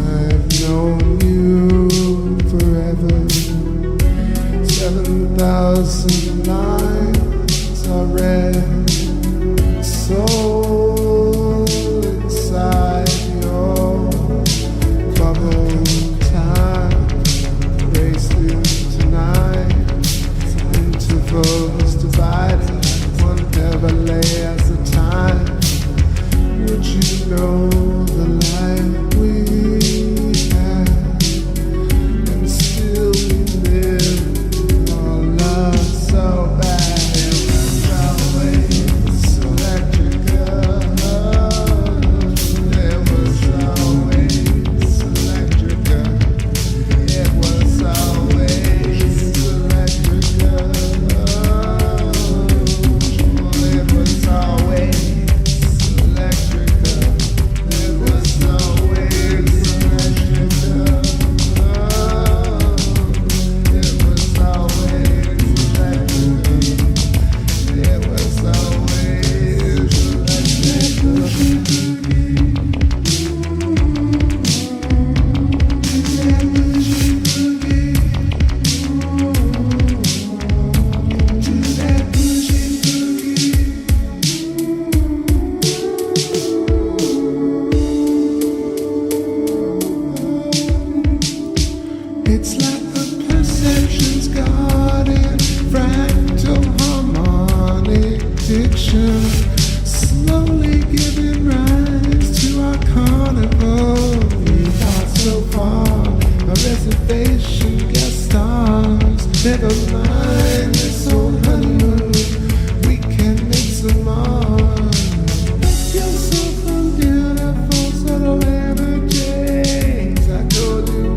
I've known you forever. 7,000 lines are read. Soul inside your bubble. Time racing tonight. Intervals divided. One never lay as the time. Would you know the life we had, and still we live our love so bad? It was always electrical. It was always electrical. It was always electrical. It was always it's like the perception's guarding fractal harmonic diction, slowly giving rise to our carnival. We got so far, a reservation guest stars. Never mind this old honeymoon, we can make some more. You're so beautiful, subtle energies. I told you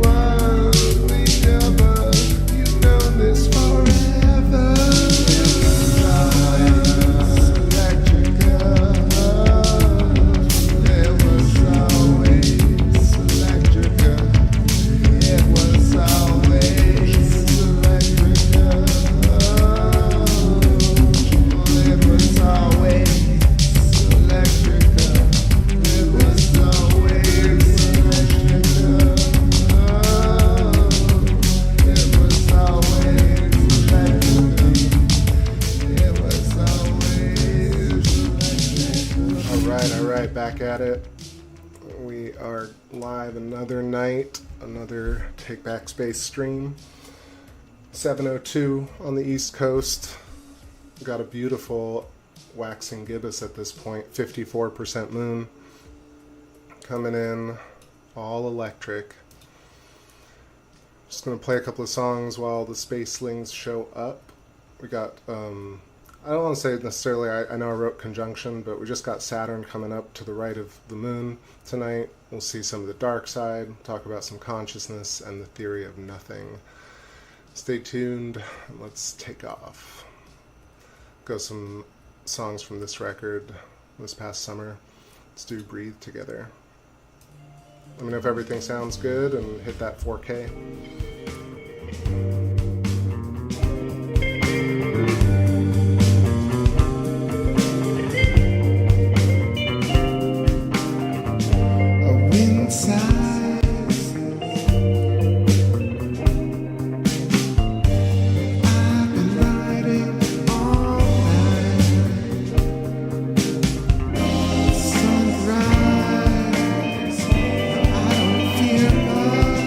back at it. We are live another night, another TakeBackSpace stream. 7:02 on the East Coast. Got a beautiful waxing gibbous at this point, 54% moon. Coming in all electric. Just going to play a couple of songs while the spacelings show up. We got I don't want to say necessarily, I know I wrote conjunction, but we just got Saturn coming up to the right of the moon tonight. We'll see some of the dark side, talk about some consciousness and the theory of nothing. Stay tuned, and let's take off. Go some songs from this record this past summer. Let's do Breathe Together. Let me know if everything sounds good and hit that 4K. Sunrise, I don't fear much.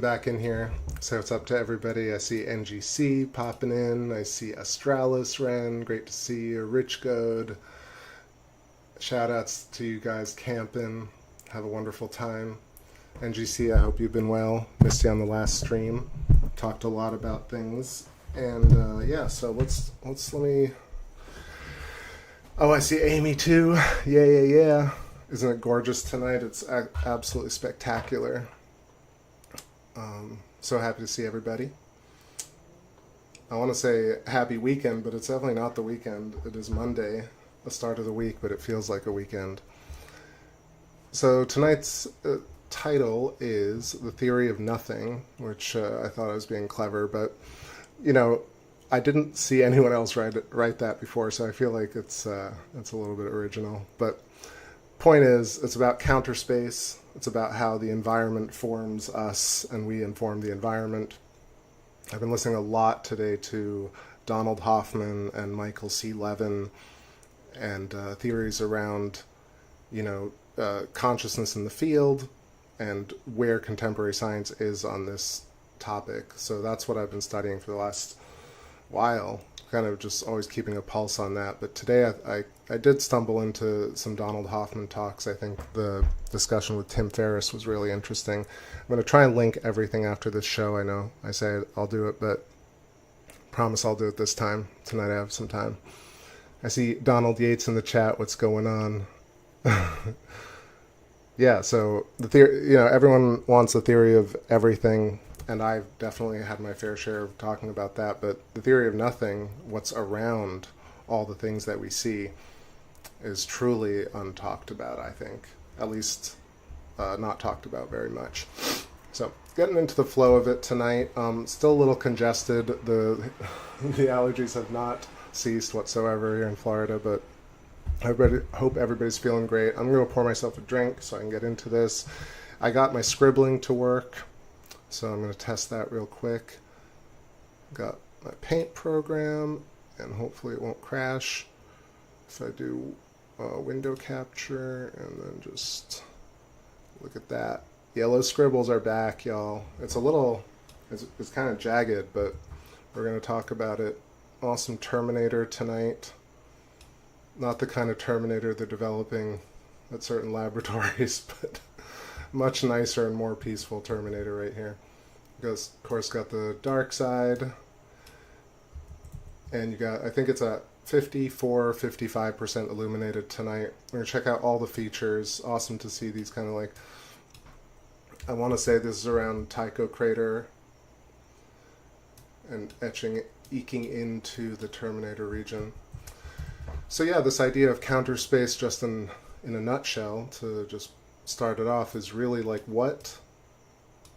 popping back in here. So what's up to everybody? I see NGC popping in. I see Astralis Ren. Great to see you. Rich Goad. Shout outs to you guys camping. Have a wonderful time. NGC, I hope you've been well. Missed you on the last stream. Talked a lot about things. And yeah, so let me... Oh, I see Amy too. Yeah. Isn't it gorgeous tonight? It's absolutely spectacular. So happy to see everybody. I want to say happy weekend, but it's definitely not the weekend. It is Monday, the start of the week, but it feels like a weekend. So tonight's title is The Theory of Nothing, which I thought I was being clever, but, you know, I didn't see anyone else write that before, so I feel like it's a little bit original. But point is, it's about counterspace. It's about how the environment forms us and we inform the environment. I've been listening a lot today to Donald Hoffman and Michael C. Levin and theories around, you know, consciousness in the field and where contemporary science is on this topic. So that's what I've been studying for the last while, kind of just always keeping a pulse on that. But today I did stumble into some Donald Hoffman talks. I think the discussion with Tim Ferriss was really interesting. I'm going to try and link everything after this show. I know I say I'll do it, but promise I'll do it this time. Tonight I have some time. I see Donald Yates in the chat. What's going on? Yeah, so the theory, you know, everyone wants a theory of everything, and I've definitely had my fair share of talking about that, but the theory of nothing, what's around all the things that we see, is truly untalked about, I think. At least not talked about very much. So, getting into the flow of it tonight. Still a little congested. The allergies have not ceased whatsoever here in Florida, but I hope everybody's feeling great. I'm going to pour myself a drink so I can get into this. I got my scribbling to work, so I'm going to test that real quick. Got my paint program, and hopefully it won't crash if I do window capture, and then just look at that. Yellow scribbles are back, y'all. It's a little, it's kind of jagged, but we're going to talk about it. Awesome Terminator tonight. Not the kind of Terminator they're developing at certain laboratories, but much nicer and more peaceful Terminator right here. Because, of course, got the dark side, and you got, I think it's at 54-55% illuminated tonight. We're going to check out all the features. Awesome to see these kind of like, I want to say this is around Tycho crater and eking into the Terminator region. So yeah, this idea of counterspace, just in a nutshell, to just start it off, is really like what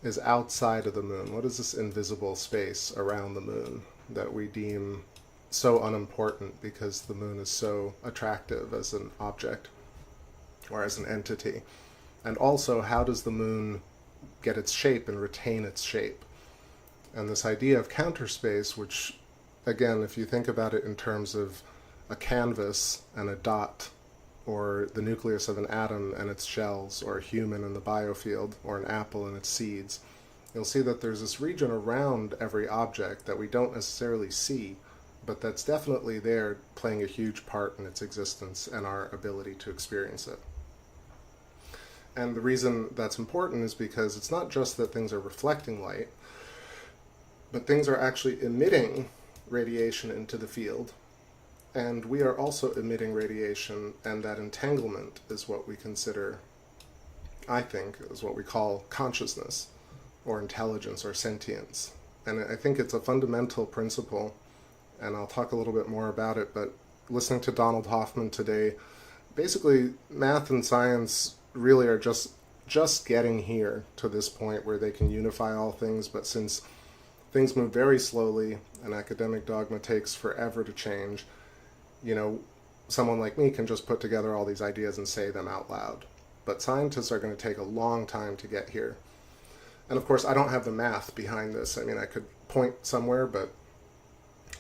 is outside of the moon? What is this invisible space around the moon that we deem so unimportant because the moon is so attractive as an object or as an entity? And also, how does the moon get its shape and retain its shape? And this idea of counterspace, which, again, if you think about it in terms of a canvas and a dot, or the nucleus of an atom and its shells, or a human in the biofield, or an apple and its seeds, you'll see that there's this region around every object that we don't necessarily see, but that's definitely there, playing a huge part in its existence and our ability to experience it. And the reason that's important is because it's not just that things are reflecting light, but things are actually emitting radiation into the field. And we are also emitting radiation, and that entanglement is what we consider, I think, is what we call consciousness, or intelligence, or sentience. And I think it's a fundamental principle, and I'll talk a little bit more about it, but listening to Donald Hoffman today, basically math and science really are just getting here to this point where they can unify all things, but since things move very slowly and academic dogma takes forever to change, you know, someone like me can just put together all these ideas and say them out loud. But scientists are going to take a long time to get here. And of course, I don't have the math behind this. I mean, I could point somewhere, but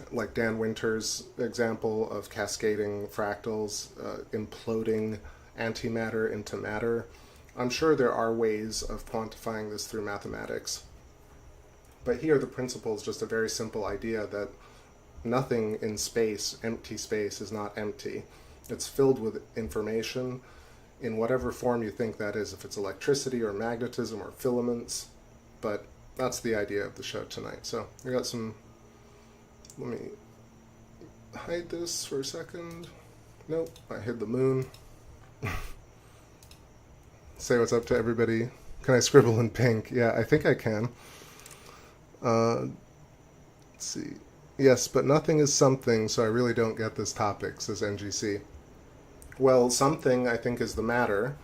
like Dan Winter's example of cascading fractals, imploding antimatter into matter, I'm sure there are ways of quantifying this through mathematics. But here the principle is just a very simple idea that nothing in space, empty space, is not empty. It's filled with information in whatever form you think that is, if it's electricity or magnetism or filaments. But that's the idea of the show tonight. So we got some, let me hide this for a second. Nope, I hid the moon. Say what's up to everybody. Can I scribble in pink? Yeah, I think I can. Let's see. Yes, but nothing is something, so I really don't get this topic, says NGC. Well, something, I think, is the matter.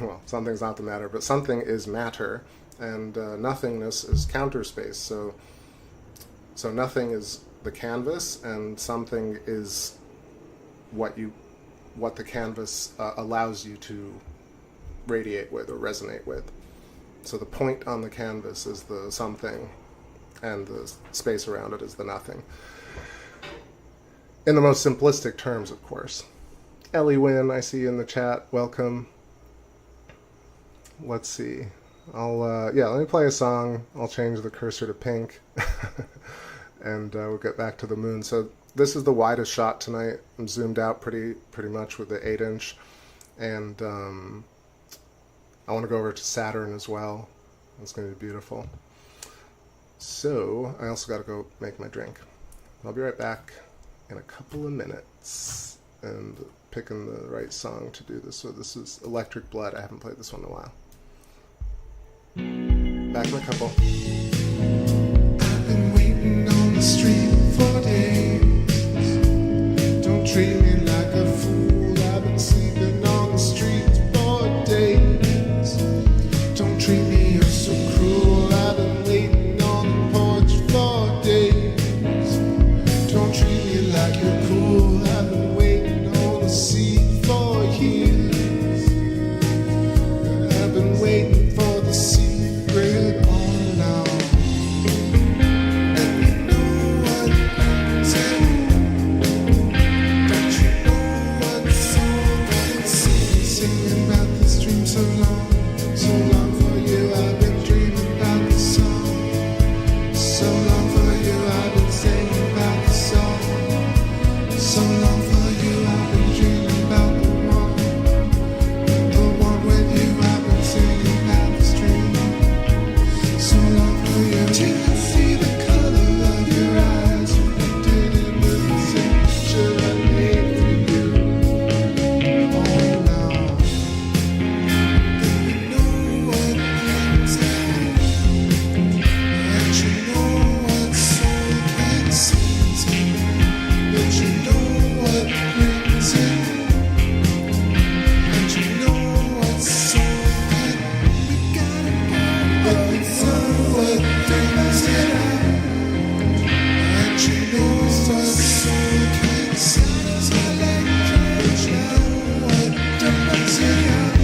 Well, something's not the matter, but something is matter, and nothingness is counterspace. So nothing is the canvas, and something is what the canvas allows you to radiate with or resonate with. So the point on the canvas is the something, and the space around it is the nothing. In the most simplistic terms, of course. Ellie Wynn, I see you in the chat. Welcome. Let's see. Let me play a song. I'll change the cursor to pink. And we'll get back to the moon. So this is the widest shot tonight. I'm zoomed out pretty much with the 8-inch. And I want to go over to Saturn as well. It's going to be beautiful. So I also got to go make my drink. I'll be right back in a couple of minutes and picking the right song to do this. So this is Electric Blood. I haven't played this one in a while. Back in a couple. I've been waiting on the street for days. Don't treat me like a fool. I've been sleeping on the street for days. Don't treat me so cruel. I've been waiting on the porch for days. Don't treat me like you're cool. I've been waiting on the sea for years. I've been waiting for the secret all now. And you know what I'm saying? Don't you know what song can sing? Singing about this dream so long for you. I've been dreaming about the song. So long for you. I've been singing about the song. So long for you. I've been dreaming about the one with you. I've been singing about this dream. So long for you. Do you see the color of your eyes? You did it with the signature I made for you. Oh no. Then you know what brings it. And you know what soul can sing to. But you know what brings it. And you know what soul can. We gotta go. But you know what brings it. And you know what soul can sing to. But you know what brings it. And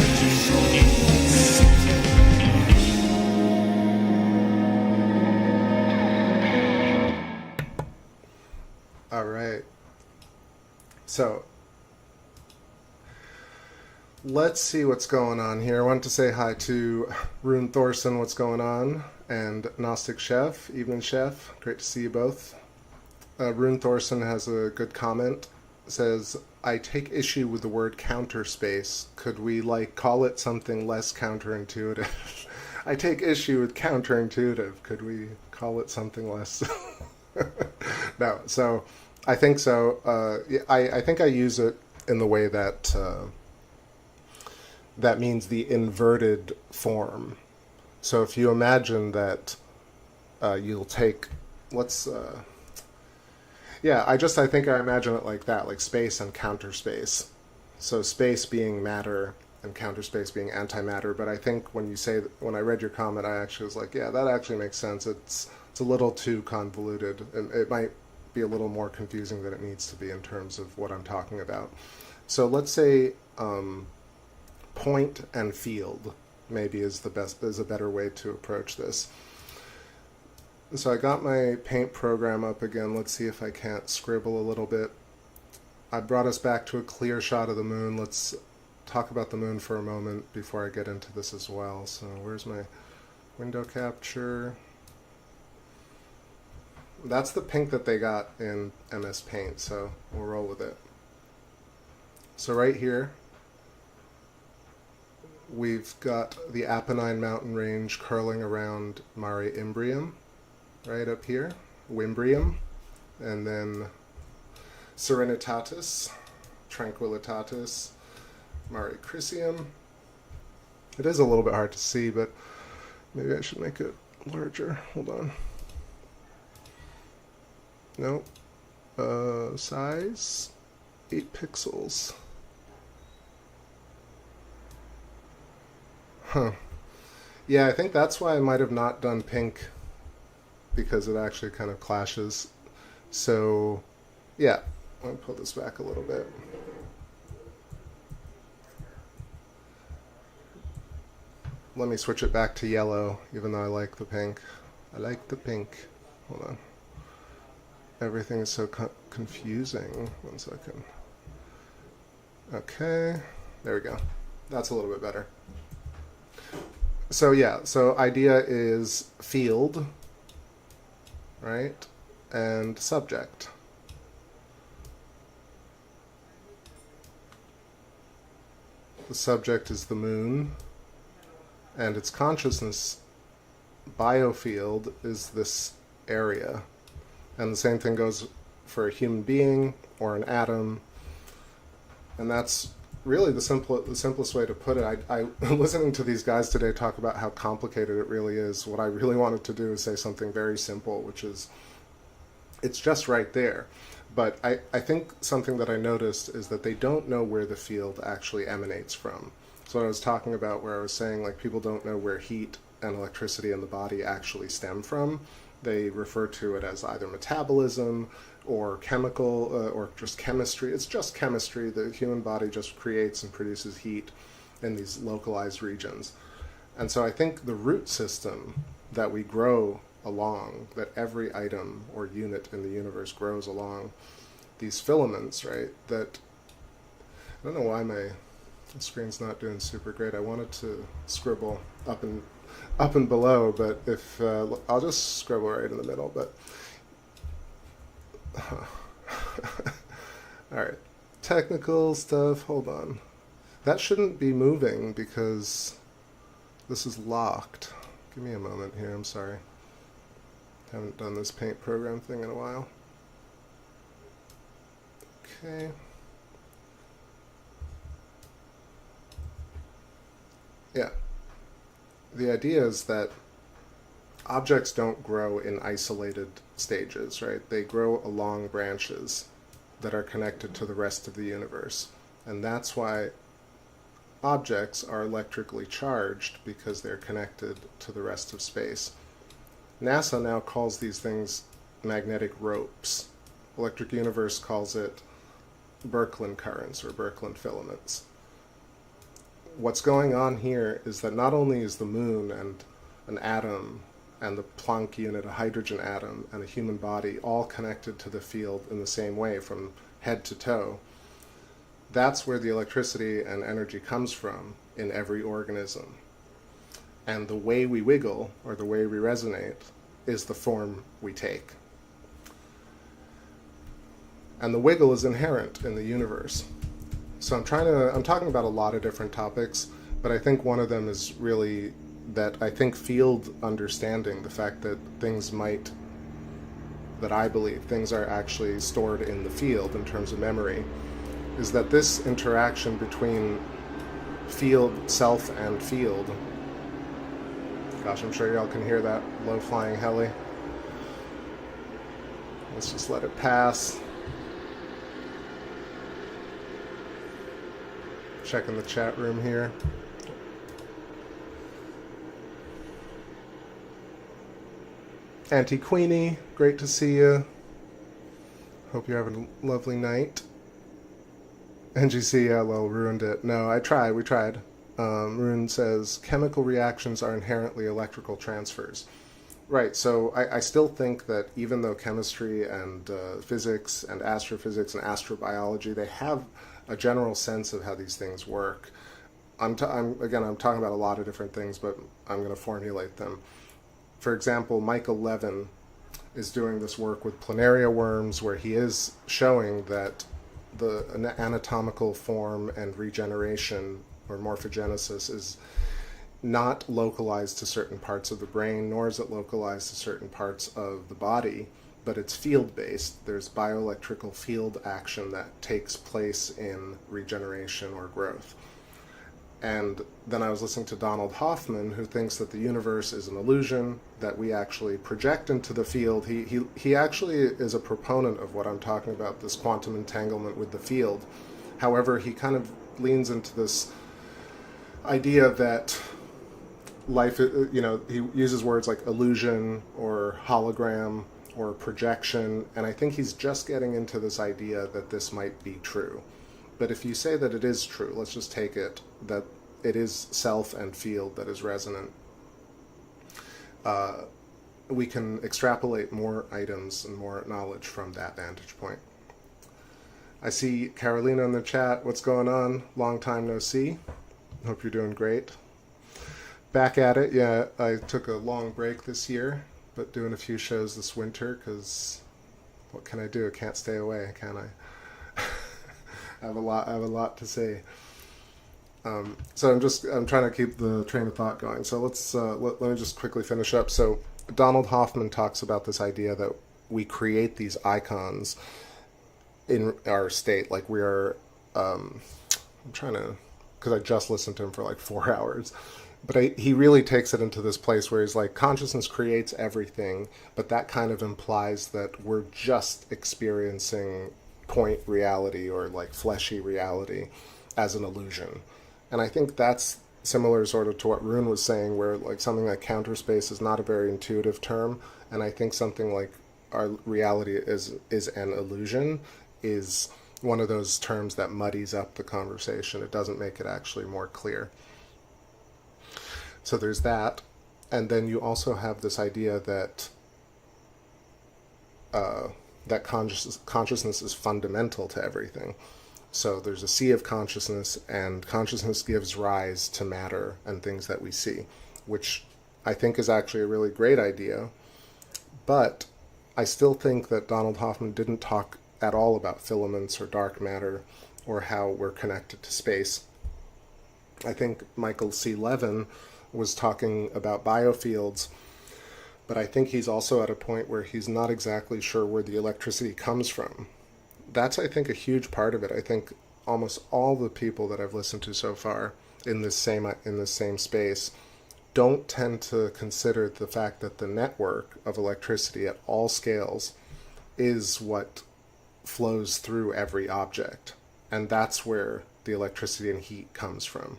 you know what soul can. All right. So let's see what's going on here. I want to say hi to Rune Thorson, what's going on, and Gnostic Chef, Evening Chef. Great to see you both. Rune Thorson has a good comment. Says, I take issue with the word counterspace. Could we call it something less counterintuitive? I take issue with counterintuitive. Could we call it something less? No, so I think so. I think I use it in the way that that means the inverted form. So if you imagine that you'll take, I think I imagine it like that, like space and counterspace. So space being matter and counterspace being antimatter. But I think when I read your comment, I actually was like, yeah, that actually makes sense. It's a little too convoluted, and it might be a little more confusing than it needs to be in terms of what I'm talking about. So let's say point and field maybe is a better way to approach this. So I got my paint program up again. Let's see if I can't scribble a little bit. I brought us back to a clear shot of the moon. Let's talk about the moon for a moment before I get into this as well. So where's my window capture? That's the pink that they got in MS Paint, so we'll roll with it. So right here, we've got the Apennine mountain range curling around Mare Imbrium, right up here, Wimbrium, and then Serenitatis, Tranquilitatis, Mare Crisium. It is a little bit hard to see, but maybe I should make it larger. Hold on. Nope. Size 8 pixels. Huh. Yeah, I think that's why I might have not done pink, because it actually kind of clashes. So, yeah, let me pull this back a little bit. Let me switch it back to yellow, even though I like the pink. I like the pink. Hold on. Everything is so confusing. 1 second. Okay, there we go. That's a little bit better. So yeah, so idea is field, right, and subject. The subject is the moon, and its consciousness biofield is this area. And the same thing goes for a human being or an atom. And that's really the simplest way to put it. I listening to these guys today talk about how complicated it really is. What I really wanted to do is say something very simple, which is, it's just right there. But I think something that I noticed is that they don't know where the field actually emanates from. So what I was talking about, where I was saying, like, people don't know where heat and electricity in the body actually stem from. They refer to it as either metabolism or chemical or just chemistry. It's just chemistry. The human body just creates and produces heat in these localized regions. And so I think the root system that we grow along, that every item or unit in the universe grows along, these filaments, right, that, I don't know why my screen's not doing super great. I wanted to scribble up and below, but if I'll just scribble right in the middle. But all right, technical stuff. Hold on, that shouldn't be moving because this is locked. Give me a moment here. I'm sorry. Haven't done this paint program thing in a while. Okay. Yeah. The idea is that objects don't grow in isolated stages, right? They grow along branches that are connected to the rest of the universe. And that's why objects are electrically charged, because they're connected to the rest of space. NASA now calls these things magnetic ropes. Electric Universe calls it Birkeland currents or Birkeland filaments. What's going on here is that not only is the moon and an atom and the Planck unit, a hydrogen atom, and a human body all connected to the field in the same way from head to toe, that's where the electricity and energy comes from in every organism. And the way we wiggle, or the way we resonate, is the form we take. And the wiggle is inherent in the universe. So I'm talking about a lot of different topics, but I think one of them is really that I think field understanding, the fact that I believe things are actually stored in the field in terms of memory, is that this interaction between field, self, and field, gosh, I'm sure y'all can hear that low-flying heli. Let's just let it pass. checking the chat room here. Auntie Queenie, great to see you. Hope you're having a lovely night. NGC, yeah, well, ruined it. No, we tried. Rune says, chemical reactions are inherently electrical transfers. Right, so I still think that even though chemistry and physics and astrophysics and astrobiology, they have a general sense of how these things work. I'm talking about a lot of different things, but I'm going to formulate them. For example, Michael Levin is doing this work with planaria worms where he is showing that the anatomical form and regeneration or morphogenesis is not localized to certain parts of the brain, nor is it localized to certain parts of the body, but it's field-based. There's bioelectrical field action that takes place in regeneration or growth. And then I was listening to Donald Hoffman, who thinks that the universe is an illusion that we actually project into the field. He actually is a proponent of what I'm talking about, this quantum entanglement with the field. However, he kind of leans into this idea that life, he uses words like illusion or hologram or projection, and I think he's just getting into this idea that this might be true. But if you say that it is true, let's just take it that it is self and field that is resonant, we can extrapolate more items and more knowledge from that vantage point. I see Carolina in the chat. What's going on? Long time no see. Hope you're doing great. Back at it. Yeah, I took a long break this year, but doing a few shows this winter because what can I do? I can't stay away, can I? I have a lot to say. So I'm trying to keep the train of thought going. So let me just quickly finish up. So Donald Hoffman talks about this idea that we create these icons in our state, like we are. I'm trying to, because I just listened to him for like 4 hours, but he really takes it into this place where he's like, consciousness creates everything, but that kind of implies that we're just experiencing point reality or like fleshy reality as an illusion. And I think that's similar sort of to what Rune was saying, where like something like counterspace is not a very intuitive term, and I think something like our reality is an illusion is one of those terms that muddies up the conversation. It doesn't make it actually more clear. So there's that. And then you also have this idea that that consciousness is fundamental to everything. So there's a sea of consciousness, and consciousness gives rise to matter and things that we see, which I think is actually a really great idea. But I still think that Donald Hoffman didn't talk at all about filaments or dark matter or how we're connected to space. I think Michael C. Levin was talking about biofields, but I think he's also at a point where he's not exactly sure where the electricity comes from. That's, I think, a huge part of it. I think almost all the people that I've listened to so far in this same space don't tend to consider the fact that the network of electricity at all scales is what flows through every object, and that's where the electricity and heat comes from.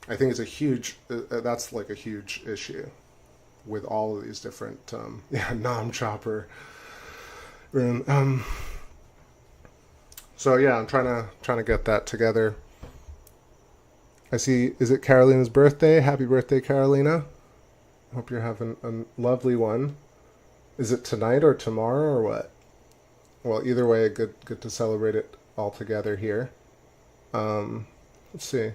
I think it's a huge that's like a huge issue with all of these different Nam Chopper room. So yeah, I'm trying to get that together. I see, is it Carolina's birthday? Happy birthday, Carolina. Hope you're having a lovely one. Is it tonight or tomorrow or what? Well, either way, good to celebrate it all together here. Let's see.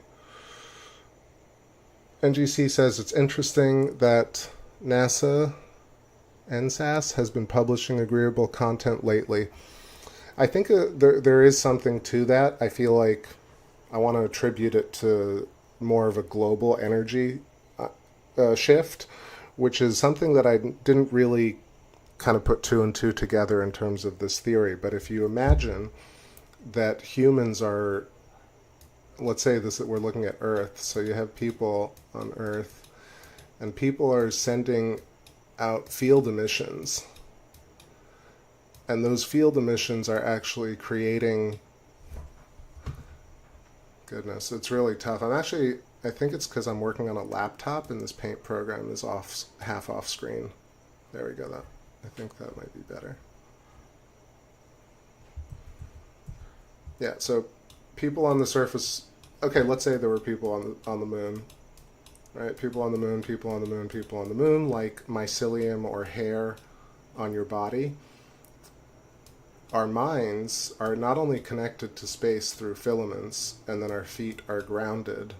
NGC says it's interesting that NASA, NSAS, has been publishing agreeable content lately. I think there is something to that. I feel like I want to attribute it to more of a global energy shift, which is something that I didn't really kind of put two and two together in terms of this theory. But if you imagine that humans are, let's say this, that we're looking at Earth, so you have people on Earth, and people are sending out field emissions, and those field emissions are actually creating Goodness, it's really tough. I think it's because I'm working on a laptop and this paint program is half off screen. There we go. I think that might be better. Yeah, so people on the surface, okay, let's say there were people on the moon, right? People on the moon, people on the moon, people on the moon, like mycelium or hair on your body. Our minds are not only connected to space through filaments, and then our feet are grounded.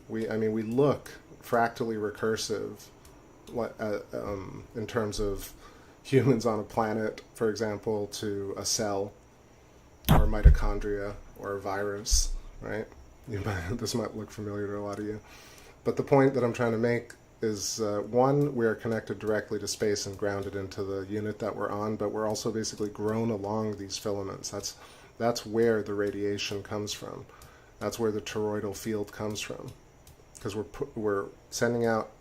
We look fractally recursive in terms of humans on a planet, for example, to a cell, or mitochondria, or a virus, right? This might look familiar to a lot of you. But the point that I'm trying to make is, one, we are connected directly to space and grounded into the unit that we're on, but we're also basically grown along these filaments. That's where the radiation comes from. That's where the toroidal field comes from. Because we're sending out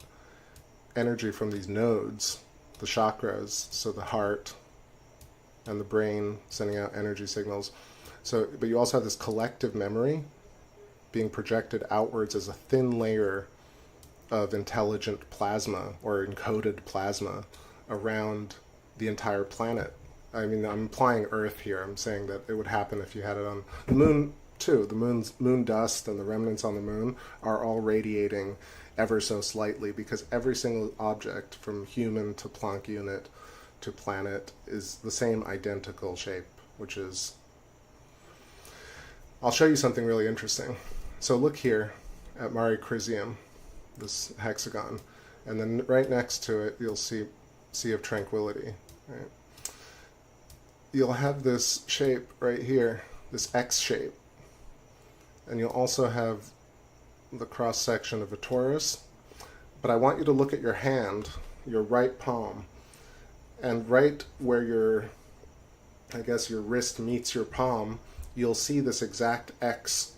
energy from these nodes, the chakras, so the heart and the brain sending out energy signals. But you also have this collective memory being projected outwards as a thin layer of intelligent plasma or encoded plasma around the entire planet. I mean, I'm implying Earth here. I'm saying that it would happen if you had it on the moon too. The moon dust and the remnants on the moon are all radiating ever so slightly, because every single object, from human to Planck unit to planet, is the same identical shape, which is... I'll show you something really interesting. So look here at Mare Crisium, this hexagon, and then right next to it you'll see Sea of Tranquility. Right? You'll have this shape right here, this X shape, and you'll also have the cross section of a torus. But I want you to look at your hand, your right palm, and right where your wrist meets your palm, you'll see this exact X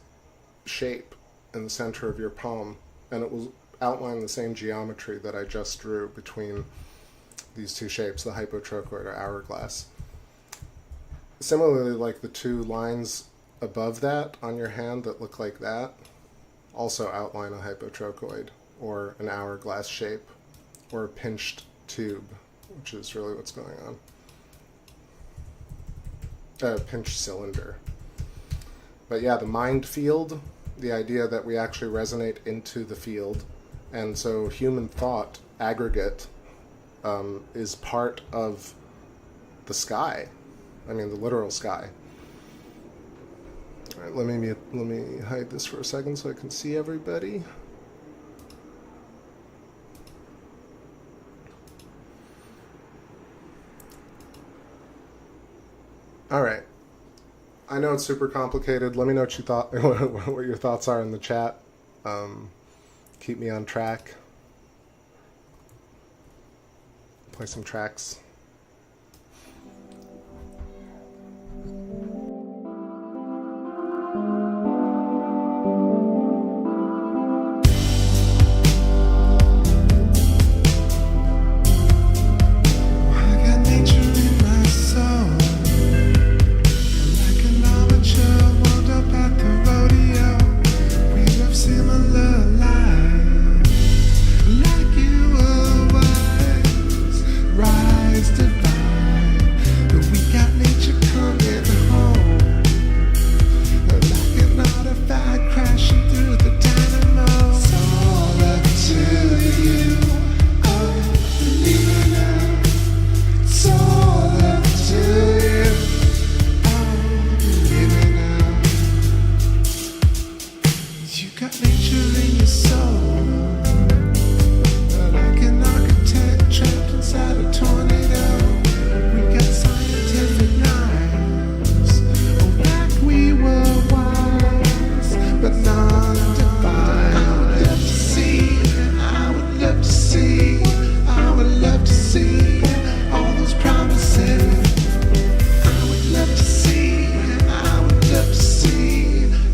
shape in the center of your palm, and it will outline the same geometry that I just drew between these two shapes, the hypotrochoid or hourglass. Similarly, like the two lines above that on your hand that look like that also outline a hypotrochoid or an hourglass shape or a pinched tube, which is really what's going on. Pinched cylinder. But yeah, the mind field, the idea that we actually resonate into the field, and so human thought, aggregate, is part of the sky. I mean, the literal sky. All right, let me hide this for a second so I can see everybody. All right. I know it's super complicated. Let me know what you thought, what your thoughts are in the chat. Keep me on track. Play some tracks.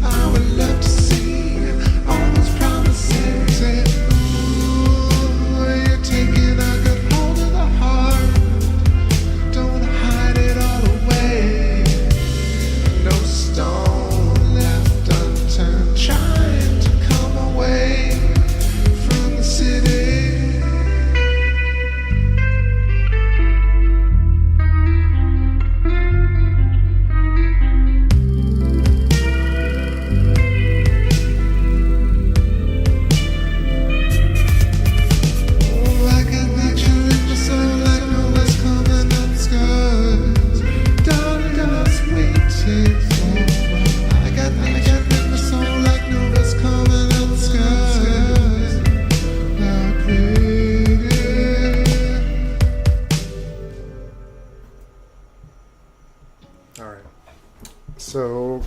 I would love to see all those promises.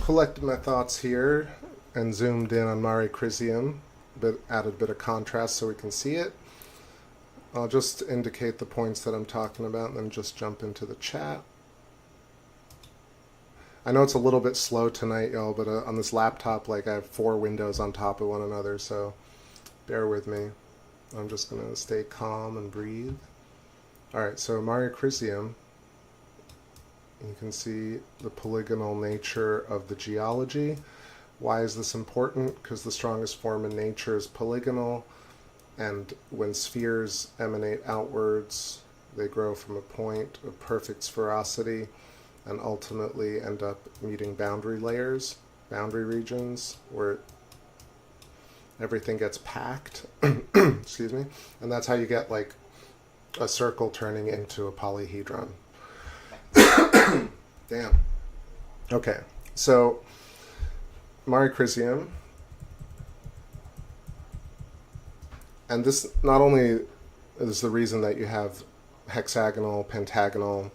collected my thoughts here and zoomed in on Mare Crisium, but added a bit of contrast so we can see it. I'll just indicate the points that I'm talking about and then just jump into the chat. I know it's a little bit slow tonight, y'all, but on this laptop, like, I have 4 windows on top of one another, so bear with me. I'm just going to stay calm and breathe. Alright, so Mare Crisium, you can see the polygonal nature of the geology. Why is this important? Because the strongest form in nature is polygonal, and when spheres emanate outwards, they grow from a point of perfect sphericity and ultimately end up meeting boundary layers, boundary regions, where everything gets packed, excuse me, and that's how you get like a circle turning into a polyhedron. Damn. Okay, so Mare Crisium, and this not only is the reason that you have hexagonal, pentagonal,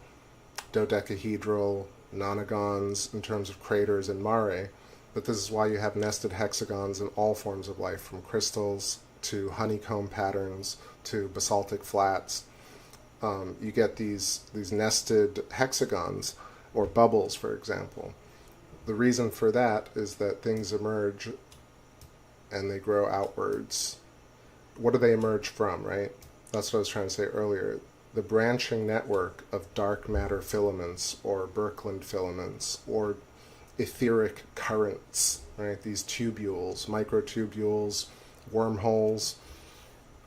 dodecahedral, nonagons in terms of craters in Mare, but this is why you have nested hexagons in all forms of life, from crystals to honeycomb patterns to basaltic flats. You get these nested hexagons, or bubbles, for example. The reason for that is that things emerge and they grow outwards. What do they emerge from, right? That's what I was trying to say earlier. The branching network of dark matter filaments, or Birkeland filaments, or etheric currents, right? These tubules, microtubules, wormholes.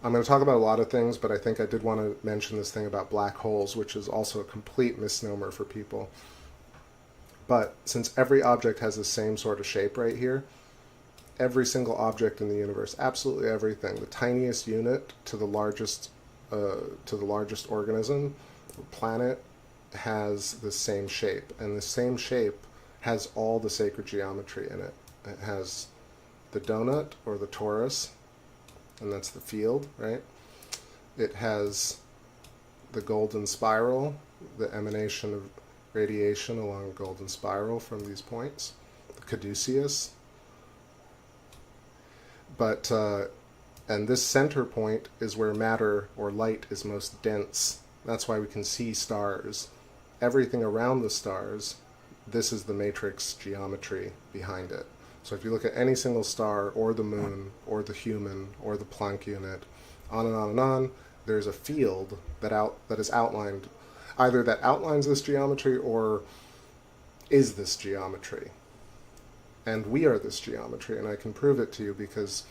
I'm going to talk about a lot of things, but I think I did want to mention this thing about black holes, which is also a complete misnomer for people. But since every object has the same sort of shape right here, every single object in the universe, absolutely everything, the tiniest unit to the largest organism, planet, has the same shape, and the same shape has all the sacred geometry in it. It has the donut, or the torus, and that's the field, right? It has the golden spiral, the emanation of radiation along a golden spiral from these points, the caduceus. But and this center point is where matter or light is most dense. That's why we can see stars. Everything around the stars, this is the matrix geometry behind it. So if you look at any single star, or the moon, or the human, or the Planck unit, on and on and on, there's a field that is outlined, either that outlines this geometry or is this geometry. And we are this geometry, and I can prove it to you because,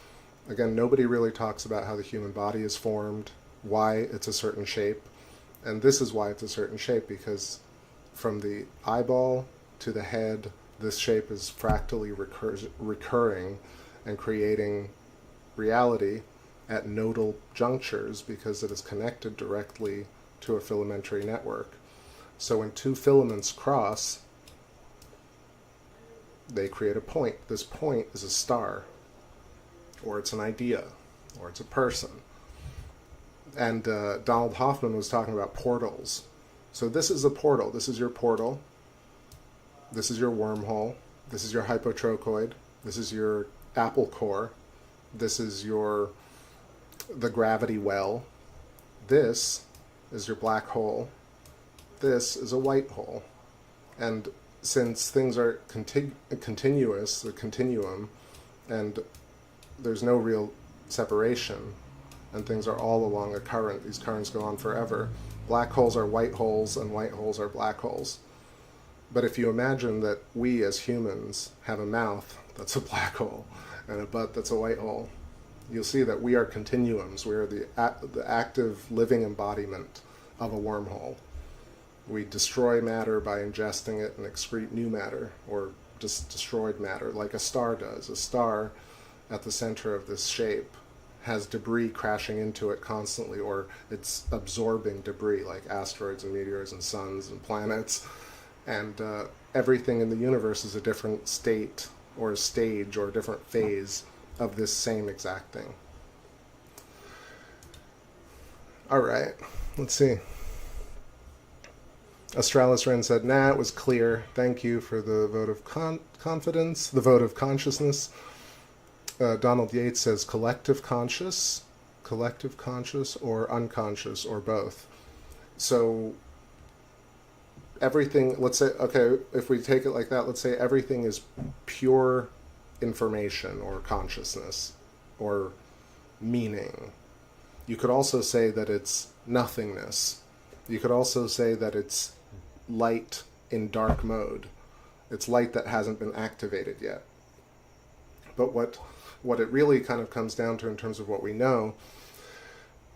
again, nobody really talks about how the human body is formed, why it's a certain shape, and this is why it's a certain shape, because from the eyeball to the head, this shape is fractally recurring and creating reality at nodal junctures because it is connected directly to a filamentary network. So when 2 filaments cross, they create a point. This point is a star, or it's an idea, or it's a person. And Donald Hoffman was talking about portals. So this is a portal. This is your portal. This is your wormhole. This is your hypotrochoid. This is your apple core. This is the gravity well. This is your black hole. This is a white hole. And since things are continuous, a continuum, and there's no real separation, and things are all along a current, these currents go on forever, black holes are white holes and white holes are black holes. But if you imagine that we as humans have a mouth that's a black hole and a butt that's a white hole, you'll see that we are continuums. We are the active living embodiment of a wormhole. We destroy matter by ingesting it and excrete new matter, or just destroyed matter, like a star does. A star at the center of this shape has debris crashing into it constantly, or it's absorbing debris like asteroids and meteors and suns and planets. And everything in the universe is a different state or a stage or a different phase of this same exact thing. All right, let's see. Australis Ren said, nah, it was clear. Thank you for the vote of confidence, the vote of consciousness. Donald Yates says collective conscious or unconscious or both. So everything, let's say, okay, if we take it like that, let's say everything is pure information or consciousness or meaning. You could also say that it's nothingness. You could also say that it's light in dark mode. It's light that hasn't been activated yet. But what it really kind of comes down to in terms of what we know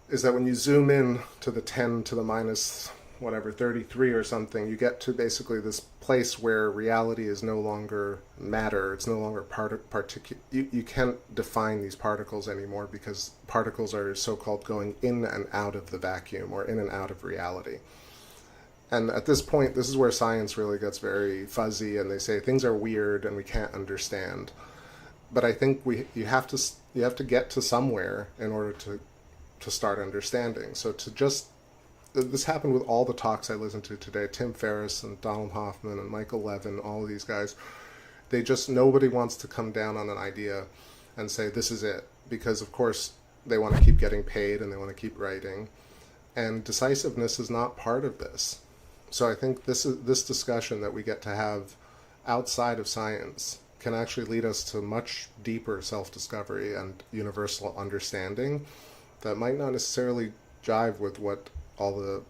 is that when you zoom in to the 10 to the minus whatever 33 or something, you get to basically this place where reality is no longer matter. It's no longer you can't define these particles anymore because particles are so-called going in and out of the vacuum or in and out of reality. And at this point, this is where science really gets very fuzzy, and they say things are weird and we can't understand. But I think you have to get to somewhere in order to start understanding. So this happened with all the talks I listened to today, Tim Ferriss and Donald Hoffman and Michael Levin, all of these guys. Nobody wants to come down on an idea and say this is it, because of course they want to keep getting paid and they want to keep writing. And decisiveness is not part of this. So I think this discussion that we get to have outside of science can actually lead us to much deeper self-discovery and universal understanding that might not necessarily jive with what all the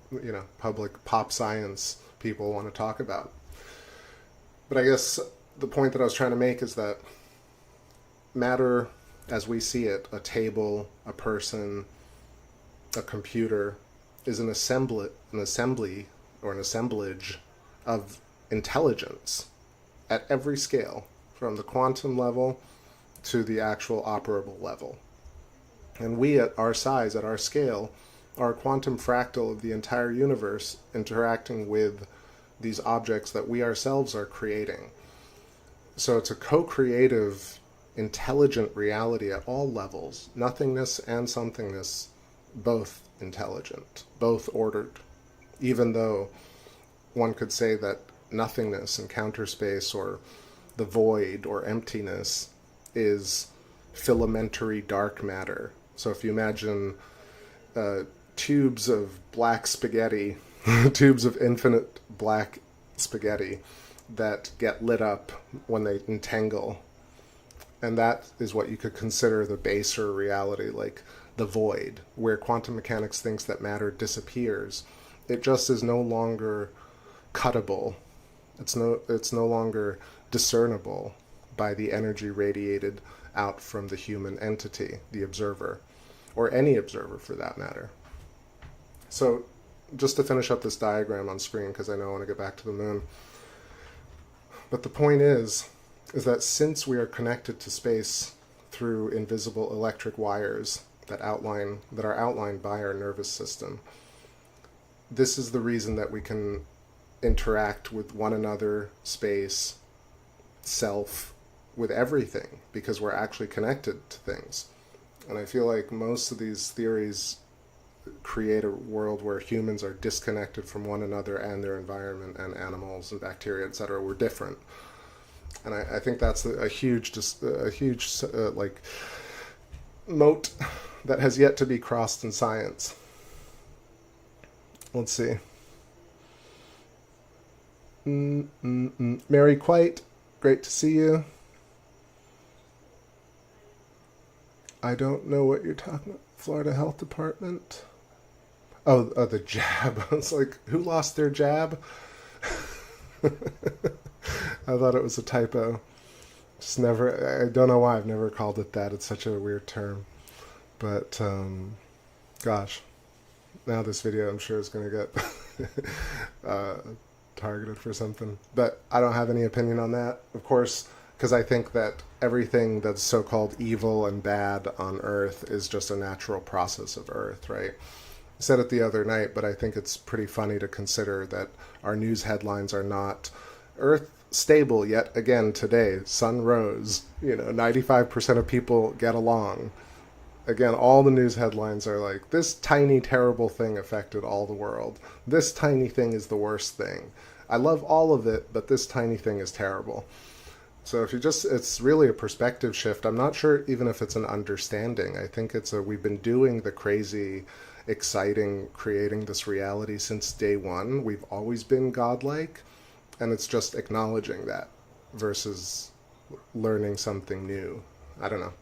public pop science people want to talk about. But I guess the point that I was trying to make is that matter as we see it, a table, a person, a computer, is an assembly or an assemblage of intelligence at every scale, from the quantum level to the actual operable level. And we at our size, at our scale, are a quantum fractal of the entire universe interacting with these objects that we ourselves are creating. So it's a co-creative, intelligent reality at all levels, nothingness and somethingness, both intelligent, both ordered, even though one could say that nothingness and counterspace or the void or emptiness is filamentary dark matter. So if you imagine tubes of black spaghetti, tubes of infinite black spaghetti that get lit up when they entangle, and that is what you could consider the baser reality, like the void, where quantum mechanics thinks that matter disappears. It just is no longer cuttable. It's no longer discernible by the energy radiated out from the human entity, the observer, or any observer for that matter. So just to finish up this diagram on screen, because I know I want to get back to the moon. But the point is that since we are connected to space through invisible electric wires that are outlined by our nervous system, this is the reason that we can interact with one another, space, self, with everything, because we're actually connected to things. And I feel like most of these theories create a world where humans are disconnected from one another and their environment, and animals and bacteria, etc. We're different. And I think that's a huge moat that has yet to be crossed in science. Let's see. Mary Quite, great to see you. I don't know what you're talking about. Florida Health Department. Oh, the jab. I was like, who lost their jab? I thought it was a typo. I don't know why I've never called it that. It's such a weird term. But, gosh. Now this video, I'm sure, is going to get targeted for something. But I don't have any opinion on that, of course, because I think that everything that's so-called evil and bad on Earth is just a natural process of Earth, right? I said it the other night, but I think it's pretty funny to consider that our news headlines are not Earth stable yet again today, sun rose, 95% of people get along. again, all the news headlines are like, this tiny terrible thing affected all the world. This tiny thing is the worst thing. I love all of it, but this tiny thing is terrible. So if you just, it's really a perspective shift. I'm not sure even if it's an understanding. I think it's we've been doing the crazy, exciting, creating this reality since day one. We've always been godlike, and it's just acknowledging that versus learning something new. I don't know.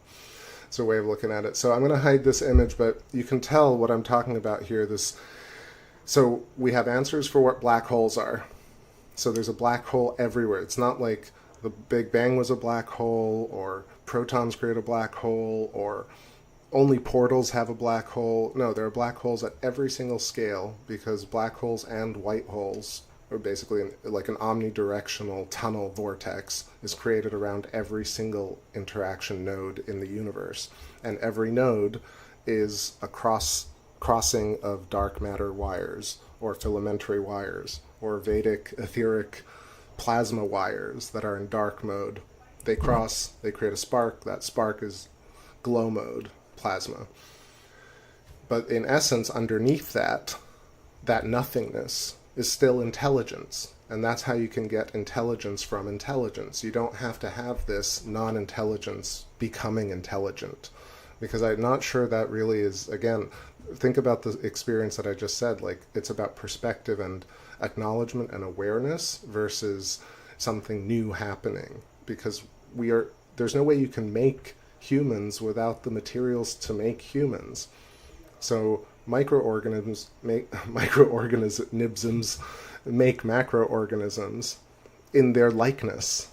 It's a way of looking at it. So I'm going to hide this image, but you can tell what I'm talking about here. So we have answers for what black holes are. So there's a black hole everywhere. It's not like the Big Bang was a black hole, or protons create a black hole, or only portals have a black hole. No, there are black holes at every single scale, because black holes and white holes are basically like an omnidirectional tunnel vortex is created around every single interaction node in the universe. And every node is a crossing of dark matter wires, or filamentary wires, or Vedic etheric plasma wires that are in dark mode. They cross, they create a spark. That spark is glow mode plasma. But in essence, underneath that nothingness is still intelligence. And that's how you can get intelligence from intelligence. You don't have to have this non-intelligence becoming intelligent. Because I'm not sure that really is, again, think about the experience that I just said. Like, it's about perspective and acknowledgement and awareness versus something new happening. Because there's no way you can make humans without the materials to make humans. So microorganisms make macroorganisms in their likeness.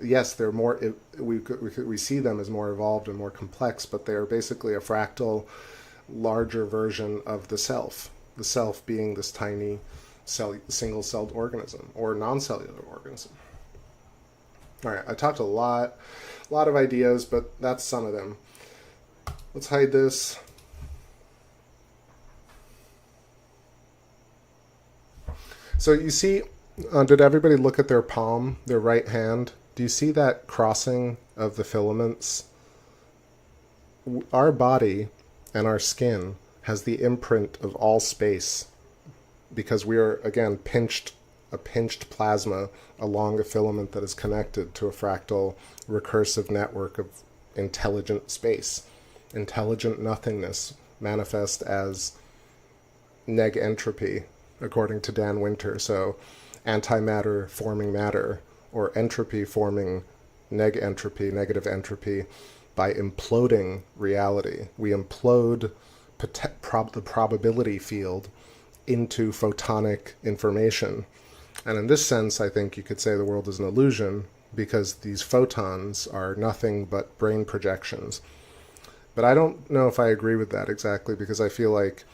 Yes, they're more, we see them as more evolved and more complex, but they're basically a fractal, larger version of the self being this tiny single-celled organism or non-cellular organism. All right, I talked a lot of ideas, but that's some of them. Let's hide this. So you see, did everybody look at their palm, their right hand? Do you see that crossing of the filaments? Our body and our skin has the imprint of all space because we are, again, a pinched plasma along a filament that is connected to a fractal recursive network of intelligent space. Intelligent nothingness manifest as neg entropy, according to Dan Winter. So antimatter forming matter, or entropy forming negative entropy, by imploding reality. We implode the probability field into photonic information. And in this sense, I think you could say the world is an illusion, because these photons are nothing but brain projections. But I don't know if I agree with that exactly, because I feel like,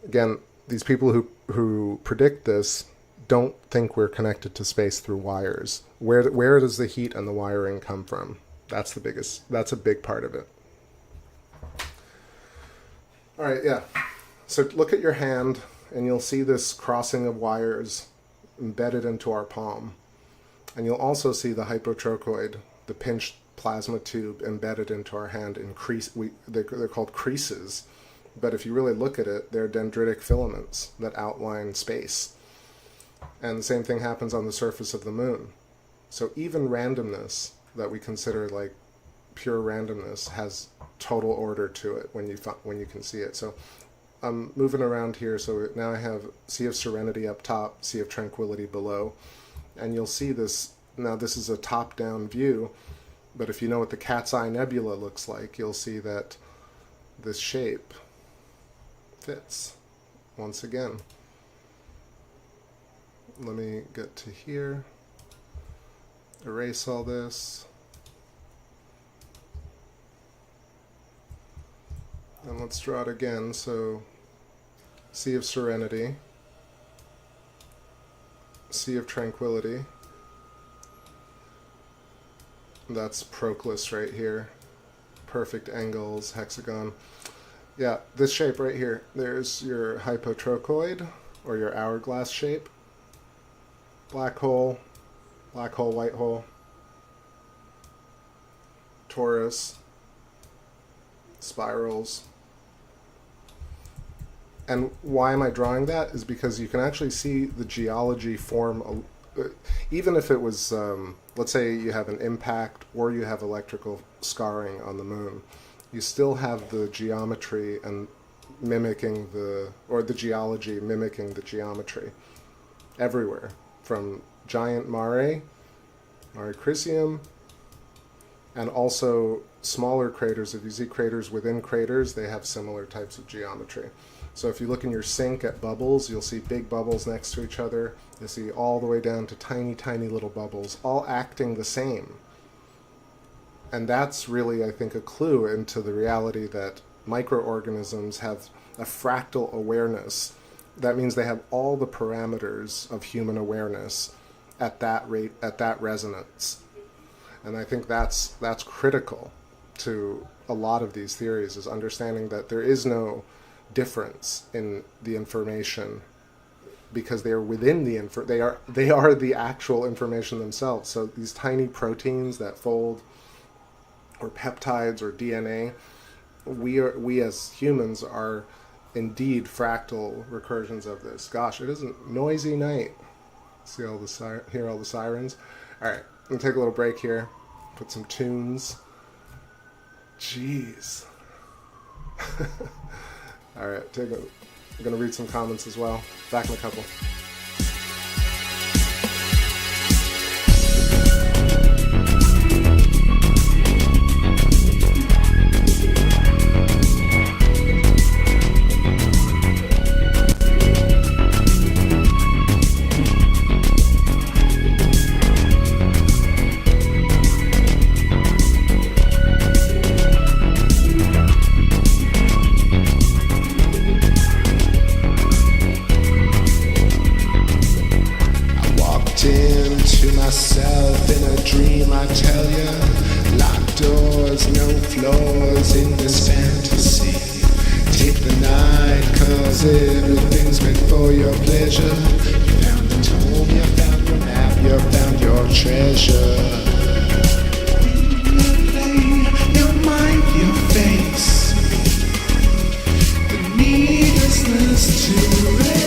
again, these people who predict this don't think we're connected to space through wires. Where does the heat and the wiring come from? That's a big part of it. All right, yeah. So look at your hand, and you'll see this crossing of wires embedded into our palm. And you'll also see the hypotrochoid, the pinched plasma tube embedded into our hand in they're called creases. But if you really look at it, they're dendritic filaments that outline space. And the same thing happens on the surface of the moon. So even randomness that we consider like pure randomness has total order to it when you can see it. So I'm moving around here. So now I have Sea of Serenity up top, Sea of Tranquility below. And you'll see this. Now this is a top-down view, but if you know what the Cat's Eye Nebula looks like, you'll see that this shape fits once again. Let me get to here, erase all this, and let's draw it again. So Sea of Serenity, Sea of Tranquility, that's Proclus right here, perfect angles, hexagon. Yeah, this shape right here, there's your hypotrochoid, or your hourglass shape. Black hole, white hole, Taurus, spirals. And why am I drawing that? Is because you can actually see the geology form, even if it was, let's say you have an impact or you have electrical scarring on the moon, you still have the geometry and mimicking the geology mimicking the geometry everywhere, from giant Mare Crisium, and also smaller craters. If you see craters within craters, they have similar types of geometry. So if you look in your sink at bubbles, you'll see big bubbles next to each other. You'll see all the way down to tiny, tiny little bubbles, all acting the same. And that's really, I think, a clue into the reality that microorganisms have a fractal awareness. That means they have all the parameters of human awareness at that rate, at that resonance. And I think that's critical to a lot of these theories, is understanding that there is no difference in the information, because they are within the they are the actual information themselves. So these tiny proteins that fold, or peptides, or DNA, we as humans are indeed fractal recursions of this. Gosh, it is a noisy night. See all the hear all the sirens. All right, I'm gonna take a little break here, put some tunes. Jeez. All right, I'm gonna read some comments as well. Back in a couple. Myself in a dream, I tell ya. Locked doors, no flaws in this fantasy. Take the night, cause everything's meant for your pleasure. You found the tome, you found your map, you found your treasure. Your mind, your face, the needlessness to rest.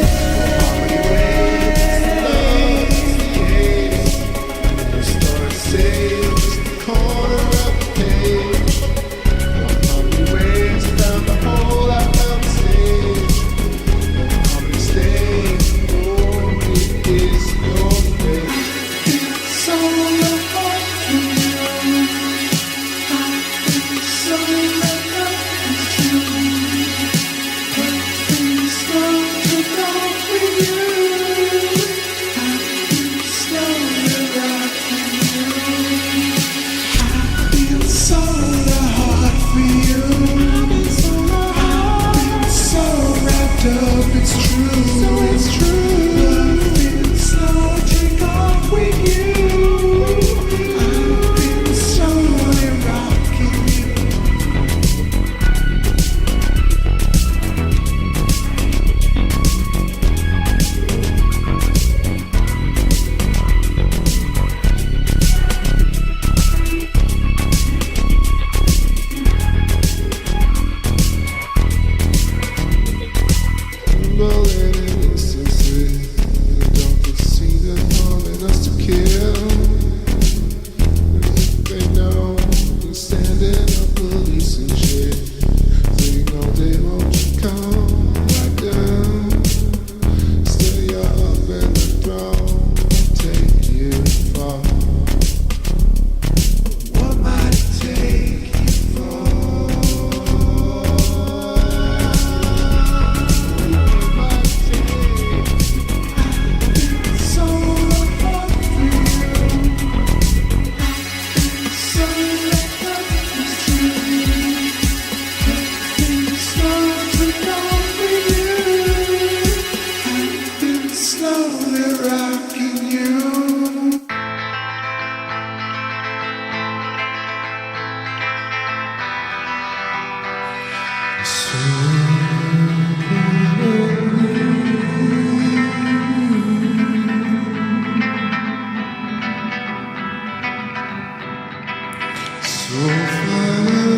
So finally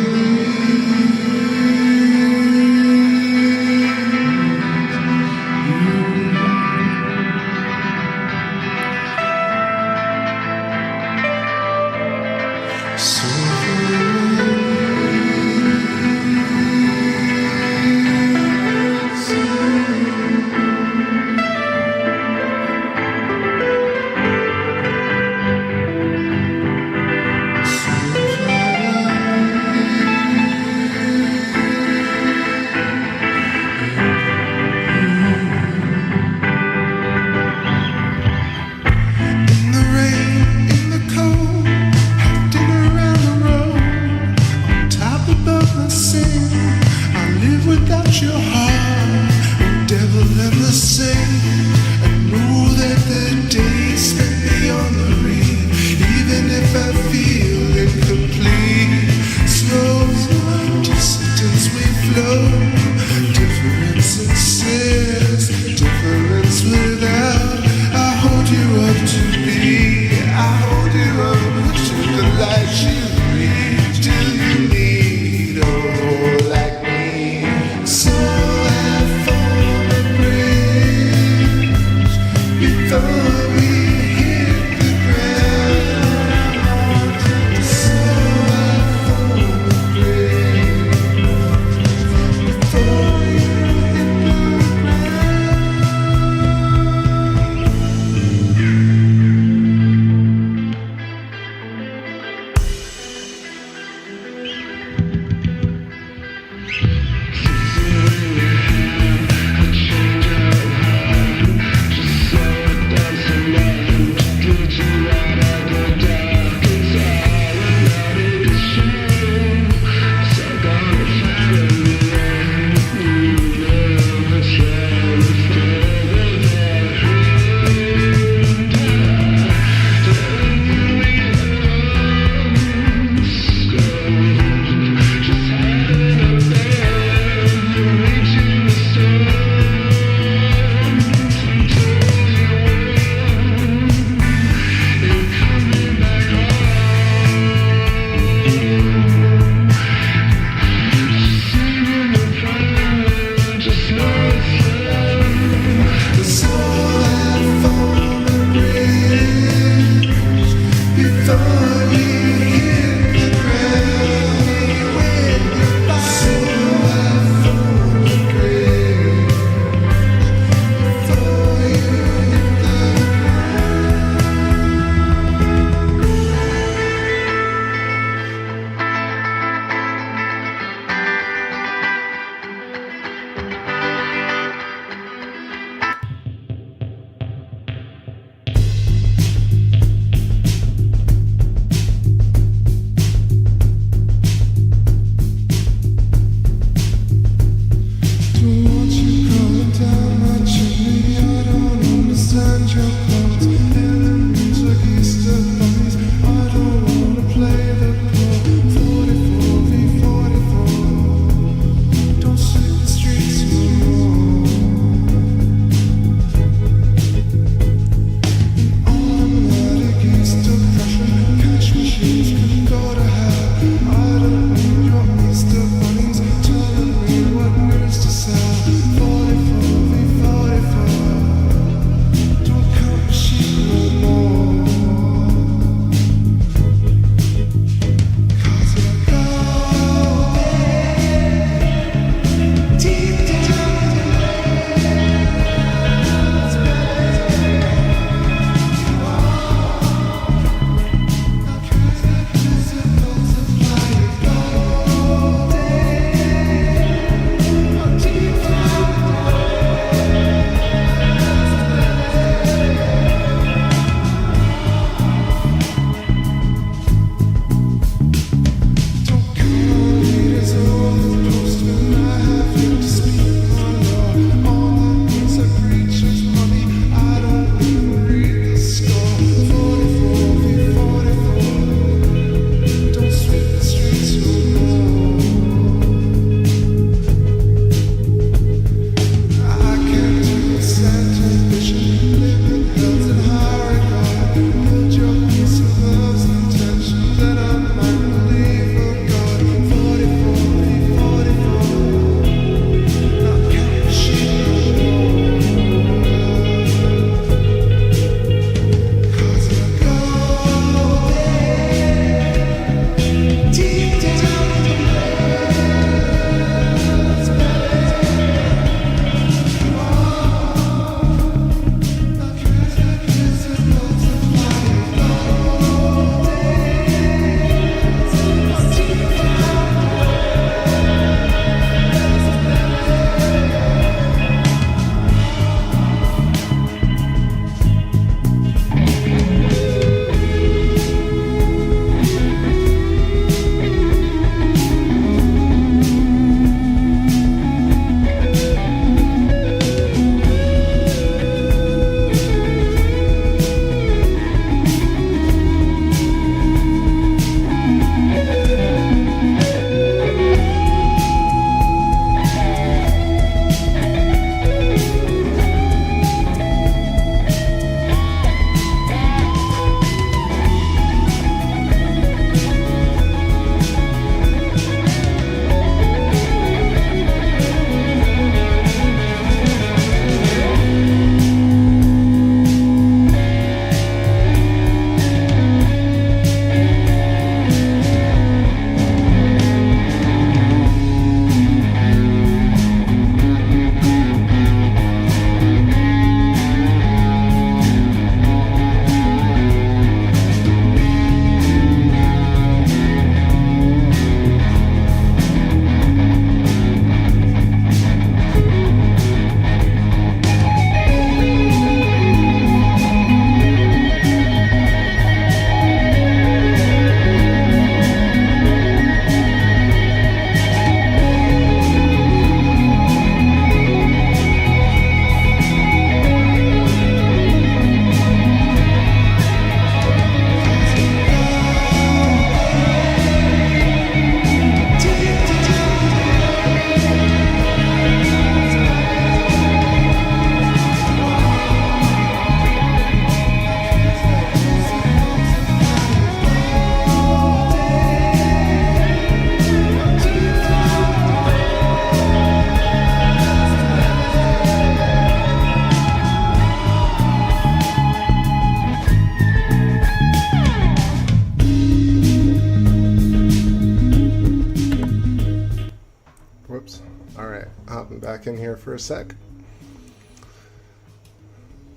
All right, hopping back in here for a sec.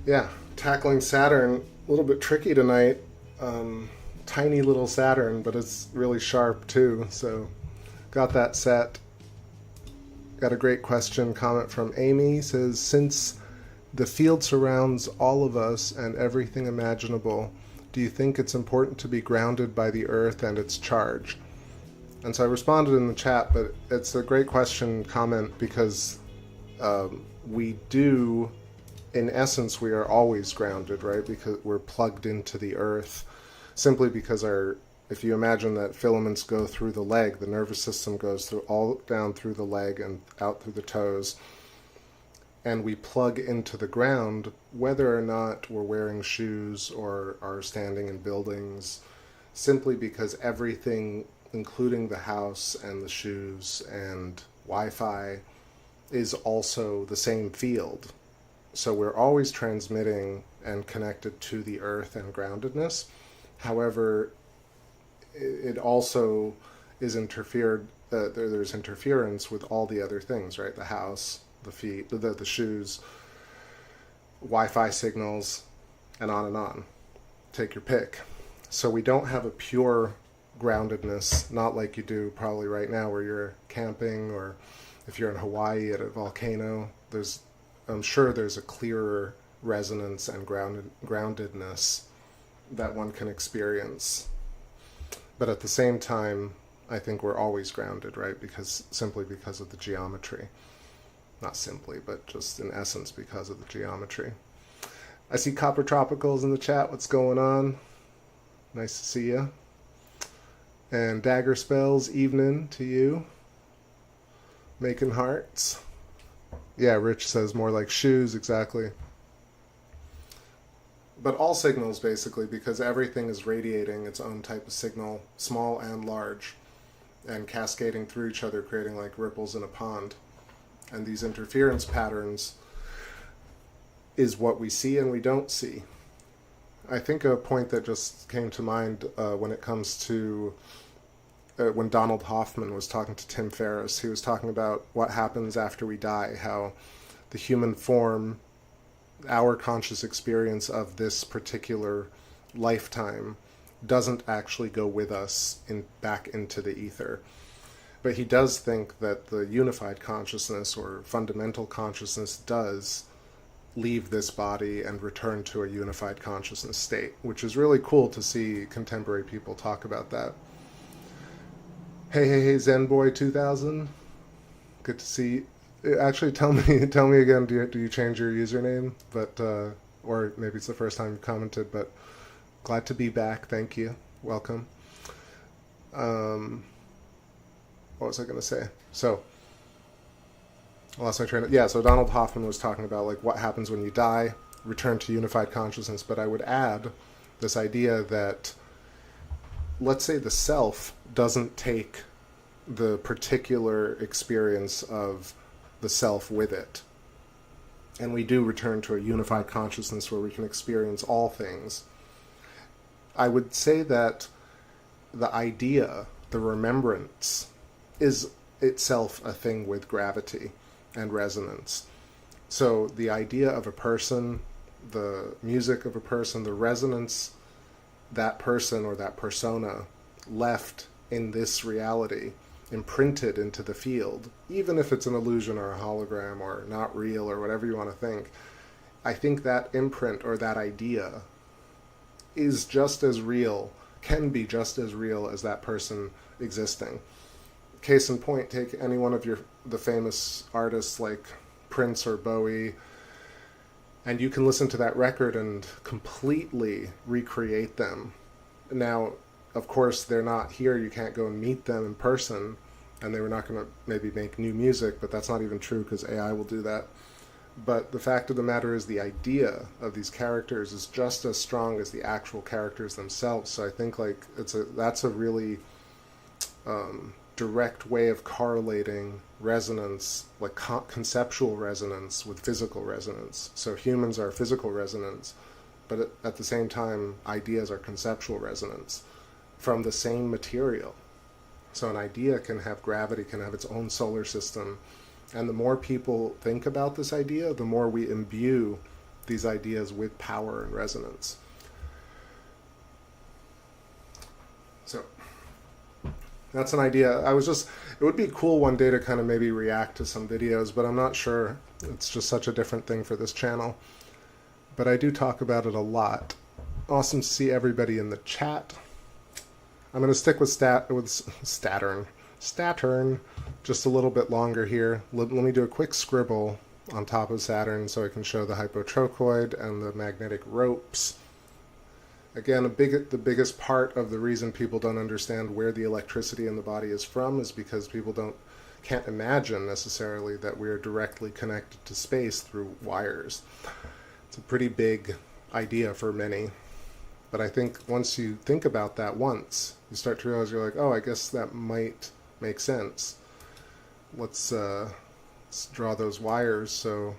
Yeah, tackling Saturn, a little bit tricky tonight. Tiny little Saturn, but it's really sharp too, so got that set. Got a great comment from Amy. Says, since the field surrounds all of us and everything imaginable, do you think it's important to be grounded by the earth and its charge? And so I responded in the chat, but it's a great comment because we do, in essence, we are always grounded, right? Because we're plugged into the earth, simply because if you imagine that filaments go through the leg, the nervous system goes through all down through the leg and out through the toes, and we plug into the ground, whether or not we're wearing shoes or are standing in buildings, simply because everything, including the house and the shoes and Wi-Fi, is also the same field. So we're always transmitting and connected to the earth and groundedness. However, it also is there's interference with all the other things, right? The house, the feet, the shoes, Wi-Fi signals, and on. Take your pick. So we don't have a pure groundedness, not like you do probably right now where you're camping, or if you're in Hawaii at a volcano. I'm sure there's a clearer resonance and groundedness that one can experience. But at the same time, I think we're always grounded, right? Simply because of the geometry. Not simply, but just in essence because of the geometry. I see Copper Tropicals in the chat. What's going on? Nice to see you. And Dagger Spells, evening to you. Making hearts. Yeah, Rich says more like shoes, exactly. But all signals, basically, because everything is radiating its own type of signal, small and large, and cascading through each other, creating like ripples in a pond. And these interference patterns is what we see and we don't see. I think a point that just came to mind when it comes to when Donald Hoffman was talking to Tim Ferriss, he was talking about what happens after we die, how the human form, our conscious experience of this particular lifetime, doesn't actually go with us back into the ether. But he does think that the unified consciousness or fundamental consciousness does leave this body and return to a unified consciousness state, which is really cool to see contemporary people talk about that. Hey, Zen Boy 2000. Good to see you. Actually, tell me again, do you change your username? But or maybe it's the first time you've commented, but glad to be back. Thank you. Welcome. What was I going to say? So, I lost my train of... Yeah, so Donald Hoffman was talking about like what happens when you die, return to unified consciousness, but I would add this idea that, let's say the self doesn't take the particular experience of the self with it, and we do return to a unified consciousness where we can experience all things. I would say that the idea, the remembrance, is itself a thing with gravity and resonance. So the idea of a person, the music of a person, the resonance that person or that persona left in this reality, imprinted into the field, even if it's an illusion or a hologram or not real or whatever you want to think, I think that imprint or that idea is just as real, can be just as real as that person existing. Case in point, take any one of the famous artists like Prince or Bowie, and you can listen to that record and completely recreate them. Now, of course, they're not here. You can't go and meet them in person, and they were not going to maybe make new music, but that's not even true because AI will do that. But the fact of the matter is the idea of these characters is just as strong as the actual characters themselves. So I think like that's a really direct way of correlating resonance, like conceptual resonance with physical resonance. So humans are physical resonance, but at the same time, ideas are conceptual resonance from the same material. So an idea can have gravity, can have its own solar system, And the more people think about this idea, the more we imbue these ideas with power and resonance. So that's an idea. It would be cool one day to kind of maybe react to some videos, but I'm not sure. It's just such a different thing for this channel. But I do talk about it a lot. Awesome to see everybody in the chat. I'm going to stick with Saturn just a little bit longer here. Let me do a quick scribble on top of Saturn so I can show the hypotrochoid and the magnetic ropes. Again, the biggest part of the reason people don't understand where the electricity in the body is from is because people can't imagine necessarily that we're directly connected to space through wires. It's a pretty big idea for many. But I think once you think about that once, you start to realize you're like, oh, I guess that might make sense. Let's draw those wires. So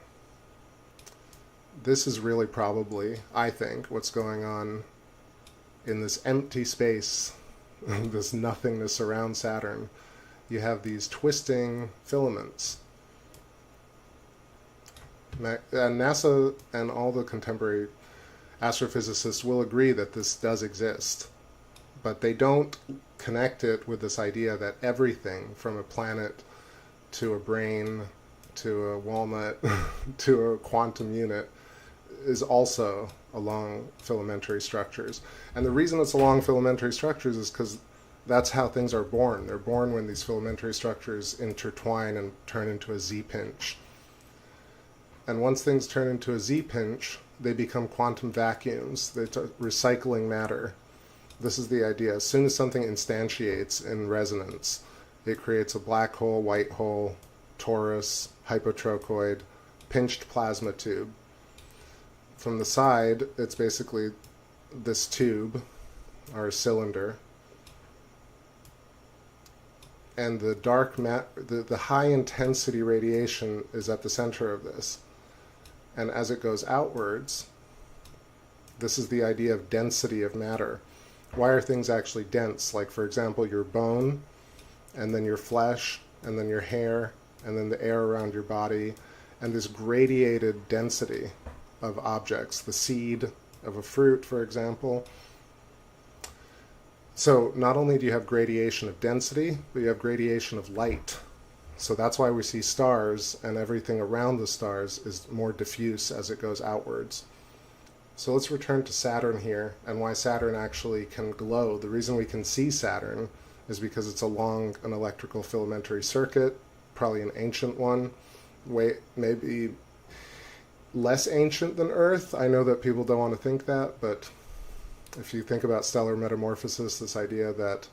this is really probably, I think, what's going on in this empty space, this nothingness around Saturn. You have these twisting filaments. NASA and all the contemporary astrophysicists will agree that this does exist, but they don't connect it with this idea that everything from a planet to a brain to a walnut to a quantum unit is also along filamentary structures. And the reason it's along filamentary structures is because that's how things are born. They're born when these filamentary structures intertwine and turn into a Z-pinch. And once things turn into a Z-pinch, they become quantum vacuums. They're recycling matter. This is the idea. As soon as something instantiates in resonance, it creates a black hole, white hole, torus, hypotrochoid, pinched plasma tube. From the side, it's basically this tube, or cylinder, and the the high intensity radiation is at the center of this. And as it goes outwards, this is the idea of density of matter. Why are things actually dense? Like, for example, your bone, and then your flesh, and then your hair, and then the air around your body, and this gradiated density of objects, the seed of a fruit, for example. So not only do you have gradation of density, but you have gradation of light. So that's why we see stars, and everything around the stars is more diffuse as it goes outwards. So let's return to Saturn here, and why Saturn actually can glow. The reason we can see Saturn is because it's along an electrical filamentary circuit, probably an ancient one, maybe less ancient than Earth. I know that people don't want to think that, but if you think about stellar metamorphosis, this idea that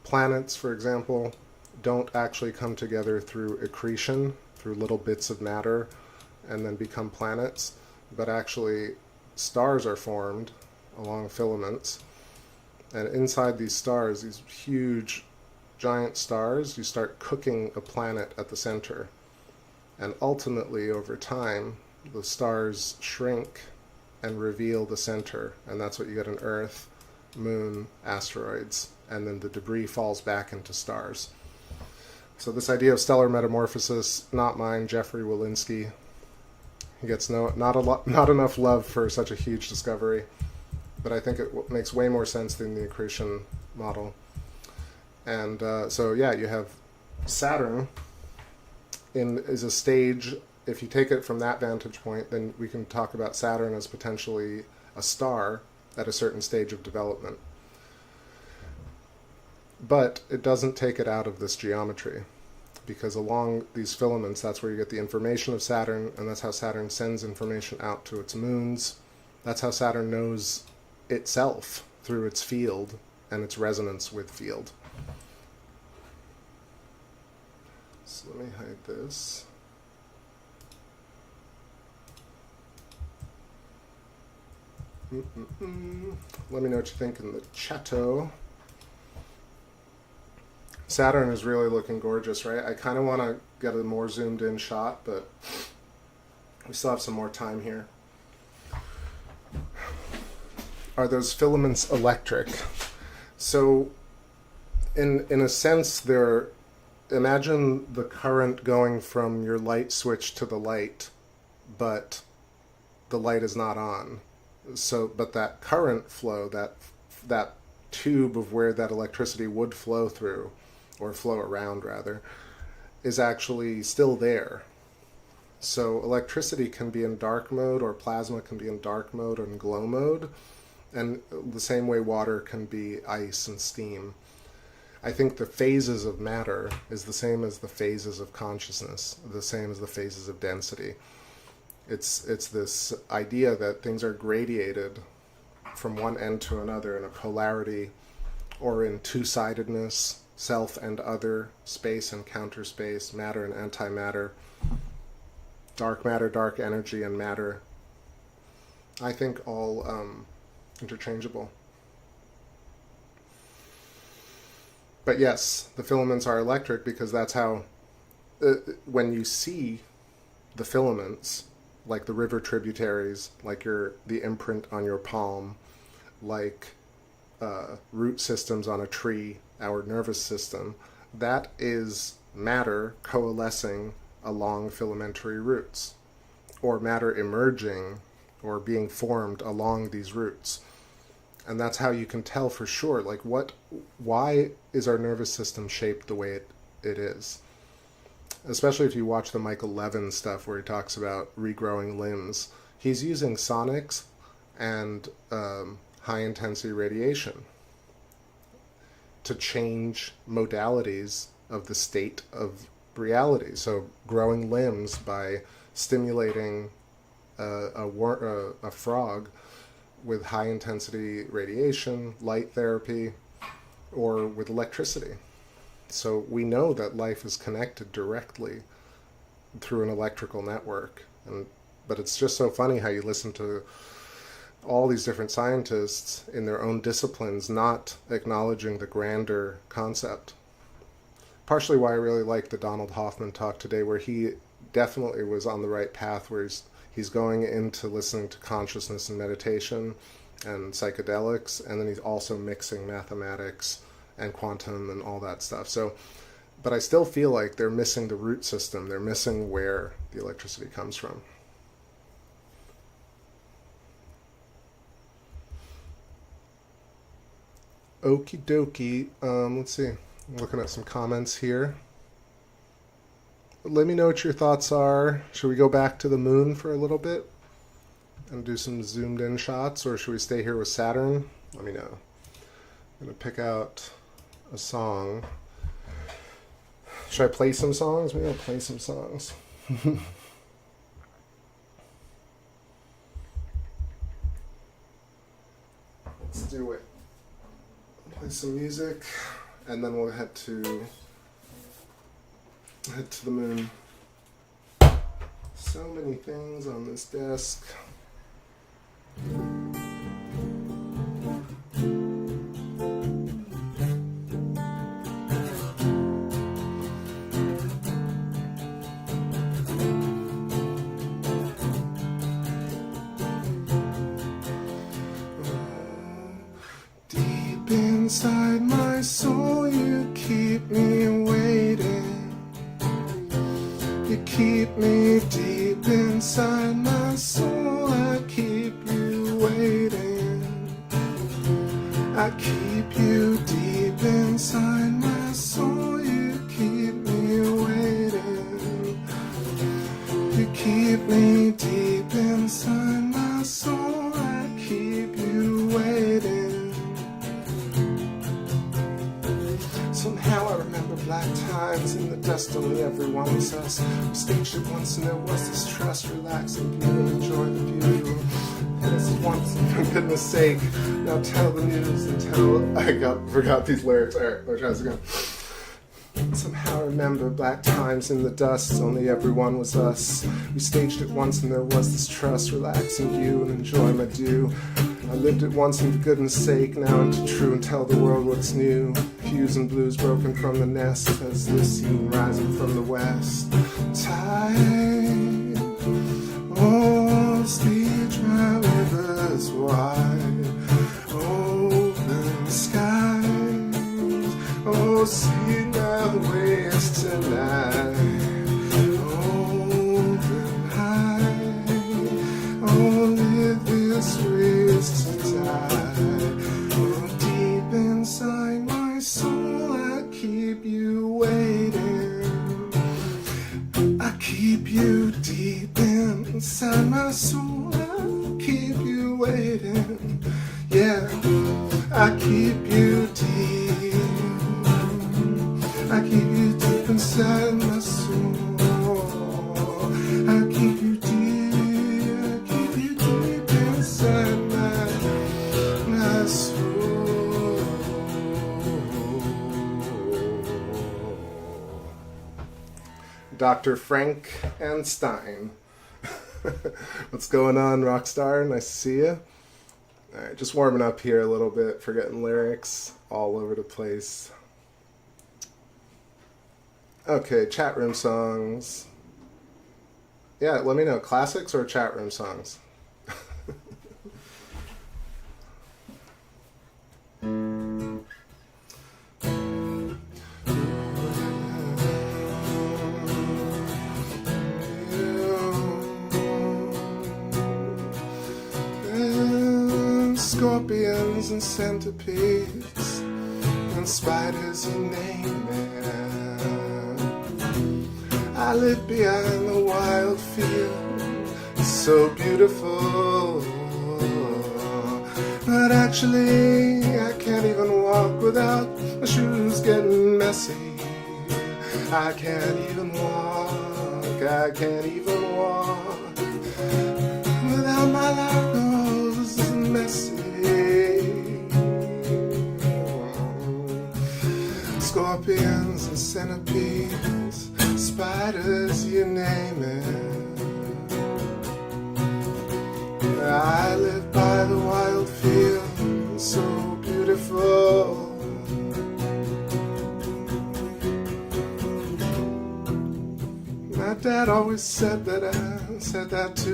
planets, for example, don't actually come together through accretion, through little bits of matter, and then become planets, but actually stars are formed along filaments. And inside these stars, these huge, giant stars, you start cooking a planet at the center. And ultimately, over time, the stars shrink and reveal the center. And that's what you get on Earth, Moon, asteroids. And then the debris falls back into stars. So this idea of stellar metamorphosis, not mine, Jeffrey Walensky. He gets not enough love for such a huge discovery. But I think it makes way more sense than the accretion model. And so, yeah, you have Saturn is a stage. If you take it from that vantage point, then we can talk about Saturn as potentially a star at a certain stage of development. But it doesn't take it out of this geometry, because along these filaments, that's where you get the information of Saturn, and that's how Saturn sends information out to its moons. That's how Saturn knows itself, through its field and its resonance with field. So let me hide this. Let me know what you think in the chatto. Saturn is really looking gorgeous, right? I kind of want to get a more zoomed in shot, but we still have some more time here. Are those filaments electric? So in a sense, imagine the current going from your light switch to the light, but the light is not on. So, but that current flow, that tube of where that electricity would flow through, or flow around rather, is actually still there. So electricity can be in dark mode, or plasma can be in dark mode or in glow mode, and the same way water can be ice and steam. I think the phases of matter is the same as the phases of consciousness, the same as the phases of density. It's this idea that things are gradiated from one end to another in a polarity or in two-sidedness, self and other, space and counterspace, matter and antimatter, dark matter, dark energy, and matter. I think all interchangeable. But yes, the filaments are electric because that's how, when you see the filaments, like the river tributaries, like the imprint on your palm, like root systems on a tree, our nervous system, that is matter coalescing along filamentary roots, or matter emerging or being formed along these roots. And that's how you can tell for sure, like, why is our nervous system shaped the way it is? Especially if you watch the Michael Levin stuff where he talks about regrowing limbs. He's using sonics and high-intensity radiation to change modalities of the state of reality. So growing limbs by stimulating a frog with high-intensity radiation, light therapy, or with electricity. So we know that life is connected directly through an electrical network. But it's just so funny how you listen to all these different scientists in their own disciplines not acknowledging the grander concept. Partially why I really like the Donald Hoffman talk today, where he definitely was on the right path, where he's going into listening to consciousness and meditation and psychedelics, and then he's also mixing mathematics and quantum and all that stuff. So, but I still feel like they're missing the root system. They're missing where the electricity comes from. Okie dokie. Let's see. I'm looking at some comments here. Let me know what your thoughts are. Should we go back to the moon for a little bit and do some zoomed in shots, or should we stay here with Saturn? Let me know. I'm going to pick out a song. Should I play some songs? Maybe I'll play some songs. Let's do it. Play some music, and then we'll head to the moon. So many things on this desk. Deep inside my soul, you keep me waiting. You keep me deep inside my soul. I keep you waiting. I keep you deep inside my soul. You keep me waiting. You keep me deep inside my soul. I keep you waiting. Somehow I remember black times in the dust, only everyone was us. We staged it once and there was this trust, relax and view and enjoy the view. And this is once, and for goodness sake, now tell the news and tell... forgot these lyrics. Alright, I'll try this again. Somehow I remember black times in the dust, only everyone was us. We staged it once and there was this trust, relax and view and enjoy my due. I lived it once and for goodness sake, now into true and tell the world what's new. Hues and blues broken from the nest as the scene rising from the west. Tide, oh, steep dry rivers wide, open skies, oh, see now the way is to you waiting. I keep you deep inside my soul. I keep you waiting. Yeah, I keep you deep. I keep you deep inside my soul. I keep you deep. I keep you deep inside my soul. Dr. Frank and Stein. What's going on, Rockstar? Nice to see you. Alright, just warming up here a little bit, forgetting lyrics all over the place. Okay, chat room songs. Yeah, let me know, classics or chat room songs? Scorpions and centipedes and spiders, you name it. I live behind the wild field, it's so beautiful. But actually, I can't even walk without my shoes getting messy. I can't even walk, I can't even walk without my life messy. Scorpions and centipedes, spiders, you name it. I live by the wild field, so beautiful. My dad always said that I said that to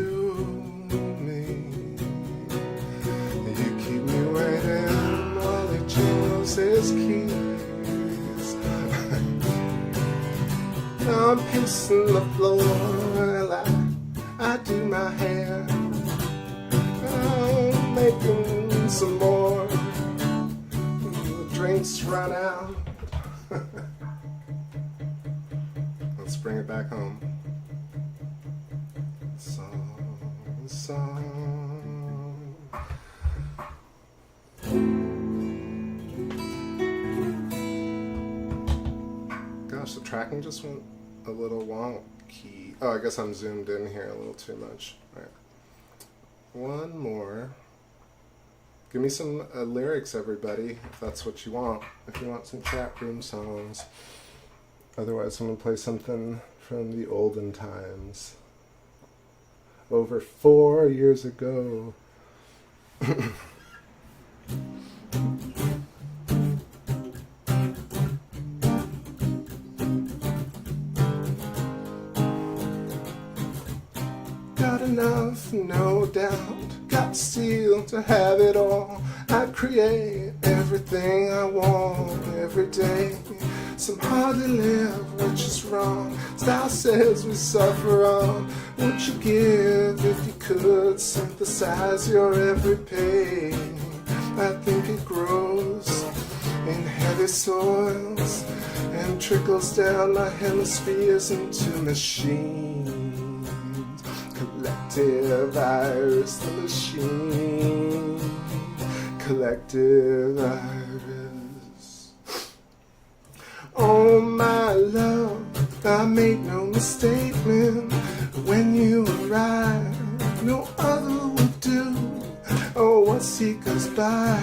me. You keep me waiting while he jingles his keys. Now I'm pacing the floor while I do my hair. I'm making some more. The drinks run out. Let's bring it back home. Song. Gosh, the tracking just went a little wonky. Oh, I guess I'm zoomed in here a little too much. Alright. One more. Give me some lyrics, everybody, if that's what you want. If you want some chat room songs. Otherwise, I'm going to play something from the olden times. Over 4 years ago. Got enough, no doubt. Got steel to have it all. I create everything I want every day. Some hardly live, which is wrong. Style says we suffer on. Would you give if you could synthesize your every pain? I think it grows in heavy soils and trickles down my hemispheres into machines. Collective iris, the machine. Collective iris. Oh my love, I made no misstatement. When you arrive, no other would do. Oh, what seekers by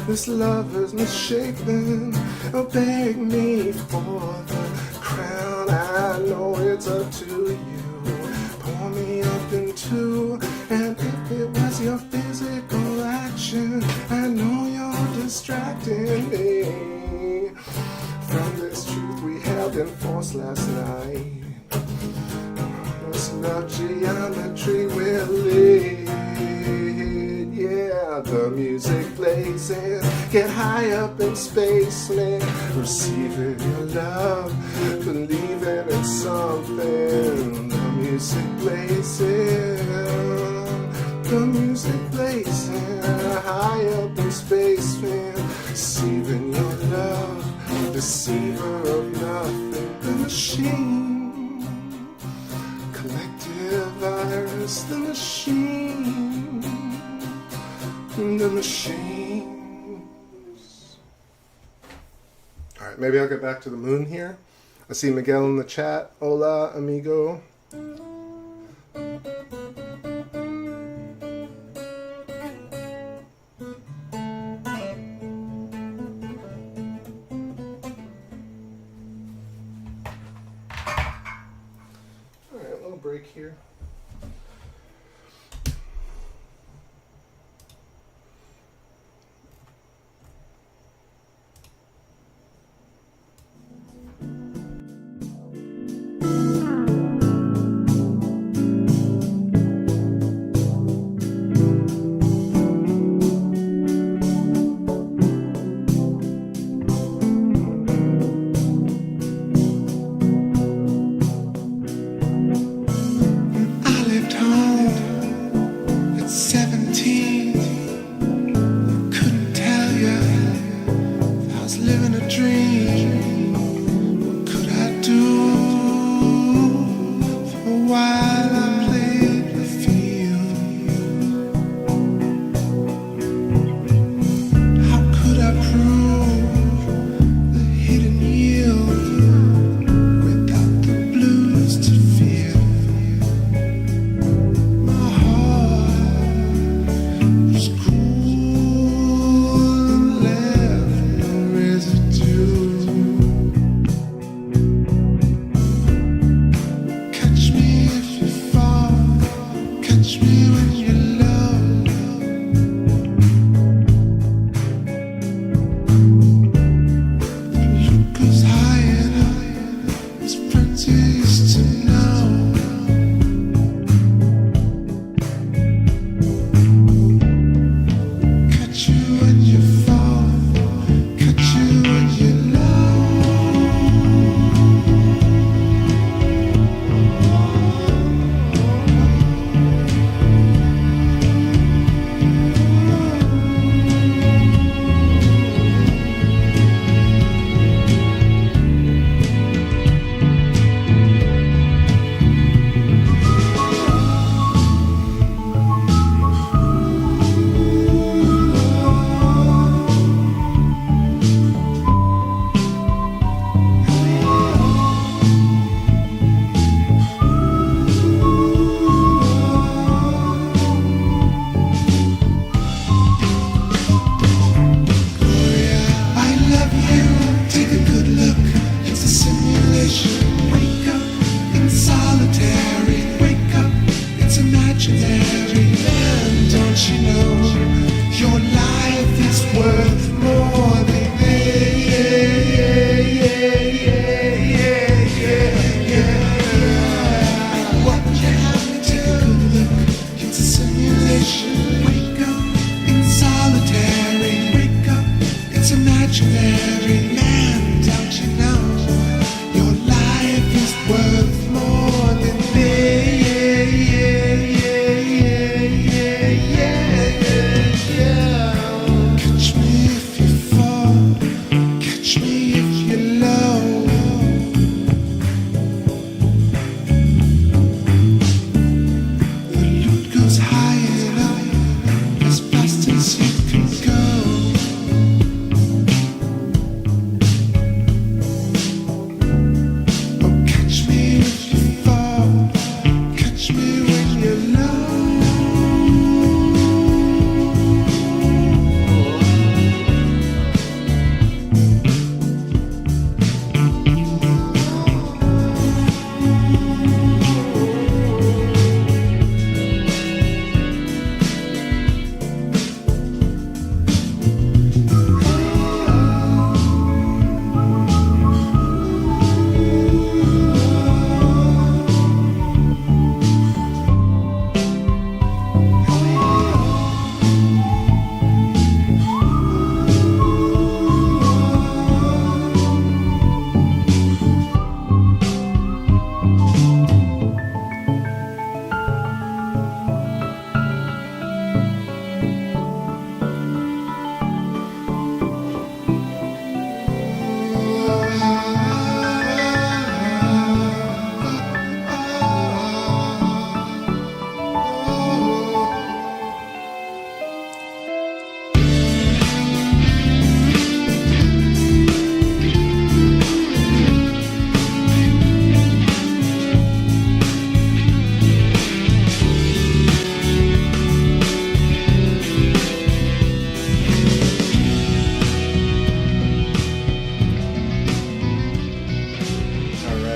this lover's misshapen. Oh, beg me for the crown. I know it's up to you. Pour me up in two. And if it was your physical action, I know you're distracting me from this truth we held in force last night. This love geometry will lead. Yeah, the music blazing. Get high up in space, man. Receiving your love, believing in something. The music blazing. The music blazing. High up in space, man. Receiving your love, deceiver of love. it's the machine. The machines. Alright, maybe I'll get back to the moon here. I see Miguel in the chat. Hola, amigo. Alright, a little break here.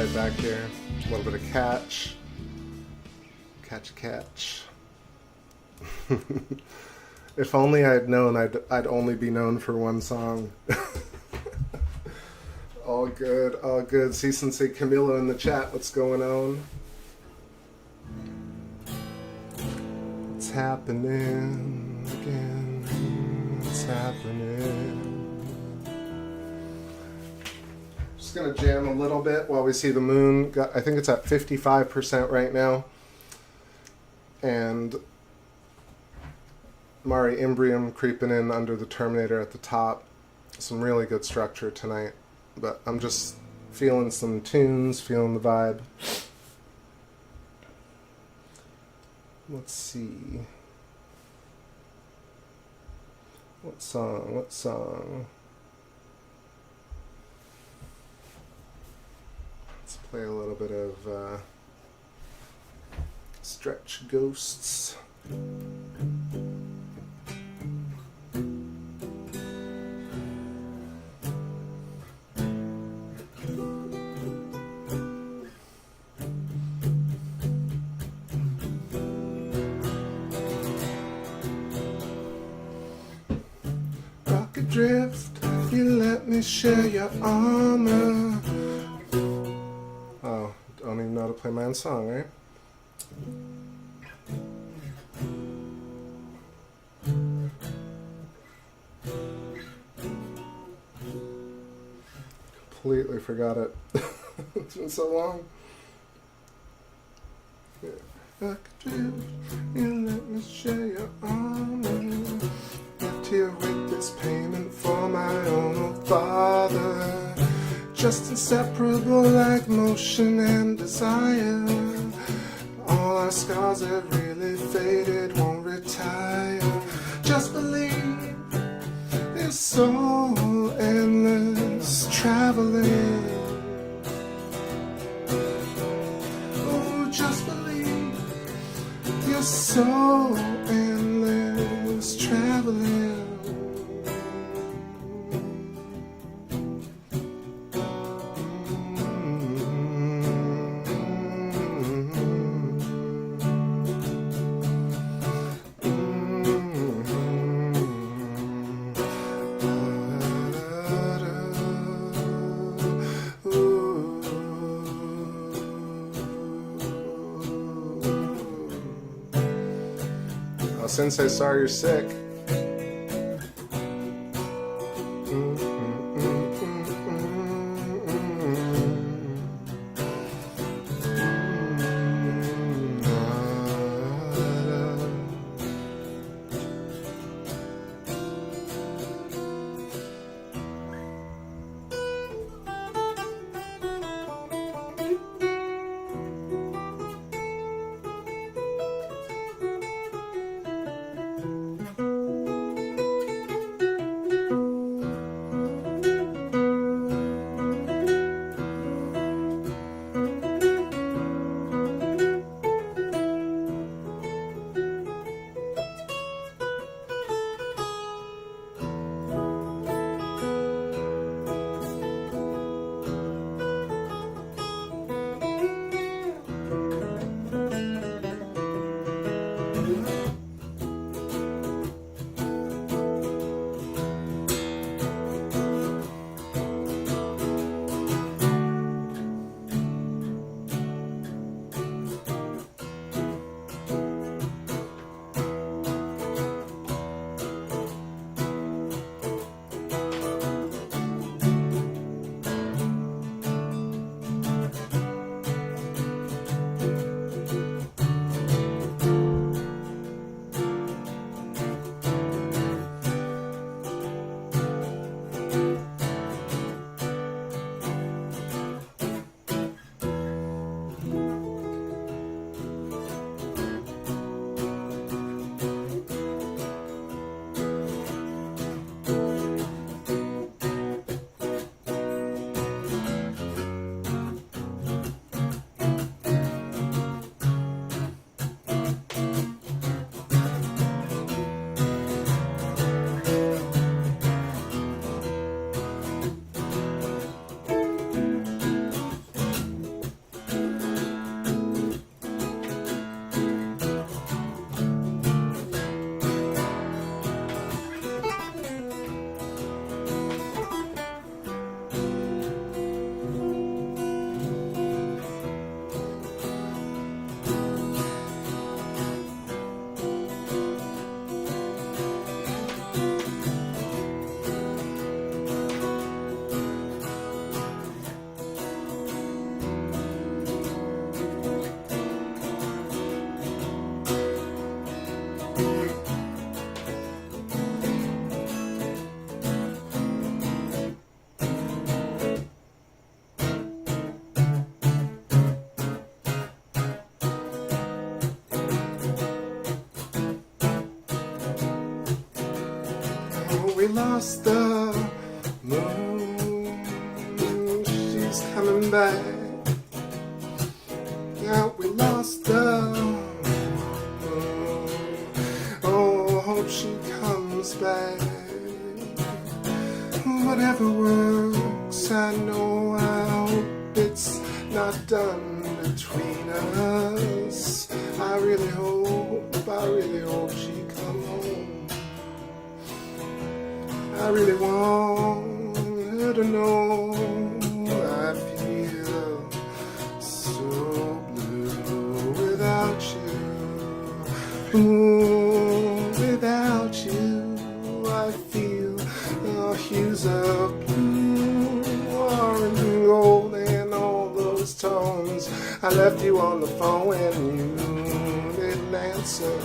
vibe back here. A little bit of catch. Catch. If only I'd known I'd only be known for one song. All good, all good. See, Sensei Camilo in the chat, what's going on? It's happening again. It's happening. Just gonna jam a little bit while we see the moon. I think it's at 55% right now. And Mare Imbrium creeping in under the Terminator at the top. Some really good structure tonight. But I'm just feeling some tunes, feeling the vibe. Let's see. What song? Let's play a little bit of Stretch Ghosts. Rocket drift, you let me share your armor. Oh, don't even know how to play my own song, right? Completely forgot it. It's been so long. Yeah. I could drift, you let me share your armor. Left here with this payment for my own father. Just inseparable like motion and desire. All our scars have really faded, won't retire. Just believe it's so endless traveling. Oh, just believe you're so endless traveling. Sensei, sorry you're sick. we lost the moon. She's coming back. Yeah, we lost the moon. Oh, hope she comes back. Whatever works, I know, I hope it's not done between us. I really hope she come home. I really want her to know I feel so blue without you. Ooh, without you, I feel the hues of blue, orange and gold, and all those tones. I left you on the phone when you didn't answer.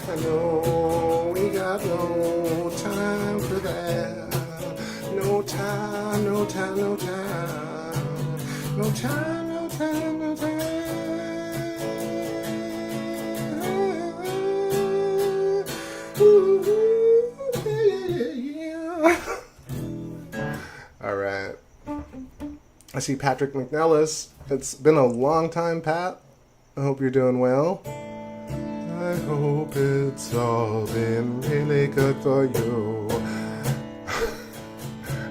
I know we got no time for that. No time, no time, no time. No time, no time, no time. Ooh, yeah. All right. I see Patrick McNellis. It's been a long time, Pat. I hope you're doing well. I hope it's all been really good for you.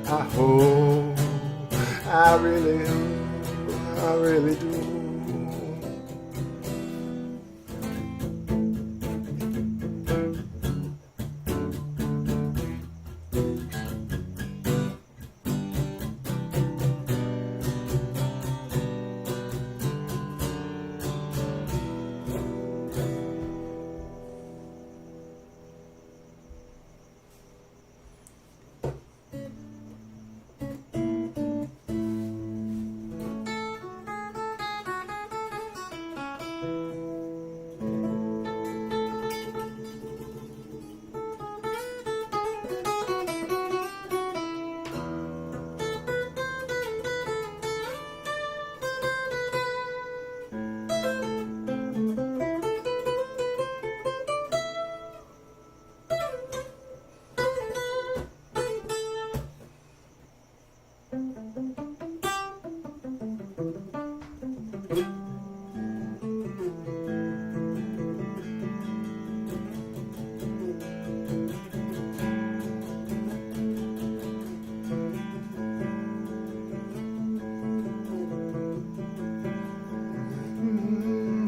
I hope, I really do.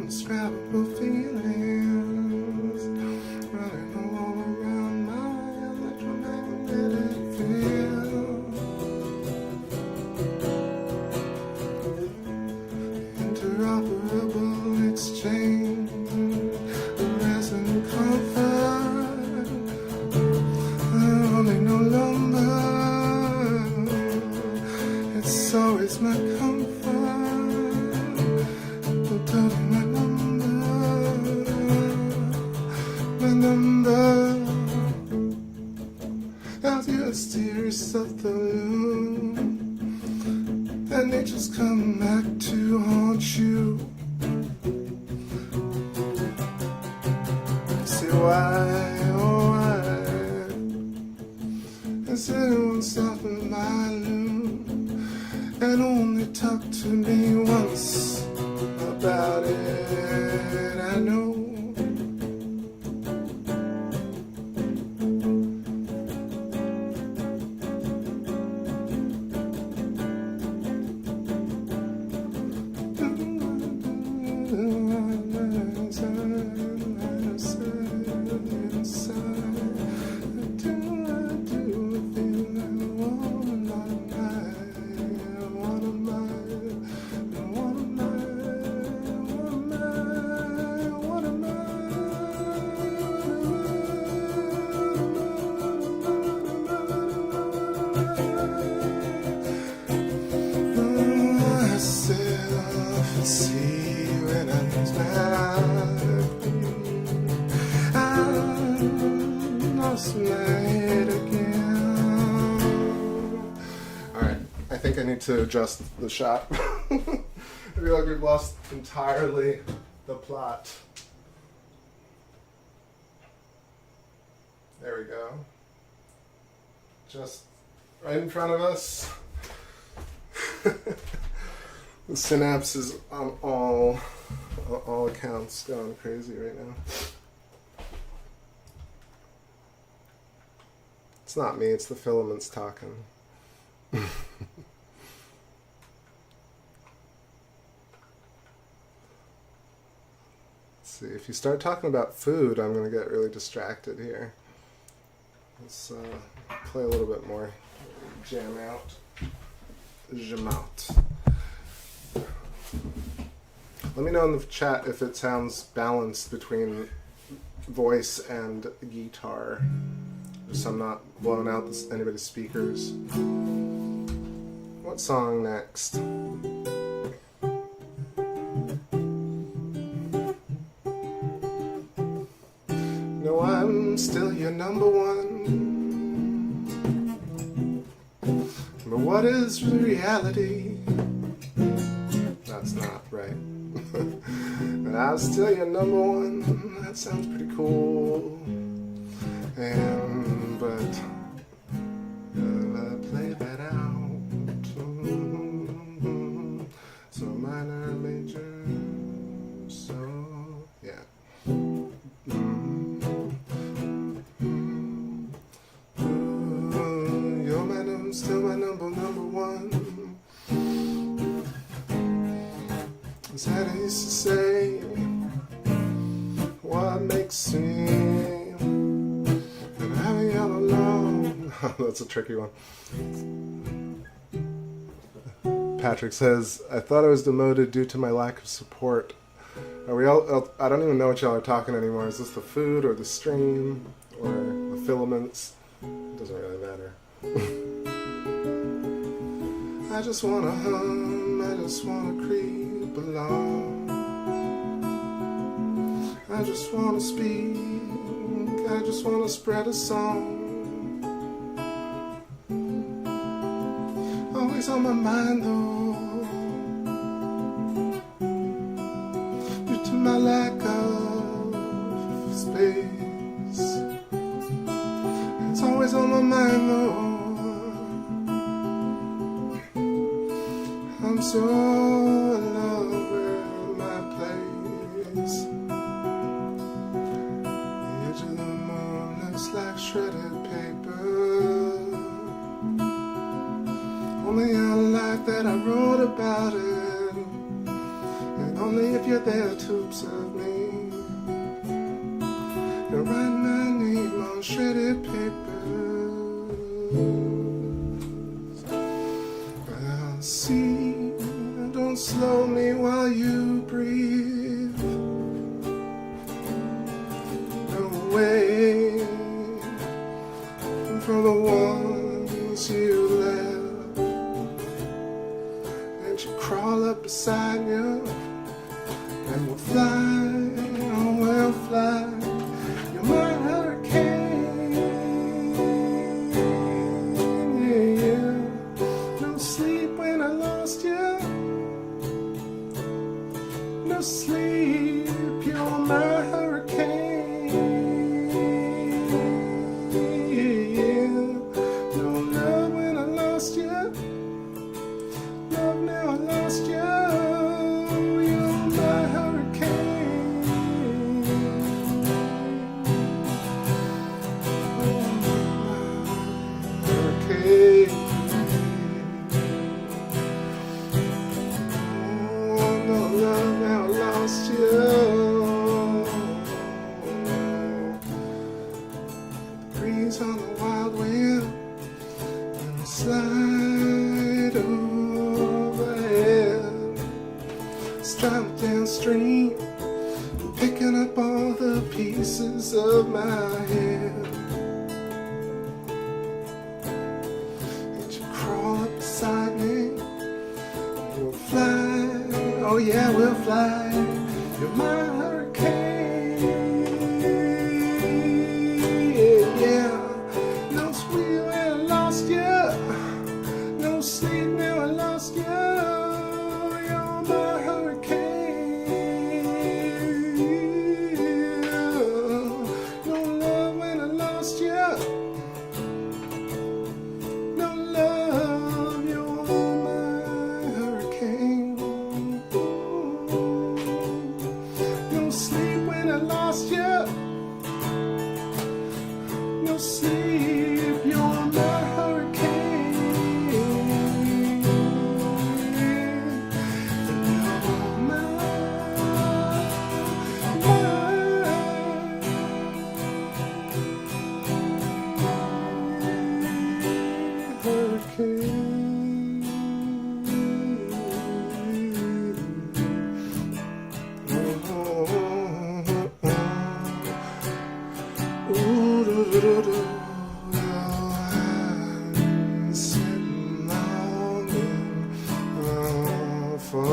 Scrapple feelings running all around my electromagnetic field. Interoperable exchange of resin comfort. Only no lumber. It's always my comfort. Tell me my number. Out the mysterious of the moon, and nature's come back to haunt you. Say why, oh why? Has anyone softened my loom and only talk to me once about it? I know. I need to adjust the shot. I feel like we've lost entirely the plot. There we go. just right in front of us. The synapse is on all accounts going crazy right now. It's not me, it's the filaments talking. Let's see, if you start talking about food, I'm going to get really distracted here. Let's play a little bit more. Jam out. Let me know in the chat if it sounds balanced between voice and guitar, just so I'm not blowing out anybody's speakers. What song next? No, I'm still your number one. But what is reality? That's not right. But I'm still your number one. That sounds pretty cool. But play that out. So minor, major. So yeah. You're still my number one. As I used to say, what makes me and having all alone. That's a tricky one. Patrick says, I thought I was demoted due to my lack of support. Are we all? I don't even know what y'all are talking anymore. Is this the food or the stream or the filaments? It doesn't really matter. I just wanna hum, I just wanna creep along. I just wanna speak, I just wanna spread a song. Always on my mind though, due to my lack of space. It's always on my mind though. I'm so in love with my place. The edge of the moon looks like shredded paper. Only a life that I wrote about it. And only if you're there to observe me. You'll write my name on shredded papers. I'll see. Don't slow me while you breathe. Don't wait for the ones you left. And you crawl up beside you, and we'll fly, oh we'll fly. You're my hurricane, yeah, yeah. No sleep when I lost you. No sleep, you're my hurricane. No love when I lost you. Love now I lost you. You're my hurricane. Oh, my hurricane. Love now lost you. Breeze on the wild wind and the slide overhead. Stride downstream, picking up all the pieces of my head. And you crawl up beside me. We'll fly. Oh yeah, we'll fly. You're my hurricane. Yeah. No sweet when I lost you. No sleep now I lost you. You're my hurricane. No love when I lost you.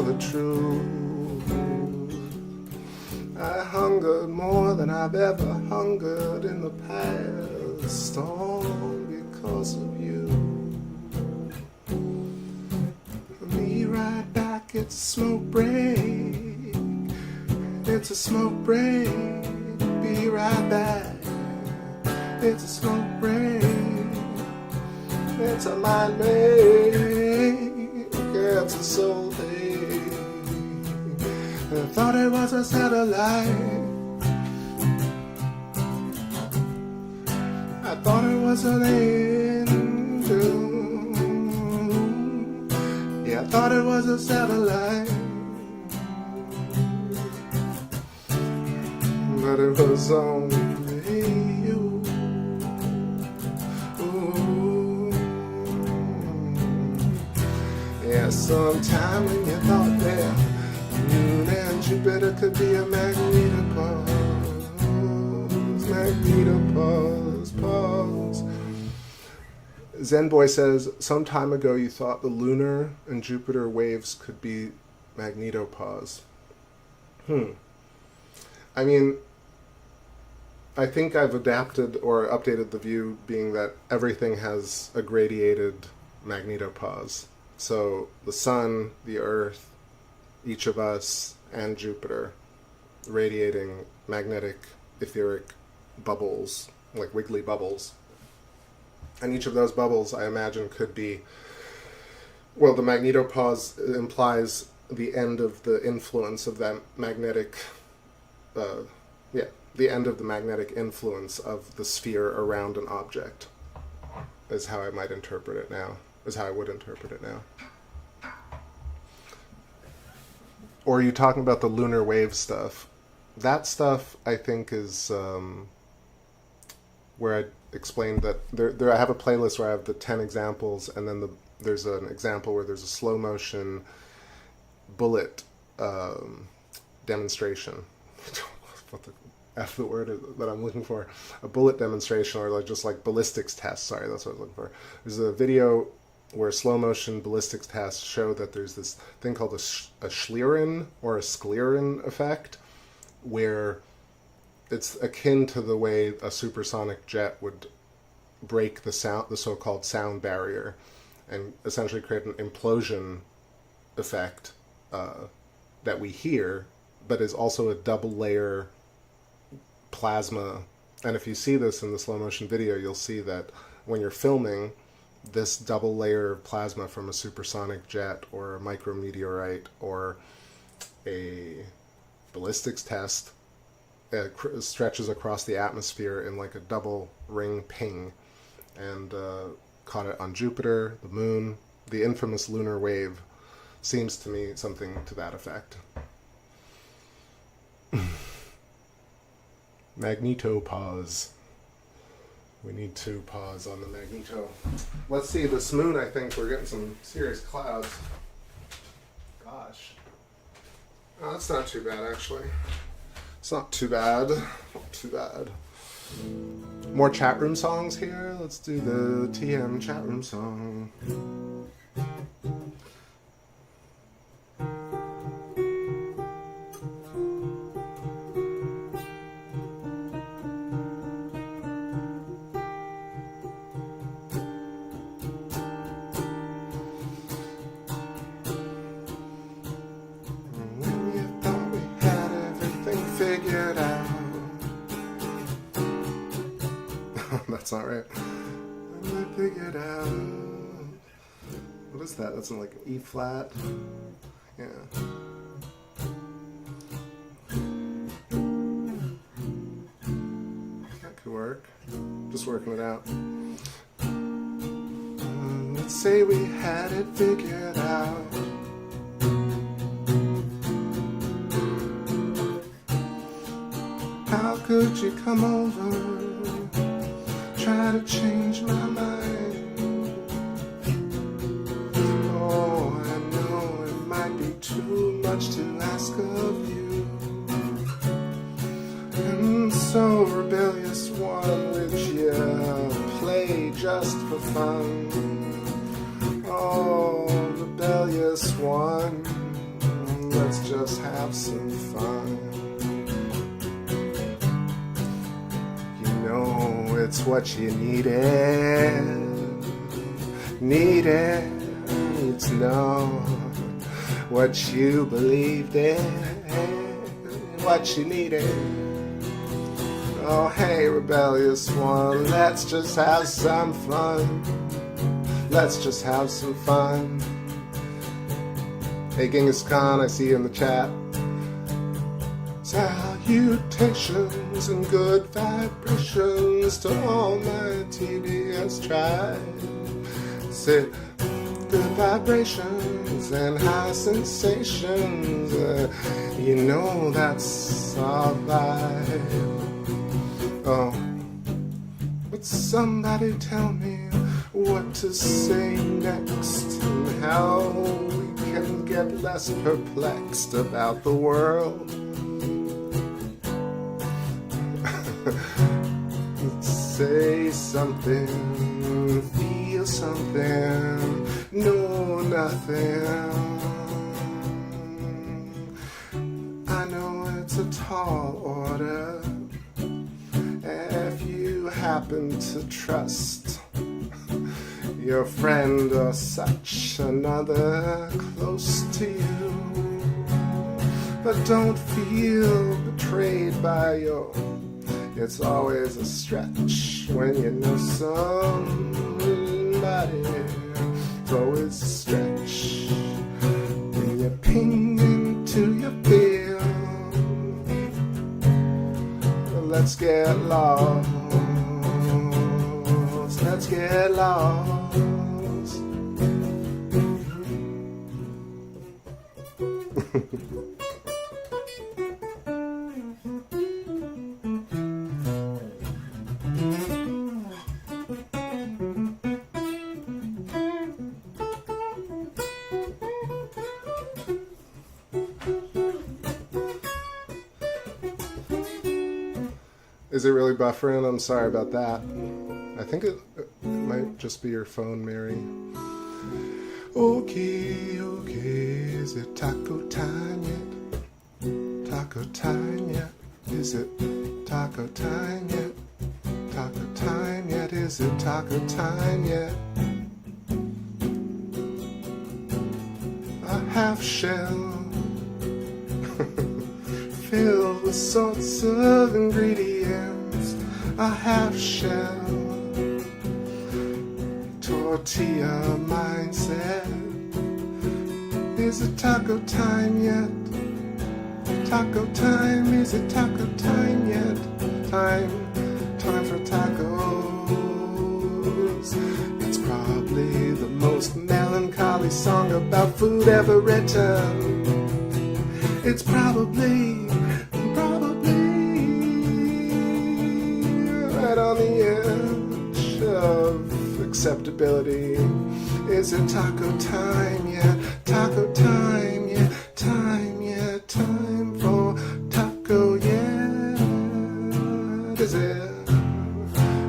the truth. I hungered more than I've ever hungered in the past, all because of you. Be right back, it's a smoke break. It's a smoke break. Be right back. It's a smoke break. It's a mind break. It's a soul break. I thought it was a satellite. I thought it was an angel. Yeah, I thought it was a satellite. But it was only you. Ooh. Yeah, sometime when you thought that Moon and Jupiter could be a magnetopause. Magnetopause, pause. Zenboy says, some time ago you thought the lunar and Jupiter waves could be magnetopause. I mean, I think I've adapted or updated the view being that everything has a gradiated magnetopause. So the sun, the earth, each of us, and Jupiter radiating magnetic etheric bubbles, like wiggly bubbles. And each of those bubbles, I imagine, could be, well, the magnetopause implies the end of the influence of that magnetic, the end of the magnetic influence of the sphere around an object, is how I might interpret it now, is how I would interpret it now. Or are you talking about the Lunar Wave stuff? That stuff, I think, is where I explained that there I have a playlist where I have the 10 examples, and then there's an example where there's a slow motion bullet demonstration. What the F the word that I'm looking for? A bullet demonstration, or just like ballistics test. Sorry, that's what I was looking for. There's a video where slow motion ballistics tests show that there's this thing called a Schlieren or a Sclerin effect, where it's akin to the way a supersonic jet would break the so-called sound barrier, and essentially create an implosion effect that we hear, but is also a double layer plasma. And if you see this in the slow motion video, you'll see that when you're filming, this double layer of plasma from a supersonic jet or a micrometeorite or a ballistics test stretches across the atmosphere in like a double ring ping, and caught it on Jupiter, the moon. The infamous lunar wave seems to me something to that effect. Magnetopause. We need to pause on the magneto. Let's see, this moon, I think we're getting some serious clouds. Gosh. Oh, that's not too bad, actually. It's not too bad. Not too bad. More chat room songs here. Let's do the TM chat room song. That's not right. I'm gonna figure it out. What is that? That's in like an E flat. Yeah. That could work. Just working it out. Let's say we had it figured out. How could you come over? Try to change my mind. Oh, I know it might be too much to ask of you. And so rebellious one, would you play just for fun? Oh, rebellious one, let's just have some fun. You know it's what you needed. Need to know what you believed in, what you needed. Oh, hey, rebellious one, let's just have some fun. Let's just have some fun. Hey, Genghis Khan, I see you in the chat. Salutations and good vibrations to all my TBS tribe. Said good vibrations and high sensations. You know that's our vibe. Oh, would somebody tell me what to say next and how we can get less perplexed about the world? Say something, feel something, know nothing. I know it's a tall order if you happen to trust your friend or such another close to you. But don't feel betrayed by your. It's always a stretch when you know somebody. It's always a stretch when you ping into your field. Let's get lost. Let's get lost. Is it really buffering? I'm sorry about that. I think it might just be your phone, Mary. Okay, is it taco time yet? Taco time yet? Is it taco time yet? Taco time yet? Is it taco time yet? A half shell filled with sorts of ingredients, a half shell tortilla mindset. Is it taco time yet? Taco time, is it taco time yet? Time for tacos. It's probably the most melancholy song about food ever written. It's probably right on the edge of acceptability. Is it taco time yet? Taco time yet? Time yet? Time for taco yet? Is it?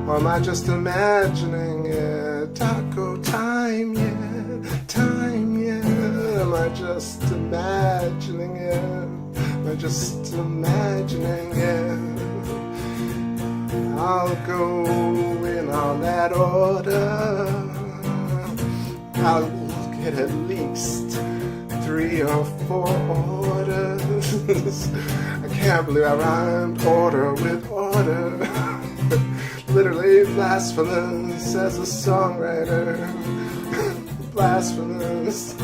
Or am I just imagining it? Taco time yet? Time yet? Am I just imagining it? Am I just imagining it? I'll go in on that order. I'll get at least 3 or 4 orders. I can't believe I rhymed order with order. Literally blasphemous as a songwriter. Blasphemous.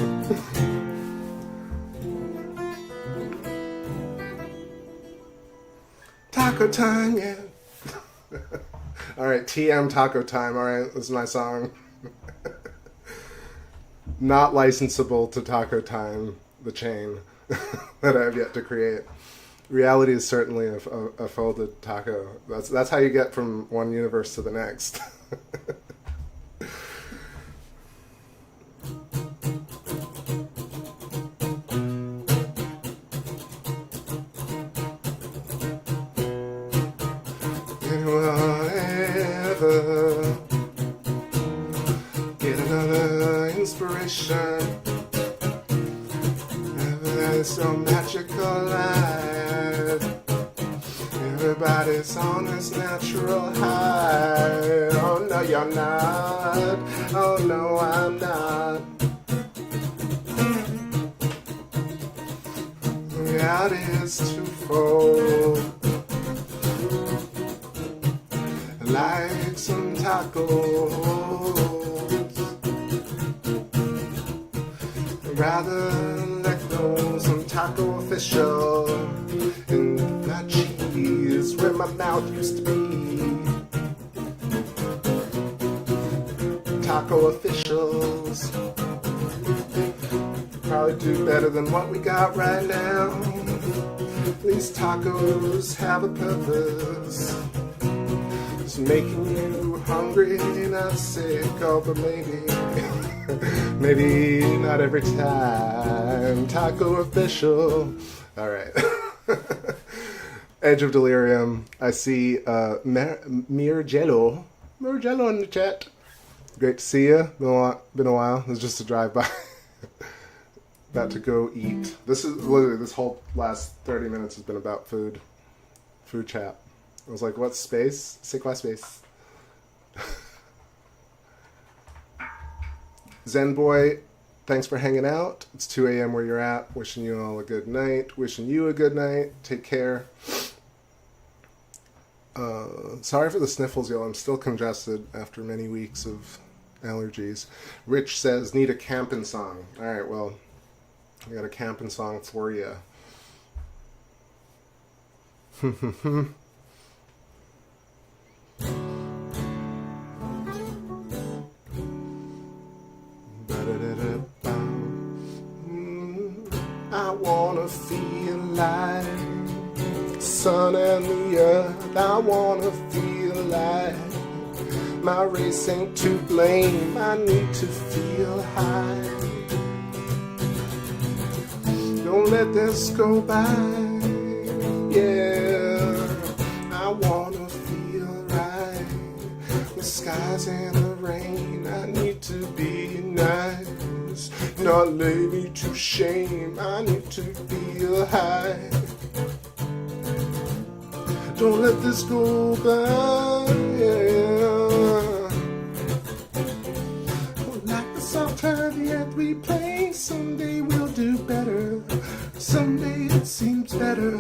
Taco time, yeah. Alright, TM Taco Time. Alright, this is my song. Not licensable to Taco Time, the chain that I have yet to create. Reality is certainly a folded taco. That's how you get from one universe to the next. Anyone ever get another inspiration? This so magical life. Everybody's on this natural high. Oh no, you're not. Oh no, I'm not. Reality is twofold. Like some tacos. Rather let go some taco official and that cheese where my mouth used to be. Taco officials probably do better than what we got right now. These tacos have a purpose. It's making you hungry, not sick, oh, but maybe maybe not every time. Taco official. All right. Edge of Delirium. I see Mir Jello in the chat. Great to see you. Been a while. It was just a drive-by. About to go eat. This is literally, this whole last 30 minutes has been about food. Food chat. I was like, what's space? C'est quoi space? Zen Boy, thanks for hanging out. It's 2 a.m. where you're at. Wishing you all a good night. Wishing you a good night. Take care. Sorry for the sniffles, y'all. I'm still congested after many weeks of allergies. Rich says, need a camping song. Alright, well, I got a camping song for you. I wanna feel like sun and the earth. I wanna feel like my race ain't to blame. I need to feel high. Don't let this go by. Yeah, I wanna feel right. The skies and the rain. I need to be nice. Not lay me to shame. I need to feel high. Don't let this go by. Yeah. Like the salt of the earth we play. Someday we'll do better. Someday it seems better.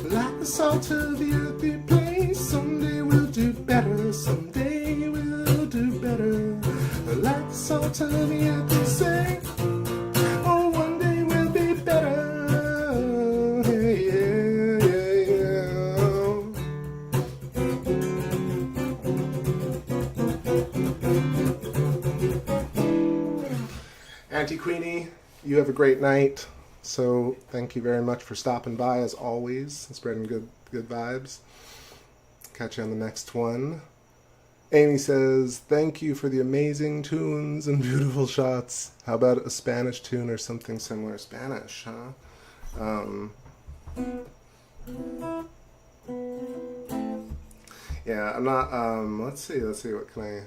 Like the salt of the earth we play. Someday we'll do better. Someday we'll do better. Like the salt of the earth we say. Oh, one day we'll be better. Auntie Queenie, you have a great night. So thank you very much for stopping by as always, spreading good vibes. Catch you on the next one. Amy says, thank you for the amazing tunes and beautiful shots. How about a Spanish tune or something similar? Spanish, huh? Yeah, I'm not, let's see, what can I...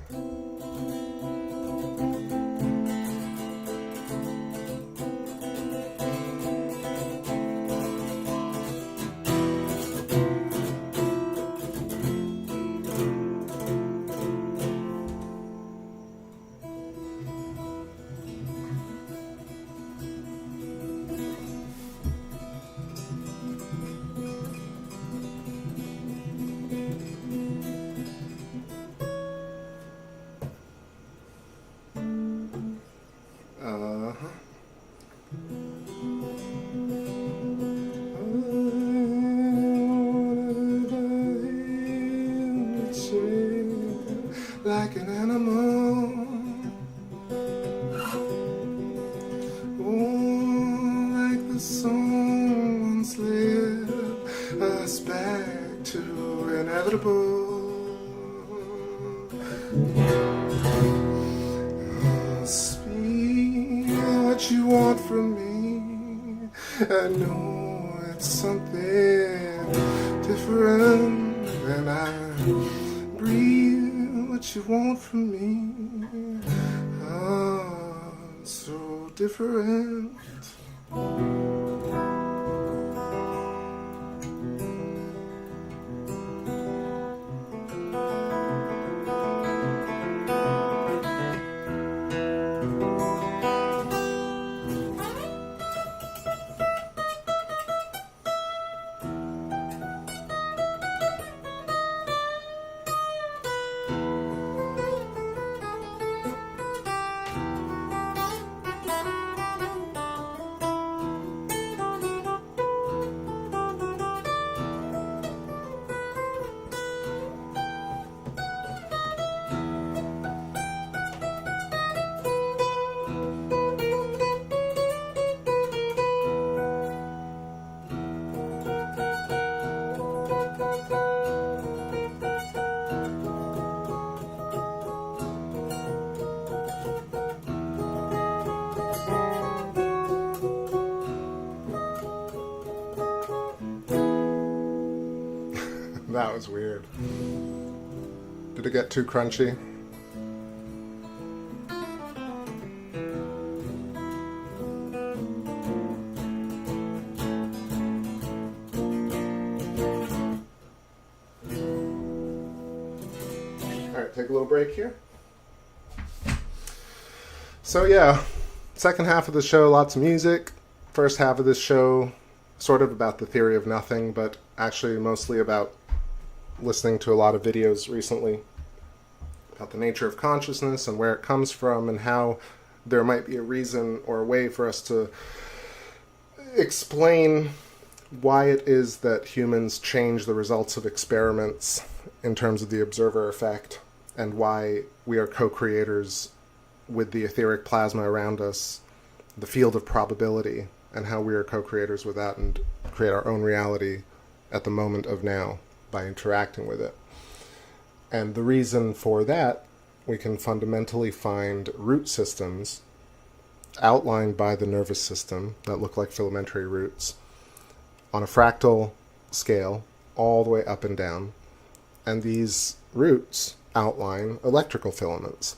Like an animal, oh, like the song once led us back to inevitable. Speak what you want from me. I know it's something different, and I breathe what you want from me. Oh, so different. That was weird. Did it get too crunchy? Alright, take a little break here. So yeah, second half of the show, lots of music. First half of this show, sort of about the theory of nothing, but actually mostly about listening to a lot of videos recently about the nature of consciousness and where it comes from and how there might be a reason or a way for us to explain why it is that humans change the results of experiments in terms of the observer effect, and why we are co-creators with the etheric plasma around us, the field of probability, and how we are co-creators with that and create our own reality at the moment of now by interacting with it. And the reason for that, we can fundamentally find root systems outlined by the nervous system that look like filamentary roots on a fractal scale all the way up and down. And these roots outline electrical filaments.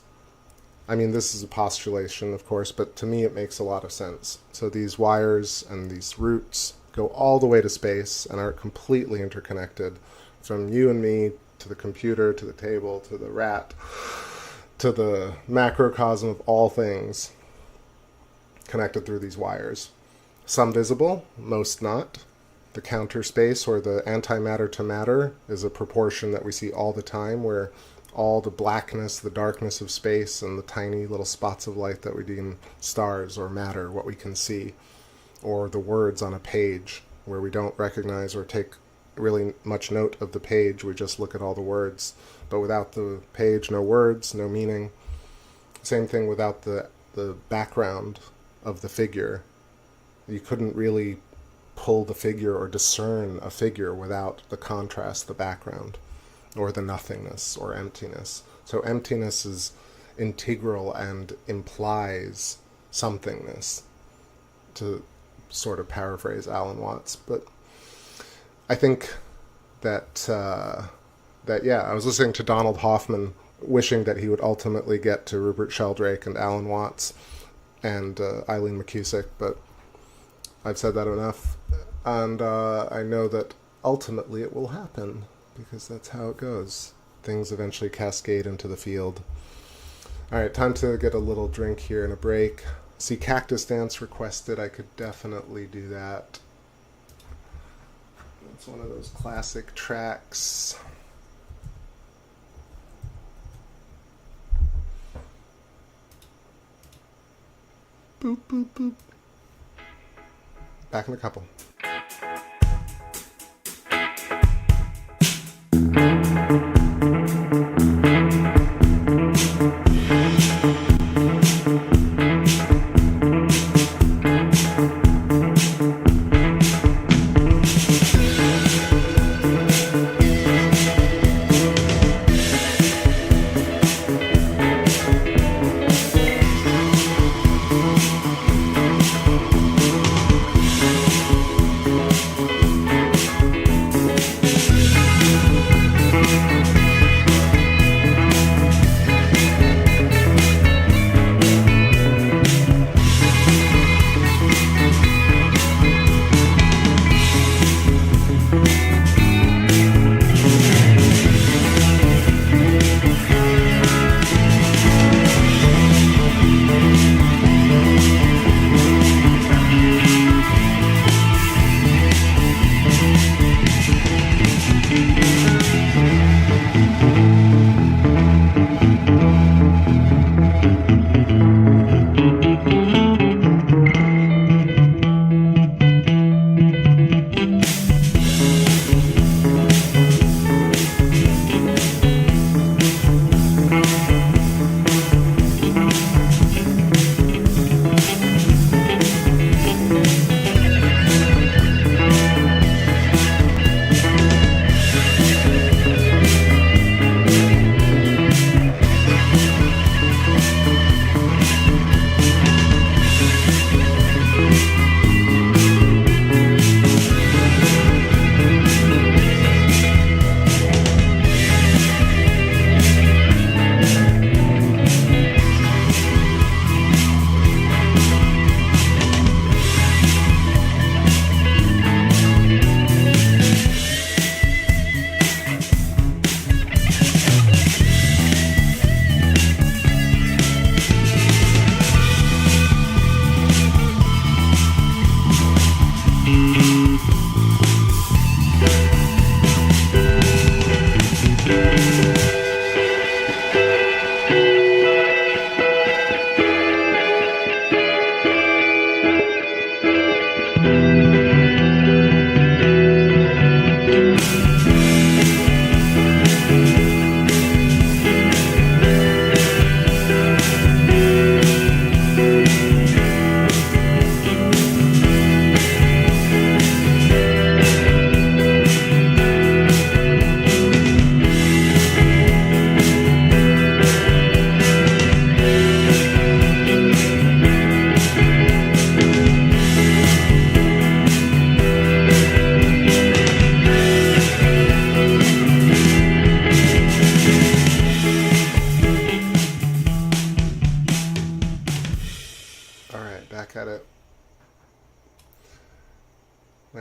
I mean, this is a postulation, of course, but to me it makes a lot of sense. So these wires and these roots go all the way to space and are completely interconnected, from you and me to the computer, to the table, to the rat, to the macrocosm of all things, connected through these wires. Some visible, most not. The counterspace, or the antimatter to matter, is a proportion that we see all the time, where all the blackness, the darkness of space, and the tiny little spots of light that we deem stars or matter, what we can see, or the words on a page, where we don't recognize or take really much note of the page, we just look at all the words. But without the page, no words, no meaning. Same thing without the background of the figure. You couldn't really pull the figure or discern a figure without the contrast, the background, or the nothingness or emptiness. So emptiness is integral and implies somethingness, to sort of paraphrase Alan Watts. But I think that, I was listening to Donald Hoffman wishing that he would ultimately get to Rupert Sheldrake and Alan Watts and Eileen McCusick, but I've said that enough, and I know that ultimately it will happen, because that's how it goes. Things eventually cascade into the field. Alright, time to get a little drink here and a break. See, Cactus Dance requested. I could definitely do that. It's one of those classic tracks. Boop, boop, boop. Back in a couple.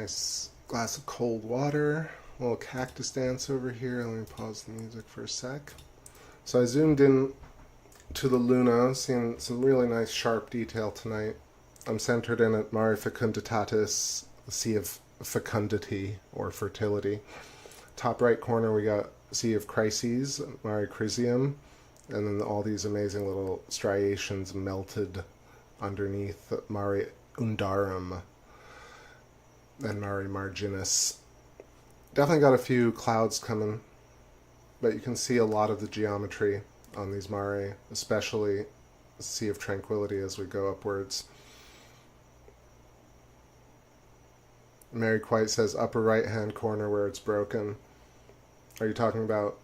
Nice glass of cold water. A little cactus dance over here. Let me pause the music for a sec. So I zoomed in to the Luna, seeing some really nice sharp detail tonight. I'm centered in at Mare Fecunditatis, the Sea of Fecundity, or fertility. Top right corner we got Sea of Crises, Mare Crisium, and then all these amazing little striations melted underneath Mare Undarum and Mare Marginis. Definitely got a few clouds coming, but you can see a lot of the geometry on these mare, especially the Sea of Tranquility as we go upwards. Mary Quite says upper right hand corner where it's broken. Are you talking about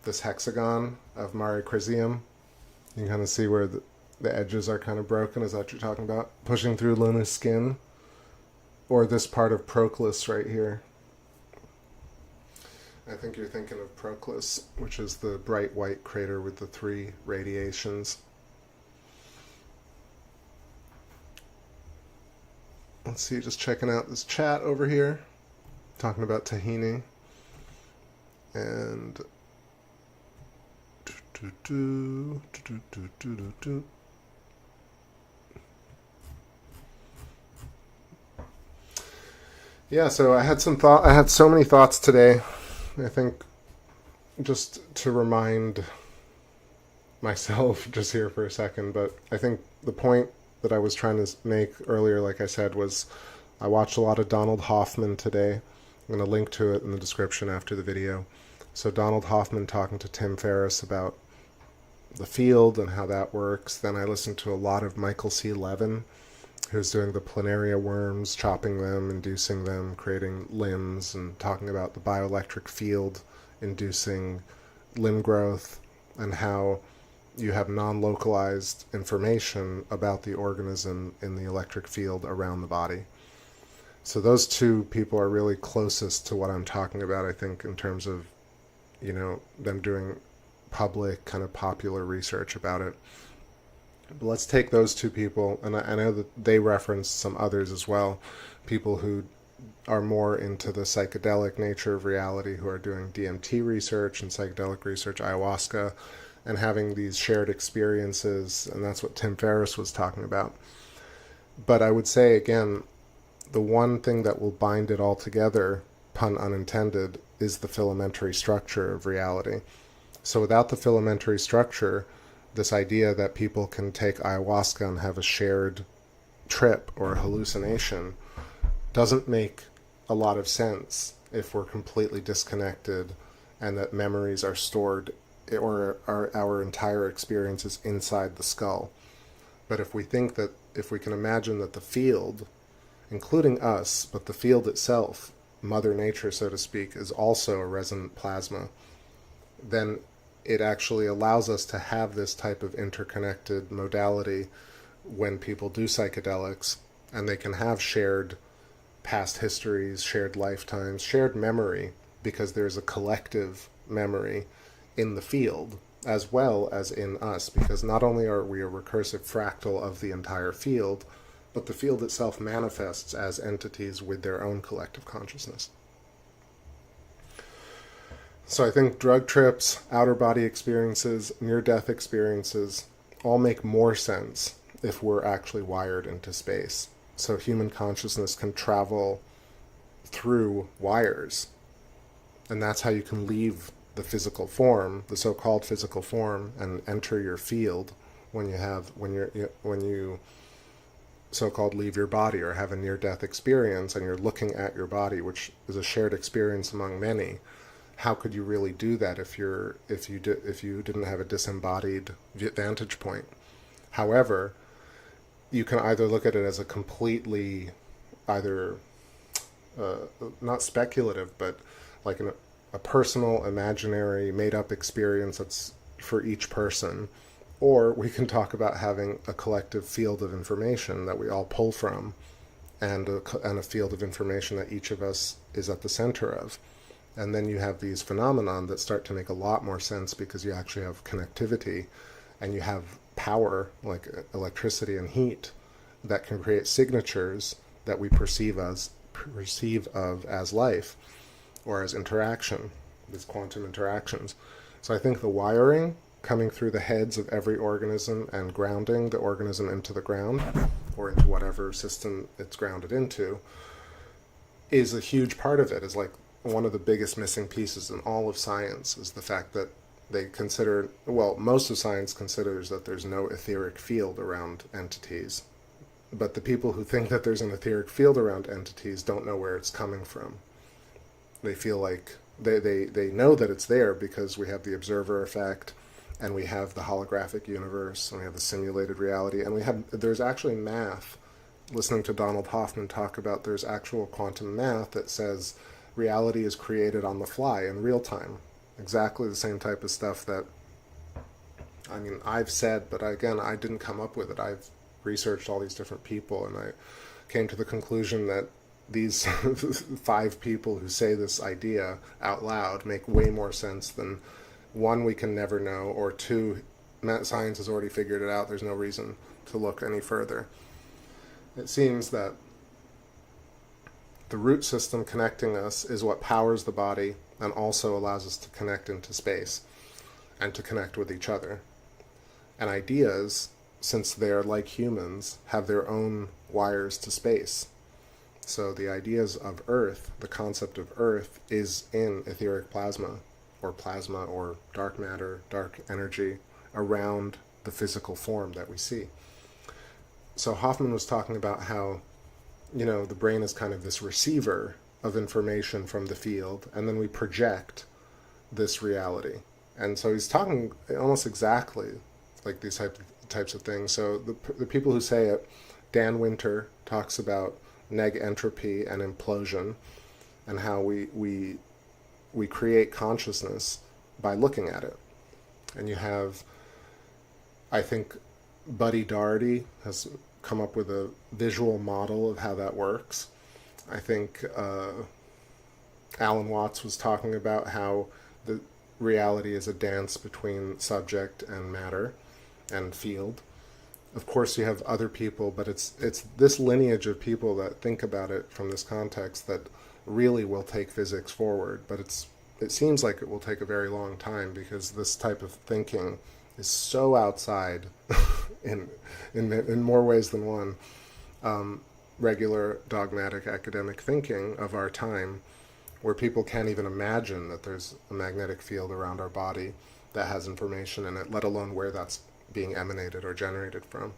this hexagon of Mare Crisium? You can kind of see where the edges are kind of broken. Is that what you're talking about? Pushing through Luna's skin? Or this part of Proclus right here? I think you're thinking of Proclus, which is the bright white crater with the 3 radiations. Let's see, just checking out this chat over here, talking about tahini. And yeah, so I had so many thoughts today. I think just to remind myself just here for a second, but I think the point that I was trying to make earlier, like I said, was I watched a lot of Donald Hoffman today. I'm going to link to it in the description after the video. So Donald Hoffman talking to Tim Ferriss about the field and how that works. Then I listened to a lot of Michael C. Levin, who's doing the planaria worms, chopping them, inducing them, creating limbs, and talking about the bioelectric field inducing limb growth, and how you have non-localized information about the organism in the electric field around the body. So those two people are really closest to what I'm talking about, I think, in terms of, you know, them doing public, kind of popular research about it. But let's take those two people, and I know that they referenced some others as well, people who are more into the psychedelic nature of reality, who are doing DMT research and psychedelic research, ayahuasca, and having these shared experiences, and that's what Tim Ferriss was talking about. But I would say, again, the one thing that will bind it all together, pun unintended, is the filamentary structure of reality. So without the filamentary structure, this idea that people can take ayahuasca and have a shared trip or a hallucination doesn't make a lot of sense if we're completely disconnected and that memories are stored, or our entire experience is inside the skull. But if we think that, if we can imagine that the field, including us, but the field itself, Mother Nature, so to speak, is also a resonant plasma, then it actually allows us to have this type of interconnected modality when people do psychedelics, and they can have shared past histories, shared lifetimes, shared memory, because there's a collective memory in the field as well as in us, because not only are we a recursive fractal of the entire field, but the field itself manifests as entities with their own collective consciousness. So I think drug trips, outer body experiences, near-death experiences all make more sense if we're actually wired into space. So human consciousness can travel through wires, and that's how you can leave the physical form, the so-called physical form, and enter your field when you so-called leave your body or have a near-death experience, and you're looking at your body, which is a shared experience among many. How could you really do that if you didn't have a disembodied vantage point? However, you can either look at it as a completely, either not speculative, but like a personal, imaginary, made-up experience that's for each person, or we can talk about having a collective field of information that we all pull from, and a field of information that each of us is at the center of. And then you have these phenomenon that start to make a lot more sense, because you actually have connectivity, and you have power, like electricity and heat, that can create signatures that we perceive of as life or as interaction, these quantum interactions. So I think the wiring coming through the heads of every organism and grounding the organism into the ground or into whatever system it's grounded into is a huge part of it, is like one of the biggest missing pieces in all of science, is the fact that they consider, well, most of science considers that there's no etheric field around entities. But the people who think that there's an etheric field around entities don't know where it's coming from. They feel like they know that it's there because we have the observer effect, and we have the holographic universe, and we have the simulated reality, and there's actually math. Listening to Donald Hoffman talk about, there's actual quantum math that says reality is created on the fly in real time. Exactly the same type of stuff that, I mean, I've said, but again, I didn't come up with it. I've researched all these different people, and I came to the conclusion that these 5 people who say this idea out loud make way more sense than 1, we can never know, or 2, science has already figured it out, there's no reason to look any further. It seems that the root system connecting us is what powers the body and also allows us to connect into space and to connect with each other. And ideas, since they're like humans, have their own wires to space. So the ideas of Earth, the concept of Earth, is in etheric plasma or dark matter, dark energy around the physical form that we see. So Hoffman was talking about how, the brain is kind of this receiver of information from the field, and then we project this reality. And so he's talking almost exactly like these types of things. So the people who say it, Dan Winter talks about neg entropy and implosion, and how we create consciousness by looking at it. And you have, I think, Buddy Daugherty has come up with a visual model of how that works. I think Alan Watts was talking about how the reality is a dance between subject and matter and field. Of course, you have other people, but it's this lineage of people that think about it from this context that really will take physics forward. But it seems like it will take a very long time, because this type of thinking is so outside in more ways than one regular dogmatic academic thinking of our time, where people can't even imagine that there's a magnetic field around our body that has information in it, let alone where that's being emanated or generated from.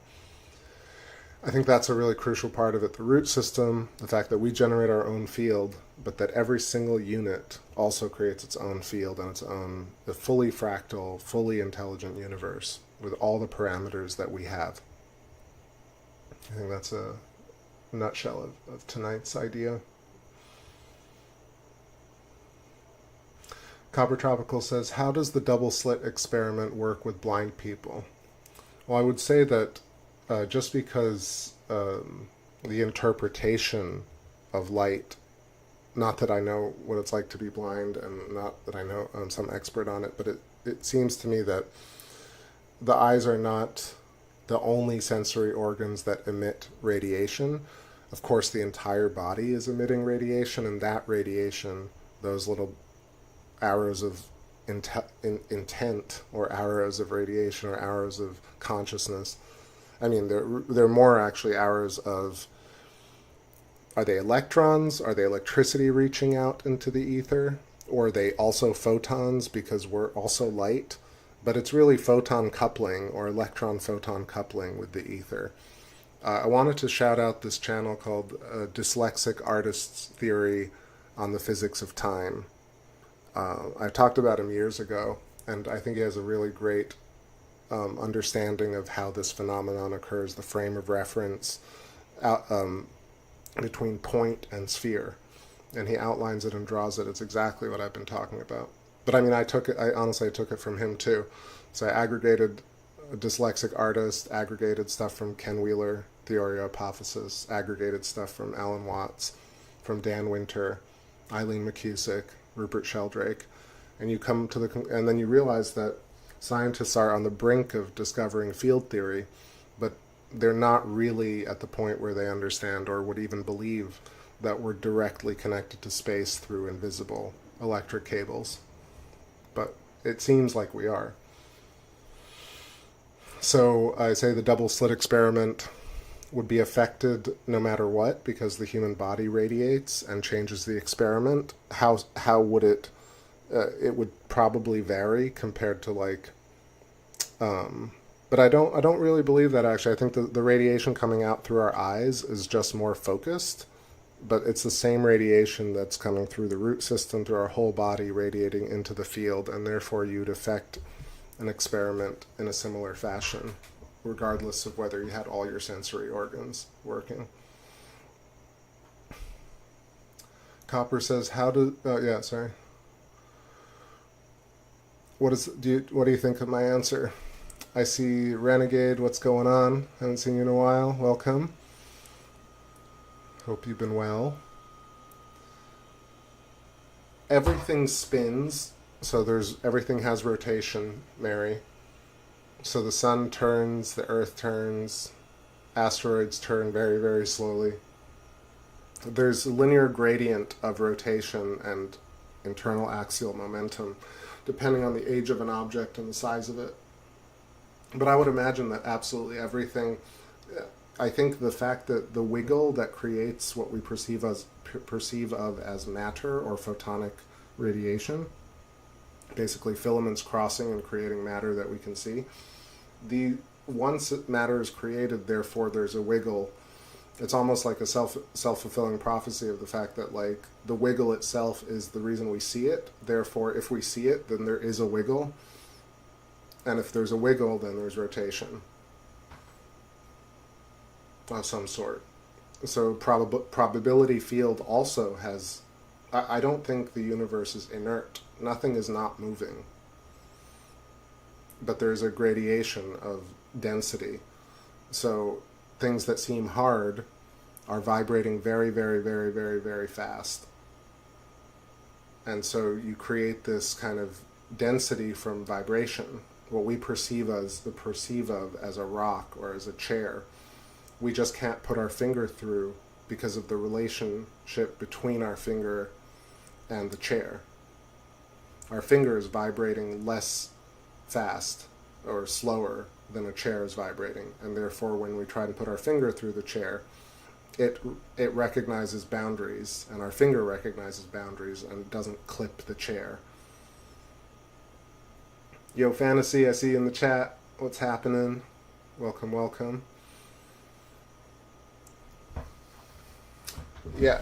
I think that's a really crucial part of it. The root system, the fact that we generate our own field, but that every single unit also creates its own field and its own a fully fractal, fully intelligent universe with all the parameters that we have. I think that's a nutshell of tonight's idea. Copper Tropical says, how does the double slit experiment work with blind people? Well, I would say that just because the interpretation of light, not that I know what it's like to be blind, and not that I know I'm some expert on it, but it seems to me that the eyes are not the only sensory organs that emit radiation. Of course, the entire body is emitting radiation, and that radiation, those little arrows of intent, or arrows of radiation, or arrows of consciousness, I mean, they're more actually arrows of, are they electrons? Are they electricity reaching out into the ether? Or are they also photons because we're also light? But it's really photon coupling or electron-photon coupling with the ether. I wanted to shout out this channel called Dyslexic Artist's Theory on the Physics of Time. I talked about him years ago, and I think he has a really great understanding of how this phenomenon occurs, the frame of reference between point and sphere. And he outlines it and draws it. It's exactly what I've been talking about. But I mean, I honestly took it from him too. So I aggregated a Dyslexic Artist, aggregated stuff from Ken Wheeler, Theory of Apophysis, aggregated stuff from Alan Watts, from Dan Winter, Eileen McCusick, Rupert Sheldrake, and you come to and then you realize that scientists are on the brink of discovering field theory, but they're not really at the point where they understand or would even believe that we're directly connected to space through invisible electric cables. But it seems like we are. So I say the double slit experiment would be affected no matter what, because the human body radiates and changes the experiment. How would it? It would probably vary compared to like. But I don't really believe that, actually. I think the radiation coming out through our eyes is just more focused, but it's the same radiation that's coming through the root system, through our whole body, radiating into the field, and therefore you'd affect an experiment in a similar fashion, regardless of whether you had all your sensory organs working. Copper says, "How do?" Yeah, sorry. What do you think of my answer? I see Renegade. What's going on? Haven't seen you in a while. Welcome. Hope you've been well. Everything spins, so everything has rotation, Mary. So the sun turns, the earth turns, asteroids turn very, very slowly. There's a linear gradient of rotation and internal axial momentum, depending on the age of an object and the size of it. But I would imagine that absolutely everything, I think the fact that the wiggle that creates what we perceive of as matter or photonic radiation, basically filaments crossing and creating matter that we can see, once matter is created, therefore there's a wiggle. It's almost like a self-fulfilling prophecy of the fact that like the wiggle itself is the reason we see it. Therefore, if we see it, then there is a wiggle. And if there's a wiggle, then there's rotation of some sort. So probability field also has... I don't think the universe is inert. Nothing is not moving. But there's a gradation of density. So things that seem hard are vibrating very, very, very, very, very fast. And so you create this kind of density from vibration. What we perceive of as a rock or as a chair, we just can't put our finger through because of the relationship between our finger and the chair. Our finger is vibrating less fast or slower than a chair is vibrating, and therefore when we try to put our finger through the chair, it recognizes boundaries, and our finger recognizes boundaries and doesn't clip the chair. Yo, Fantasy, I see you in the chat. What's happening? Welcome, welcome. Yeah.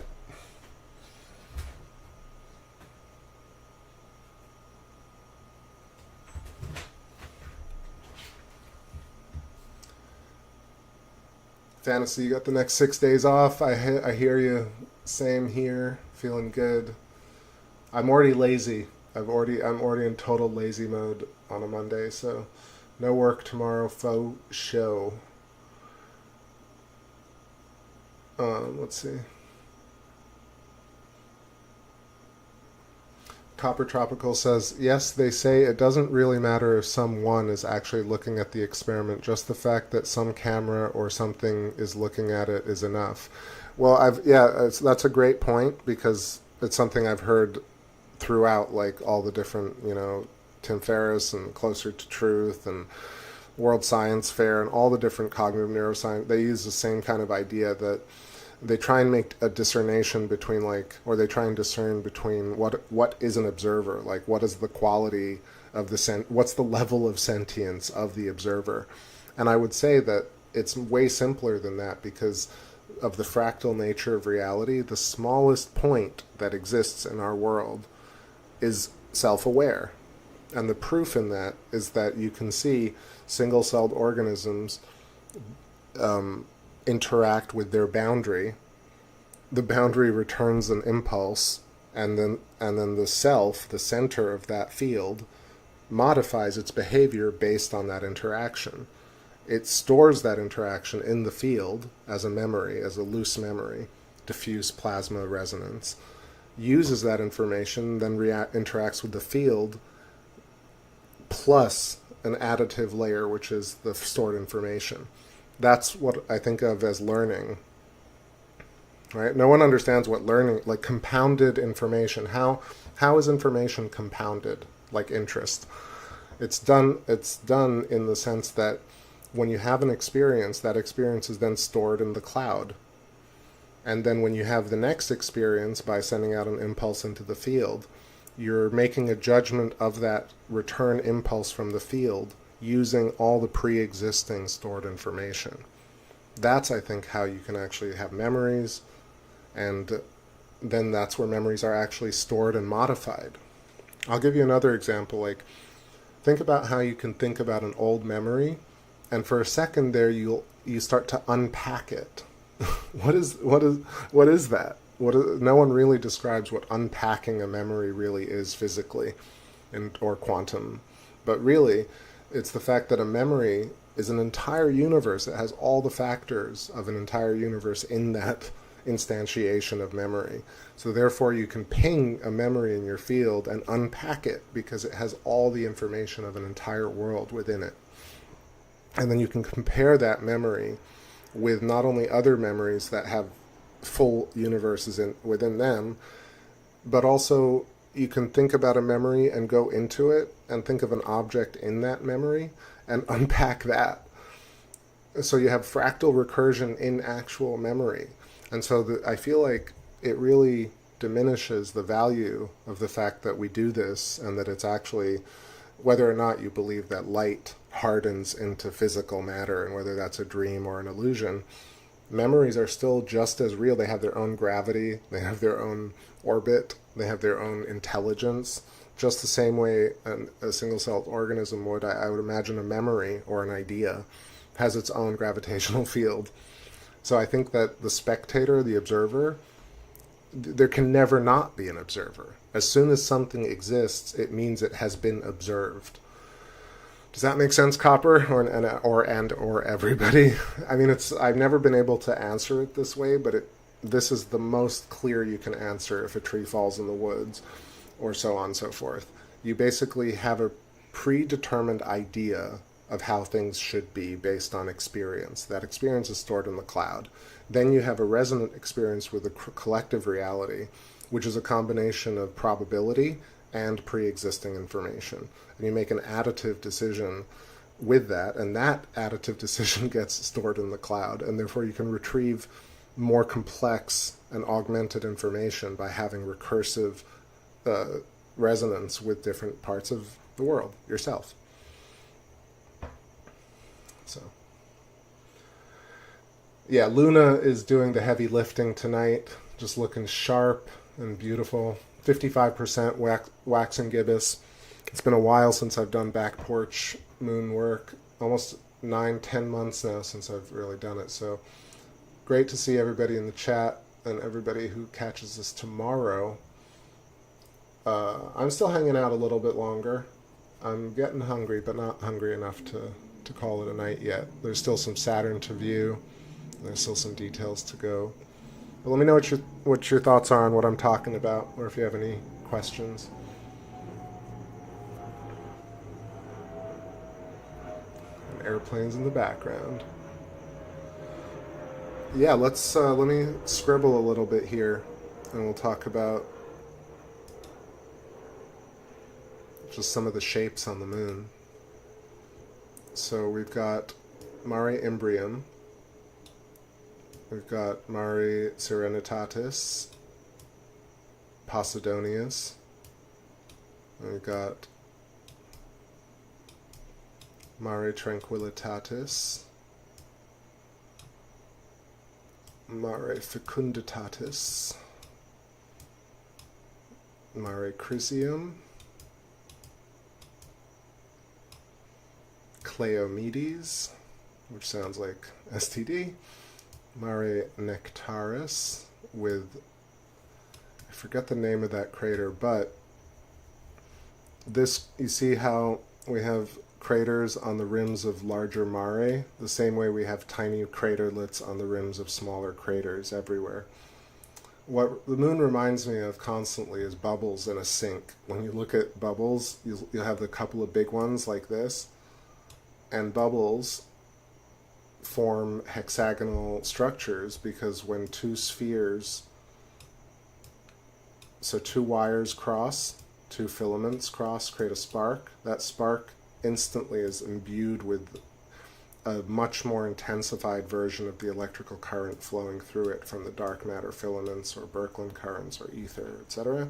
Fantasy, you got the next 6 days off. I hear you. Same here. Feeling good. I'm already lazy. I'm already in total lazy mode on a Monday, so no work tomorrow. Faux show. Let's see. Copper Tropical says, yes, they say it doesn't really matter if someone is actually looking at the experiment. Just the fact that some camera or something is looking at it is enough. Well, that's a great point, because it's something I've heard throughout, like all the different, Tim Ferriss and Closer to Truth and World Science Fair and all the different cognitive neuroscience. They use the same kind of idea that they try and make a discernation between they try and discern between what is an observer, like what is the quality of what's the level of sentience of the observer. And I would say that it's way simpler than that, because of the fractal nature of reality. The smallest point that exists in our world is self-aware. And the proof in that is that you can see single-celled organisms interact with their boundary. The boundary returns an impulse, and then the self, the center of that field, modifies its behavior based on that interaction. It stores that interaction in the field as a memory, as a loose memory, diffuse plasma resonance, uses that information, then interacts with the field, plus an additive layer, which is the stored information. That's what I think of as learning. Right? No one understands what learning, like compounded information. How is information compounded? Like interest. It's done in the sense that when you have an experience, that experience is then stored in the cloud. And then when you have the next experience by sending out an impulse into the field, you're making a judgment of that return impulse from the field using all the pre-existing stored information. That's, I think, how you can actually have memories, and then that's where memories are actually stored and modified. I'll give you another example. Like, think about how you can think about an old memory, and for a second there you start to unpack it. What is that? No one really describes what unpacking a memory really is physically, or quantum. But really, it's the fact that a memory is an entire universe. It has all the factors of an entire universe in that instantiation of memory. So therefore you can ping a memory in your field and unpack it because it has all the information of an entire world within it. And then you can compare that memory with not only other memories that have full universes within them, but also you can think about a memory and go into it and think of an object in that memory and unpack that. So you have fractal recursion in actual memory. And so I feel like it really diminishes the value of the fact that we do this, and that it's actually, whether or not you believe that light hardens into physical matter and whether that's a dream or an illusion, memories are still just as real. They have their own gravity, they have their own orbit, they have their own intelligence, just the same way a single-celled organism would. I would imagine a memory or an idea has its own gravitational field. So I think that the spectator, the observer, there can never not be an observer. As soon as something exists, it means it has been observed. Does that make sense, Copper, or everybody? I mean, I've never been able to answer it this way, but this is the most clear you can answer if a tree falls in the woods, or so on and so forth. You basically have a predetermined idea of how things should be based on experience. That experience is stored in the cloud. Then you have a resonant experience with a collective reality, which is a combination of probability and pre-existing information. And you make an additive decision with that, and that additive decision gets stored in the cloud, and therefore you can retrieve more complex and augmented information by having recursive resonance with different parts of the world, yourself. So, yeah, Luna is doing the heavy lifting tonight, just looking sharp and beautiful. 55% wax and gibbous. It's been a while since I've done back porch moon work, almost 9-10 months now since I've really done it. So great to see everybody in the chat and everybody who catches this tomorrow. I'm still hanging out a little bit longer. I'm getting hungry, but not hungry enough to call it a night yet. There's still some Saturn to view. There's still some details to go. But let me know what your thoughts are on what I'm talking about, or if you have any questions. And airplanes in the background. Yeah, let me scribble a little bit here, and we'll talk about just some of the shapes on the moon. So we've got Mare Imbrium, we've got Mare Serenitatis, Posidonius, and we've got Mare Tranquillitatis, Mare Fecunditatis, Mare Crisium, Cleomedes, which sounds like STD, Mare Nectaris, with, I forget the name of that crater, but this, you see how we have craters on the rims of larger mare, the same way we have tiny craterlets on the rims of smaller craters everywhere. What the moon reminds me of constantly is bubbles in a sink. When you look at bubbles, you'll have a couple of big ones like this, and bubbles form hexagonal structures, because when two spheres, so two wires cross, two filaments cross, create a spark. That spark instantly is imbued with a much more intensified version of the electrical current flowing through it from the dark matter filaments or Birkeland currents or ether, etc.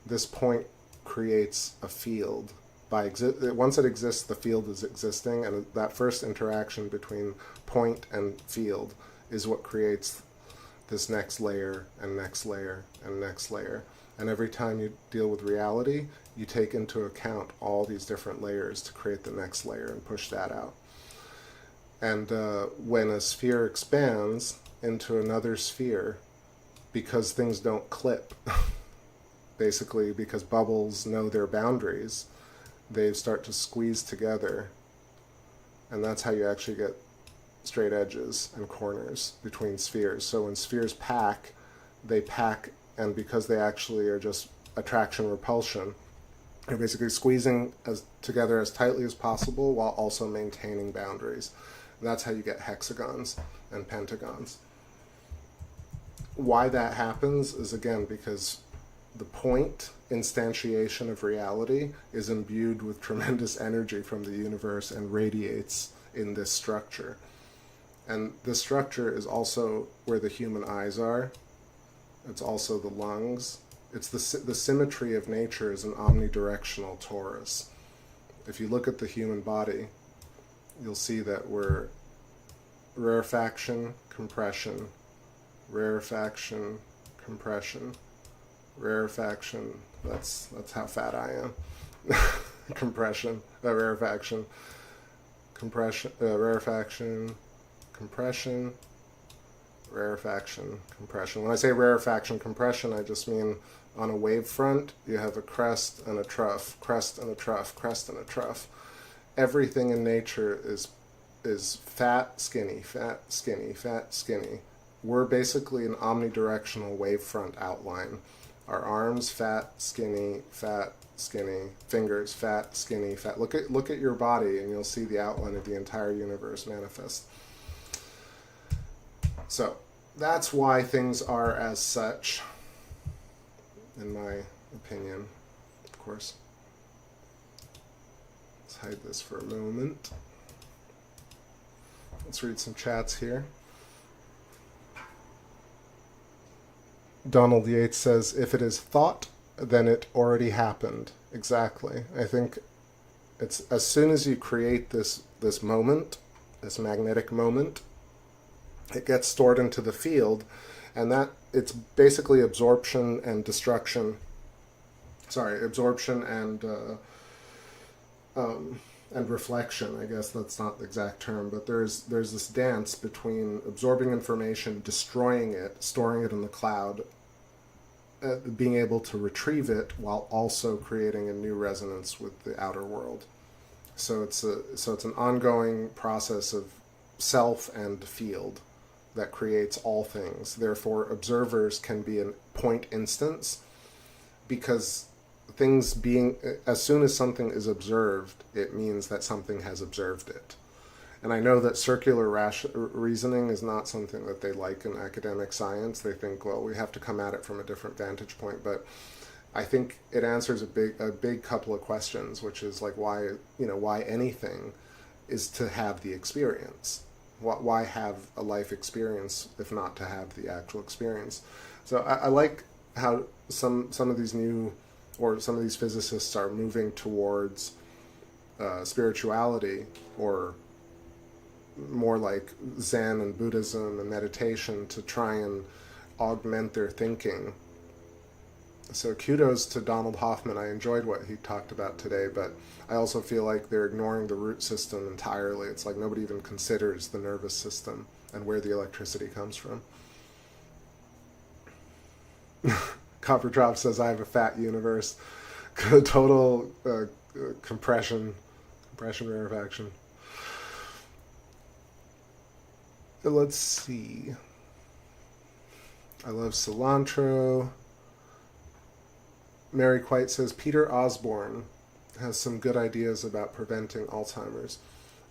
This point creates a field. Once it exists, the field is existing, and that first interaction between point and field is what creates this next layer and next layer and next layer. And every time you deal with reality, you take into account all these different layers to create the next layer and push that out. And when a sphere expands into another sphere, because things don't clip, basically because bubbles know their boundaries, they start to squeeze together, and that's how you actually get straight edges and corners between spheres. So when spheres pack, they pack, and because they actually are just attraction repulsion, you're basically squeezing together as tightly as possible while also maintaining boundaries. And that's how you get hexagons and pentagons. Why that happens is, again, because the point instantiation of reality is imbued with tremendous energy from the universe and radiates in this structure. And this structure is also where the human eyes are. It's also the lungs. It's the symmetry of nature is an omnidirectional torus. If you look at the human body, you'll see that we're rarefaction, compression, rarefaction, compression, rarefaction. That's how fat I am. Compression, rarefaction, compression, rarefaction, compression, rarefaction, compression. When I say rarefaction, compression, I just mean on a wave front, you have a crest and a trough, crest and a trough, crest and a trough. Everything in nature is fat, skinny, fat, skinny, fat, skinny. We're basically an omnidirectional wavefront outline. Our arms, fat, skinny, fingers, fat, skinny, fat. Look at your body and you'll see the outline of the entire universe manifest. So that's why things are as such, in my opinion, of course. Let's hide this for a moment. Let's read some chats here. Donald Yates says, if it is thought, then it already happened. Exactly. I think it's as soon as you create this moment, this magnetic moment, it gets stored into the field, and that it's basically absorption and destruction. Sorry, absorption and reflection. I guess that's not the exact term, but there's this dance between absorbing information, destroying it, storing it in the cloud, being able to retrieve it while also creating a new resonance with the outer world. So it's an ongoing process of self and field that creates all things. Therefore, observers can be a point instance, because things being, as soon as something is observed, it means that something has observed it. And I know that circular reasoning is not something that they like in academic science. They think, well, we have to come at it from a different vantage point. But I think it answers a big couple of questions, which is like why anything is to have the experience. Why have a life experience if not to have the actual experience? So I like how some of these some physicists are moving towards spirituality, or more like Zen and Buddhism and meditation, to try and augment their thinking. So kudos to Donald Hoffman. I enjoyed what he talked about today, but I also feel like they're ignoring the root system entirely. It's like nobody even considers the nervous system and where the electricity comes from. Copper Drop says, I have a fat universe. Total compression rarefaction. Let's see. I love cilantro. Mary Quite says, Peter Osborne has some good ideas about preventing Alzheimer's.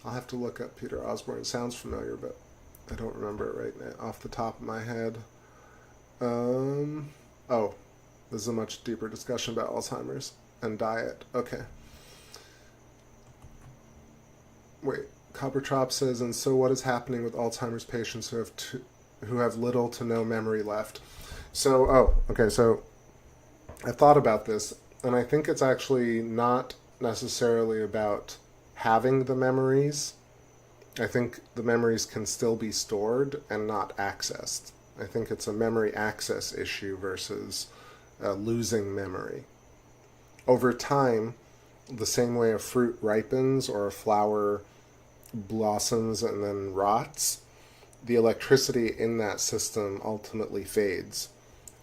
I'll have to look up Peter Osborne. It sounds familiar, but I don't remember it right now off the top of my head. Oh, this is a much deeper discussion about Alzheimer's and diet. Okay. Wait, Coppertrop says, and so what is happening with Alzheimer's patients who have little to no memory left? So, so I thought about this, and I think it's actually not necessarily about having the memories. I think the memories can still be stored and not accessed. I think it's a memory access issue versus losing memory. Over time, the same way a fruit ripens or a flower blossoms and then rots, the electricity in that system ultimately fades.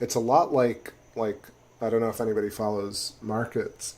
It's a lot like I don't know if anybody follows market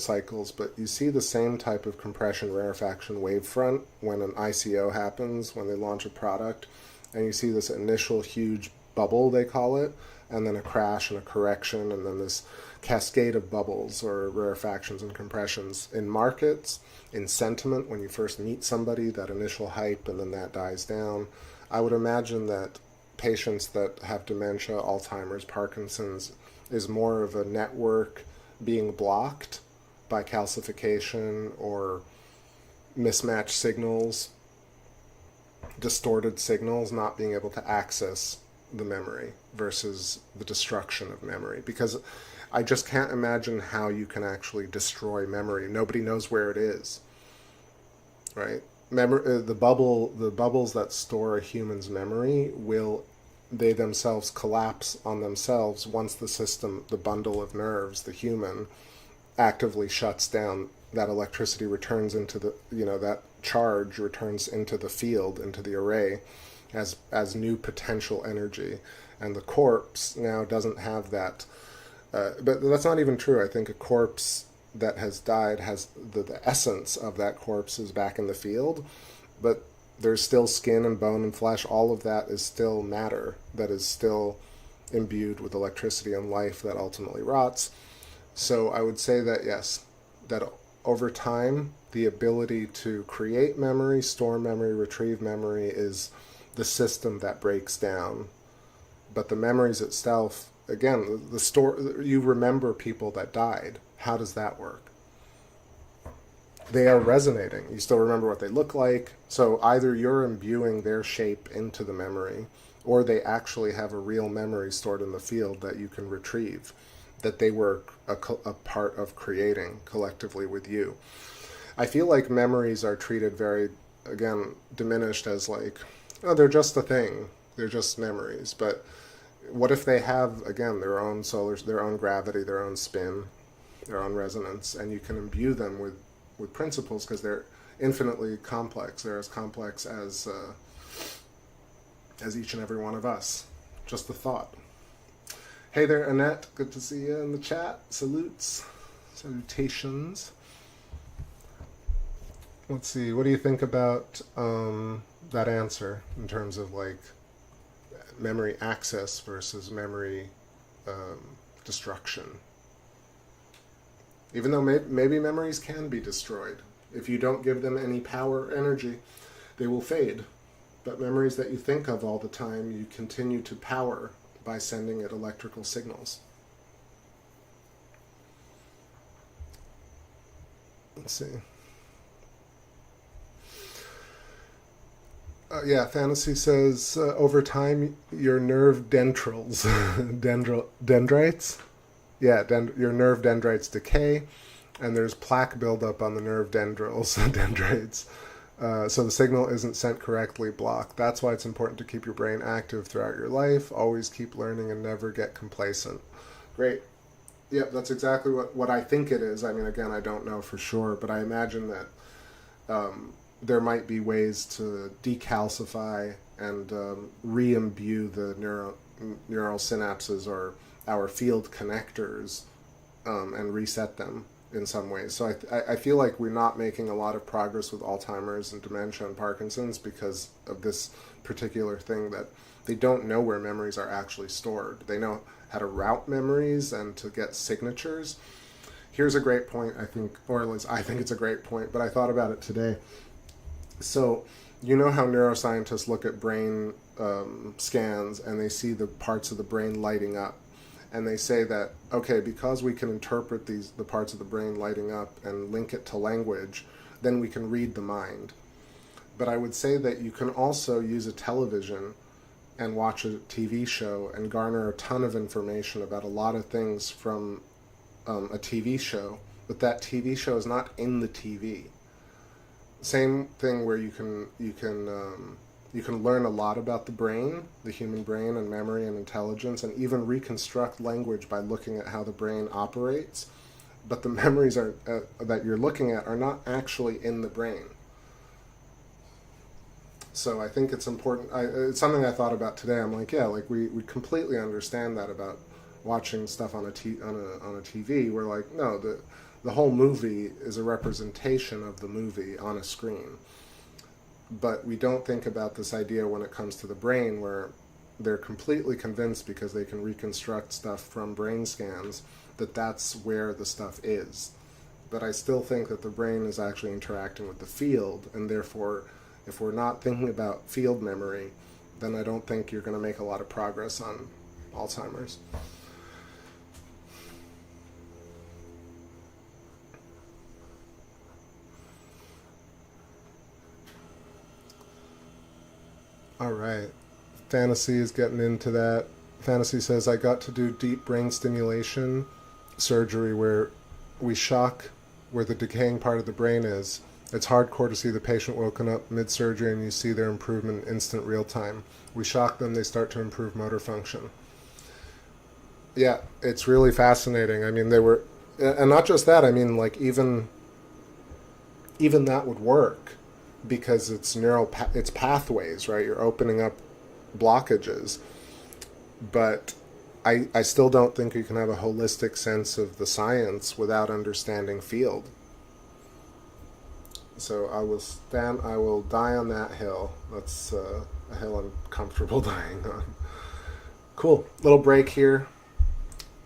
cycles, but you see the same type of compression rarefaction wavefront when an ICO happens, when they launch a product, and you see this initial huge bubble, they call it, and then a crash and a correction, and then this cascade of bubbles or rarefactions and compressions in markets, in sentiment, when you first meet somebody, that initial hype, and then that dies down. I would imagine that patients that have dementia, Alzheimer's, Parkinson's, is more of a network being blocked by calcification or mismatched signals, distorted signals, not being able to access the memory versus the destruction of memory. Because I just can't imagine how you can actually destroy memory. Nobody knows where it is, right? The bubbles that store a human's memory they themselves collapse on themselves once the system, the bundle of nerves, the human, actively shuts down. That electricity returns into that charge returns into the field, into the array, as new potential energy. And the corpse now doesn't have that. But that's not even true. I think a corpse that has died has the essence of that corpse is back in the field, but there's still skin and bone and flesh. All of that is still matter that is still imbued with electricity and life that ultimately rots. So I would say that, yes, that over time, the ability to create memory, store memory, retrieve memory is the system that breaks down. But the memories itself, again, you remember people that died. How does that work? They are resonating. You still remember what they look like. So either you're imbuing their shape into the memory, or they actually have a real memory stored in the field that you can retrieve, that they were a part of creating collectively with you. I feel like memories are treated very, again, diminished as like, oh, they're just a thing. They're just memories. But what if they have, again, their own their own gravity, their own spin, their own resonance, and you can imbue them with principles because they're infinitely complex. They're as complex as each and every one of us. Just the thought. Hey there, Annette. Good to see you in the chat. Salutes. Salutations. Let's see. What do you think about that answer in terms of like memory access versus memory destruction? Even though maybe memories can be destroyed. If you don't give them any power or energy, they will fade. But memories that you think of all the time, you continue to power by sending it electrical signals. Let's see. Yeah, Fantasy says, over time, your nerve dendrites, dendrites? Yeah, your nerve dendrites decay, and there's plaque buildup on the nerve dendrites. So the signal isn't sent correctly, blocked. That's why it's important to keep your brain active throughout your life. Always keep learning and never get complacent. Great. Yep, that's exactly what I think it is. I mean, again, I don't know for sure, but I imagine that there might be ways to decalcify and re-imbue the neural synapses or our field connectors and reset them in some ways. So I feel like we're not making a lot of progress with Alzheimer's and dementia and Parkinson's because of this particular thing that they don't know where memories are actually stored. They know how to route memories and to get signatures. Here's a great point, I think, or at least I think it's a great point, but I thought about it today. So, you know how neuroscientists look at brain scans and they see the parts of the brain lighting up. And they say that, okay, because we can interpret the parts of the brain lighting up and link it to language, then we can read the mind. But I would say that you can also use a television and watch a TV show and garner a ton of information about a lot of things from a TV show, but that TV show is not in the TV. Same thing where you can learn a lot about the brain, the human brain, and memory and intelligence, and even reconstruct language by looking at how the brain operates. But the memories that you're looking at are not actually in the brain. So I think it's important. It's something I thought about today. I'm like, yeah, like we completely understand that about watching stuff on a TV. We're like, no, the whole movie is a representation of the movie on a screen. But we don't think about this idea when it comes to the brain, where they're completely convinced, because they can reconstruct stuff from brain scans, that that's where the stuff is. But I still think that the brain is actually interacting with the field, and therefore, if we're not thinking about field memory, then I don't think you're going to make a lot of progress on Alzheimer's. All right. Fantasy is getting into that. Fantasy says, I got to do deep brain stimulation surgery where we shock where the decaying part of the brain is. It's hardcore to see the patient woken up mid-surgery and you see their improvement in instant real time. We shock them, they start to improve motor function. Yeah, it's really fascinating. I mean, they were, and not just that, I mean, like even that would work, because it's it's pathways, right? You're opening up blockages. But I still don't think you can have a holistic sense of the science without understanding field. So I will die on that hill. That's a hill I'm comfortable dying on. Cool. Little break here.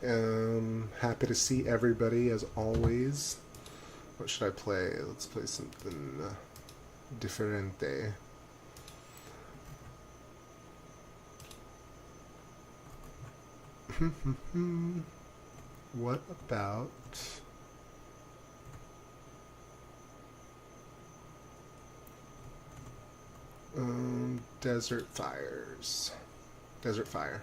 Happy to see everybody as always. What should I play? Let's play something differente. What about Desert Fires? Desert Fire.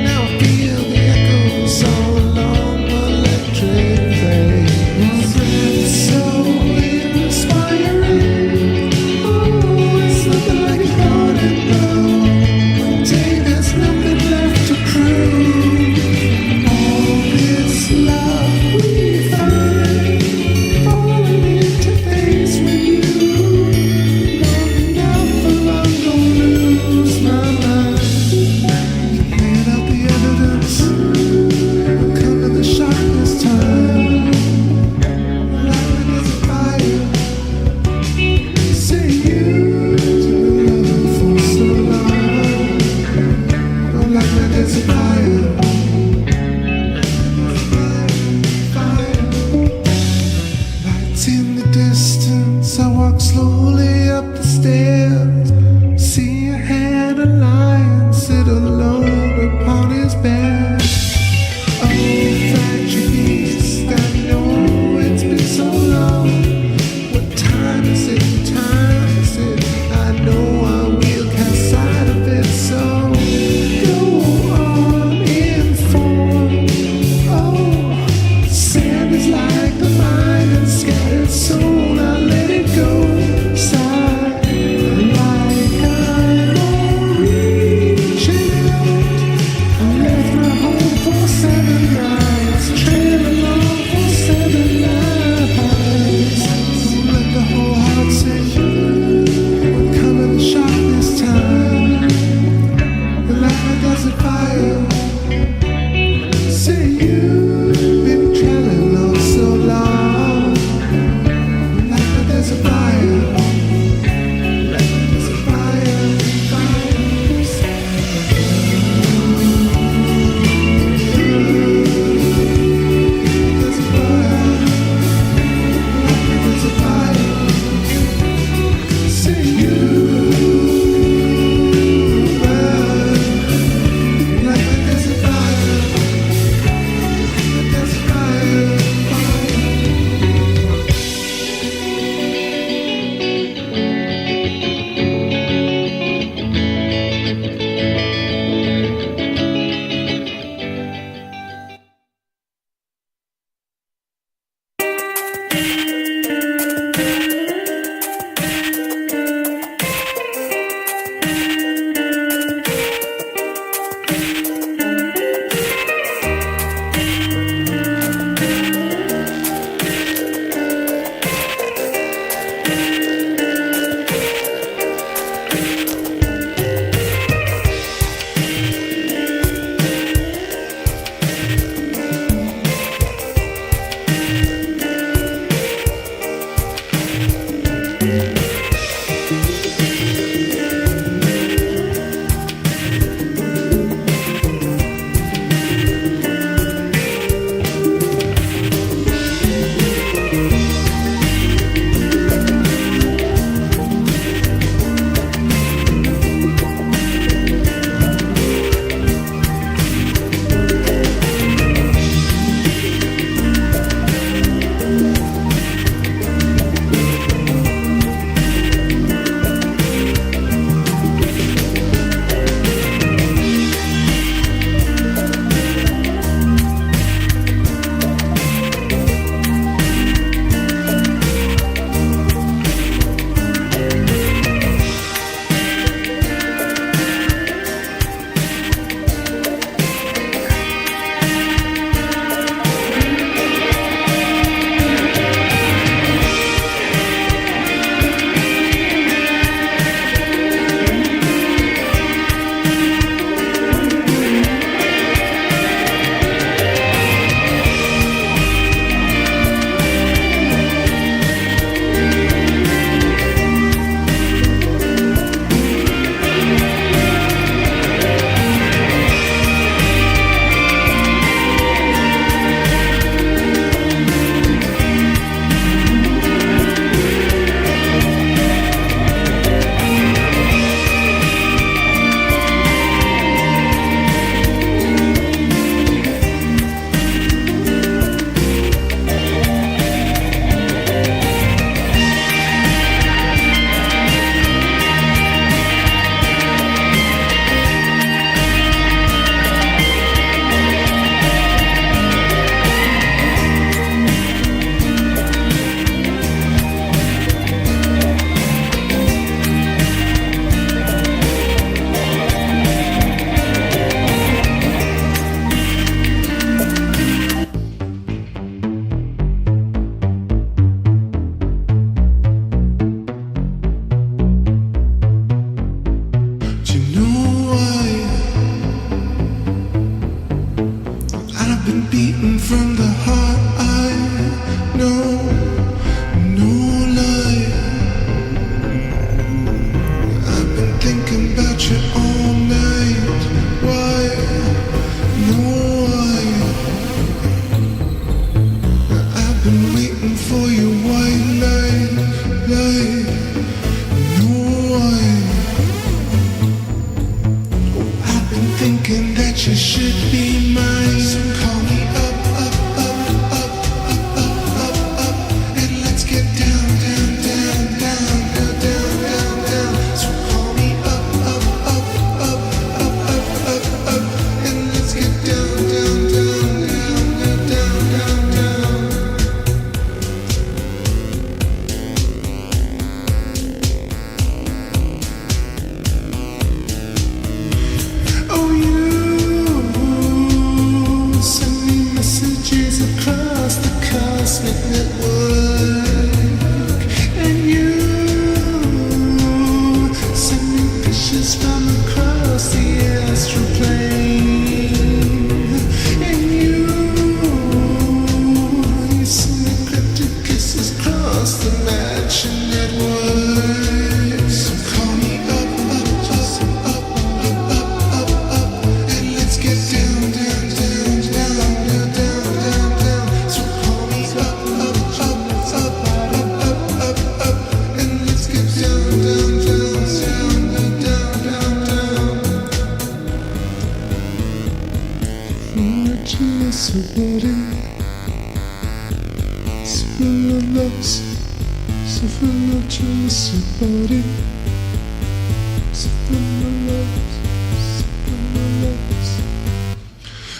Now I feel the echoes all along the electric vein.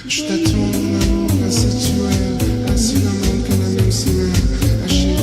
Je t'attends, mon amour, grâce à toi. Ainsi la main que la même semaine.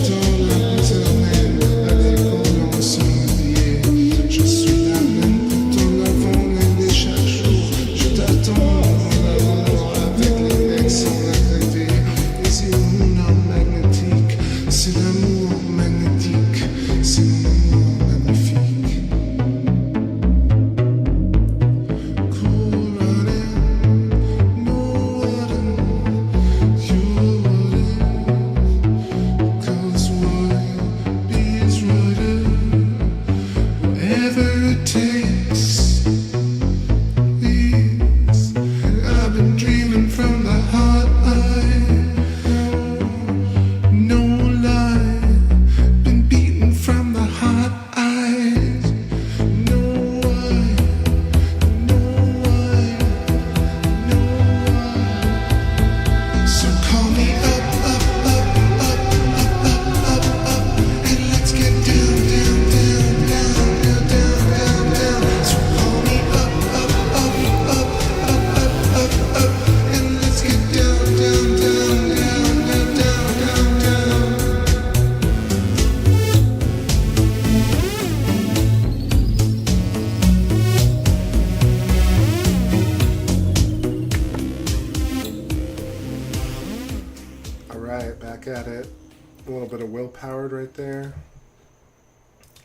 A little bit of Willpowered right there.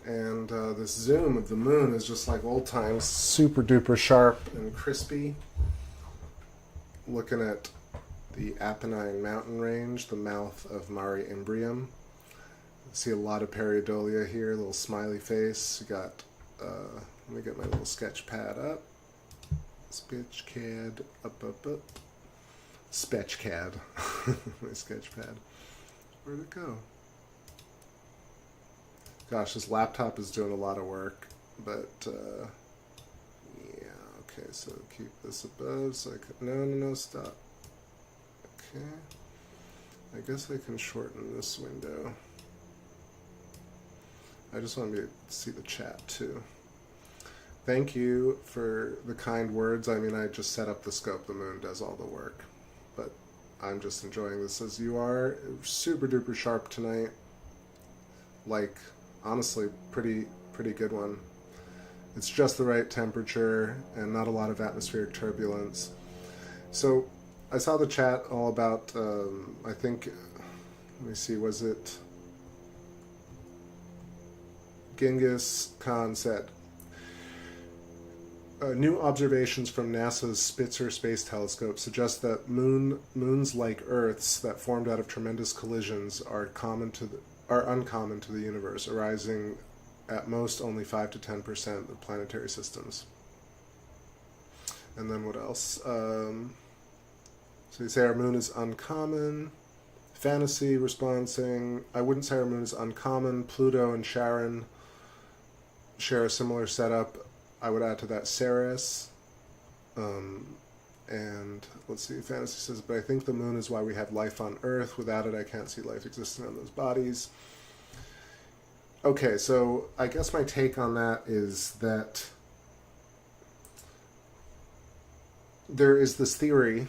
And this zoom of the moon is just like old times, super duper sharp and crispy. Looking at the Apennine mountain range, the mouth of Mare Crisium. See a lot of pareidolia here, little smiley face. You got, let me get my little sketch pad up. Sketch CAD, up. Sketch CAD. My sketch pad. Where'd it go? Gosh, this laptop is doing a lot of work, but yeah, okay, so keep this above, so I can, no, stop. Okay, I guess I can shorten this window. I just want to see the chat too. Thank you for the kind words. I mean, I just set up the scope, the moon does all the work, but I'm just enjoying this as you are. Super duper sharp tonight. Like, honestly, pretty good one. It's just the right temperature and not a lot of atmospheric turbulence. So I saw the chat all about, I think, let me see, was it Genghis Khan said, new observations from NASA's Spitzer Space Telescope suggest that moons like Earths that formed out of tremendous collisions are uncommon to the universe, arising at most only 5 to 10% of planetary systems. And then what else? So you say our moon is uncommon. Fantasy responding, I wouldn't say our moon is uncommon. Pluto and Charon share a similar setup. I would add to that Ceres. And let's see, Fantasy says, but I think the moon is why we have life on Earth. Without it, I can't see life existing on those bodies. Okay, so I guess my take on that is that there is this theory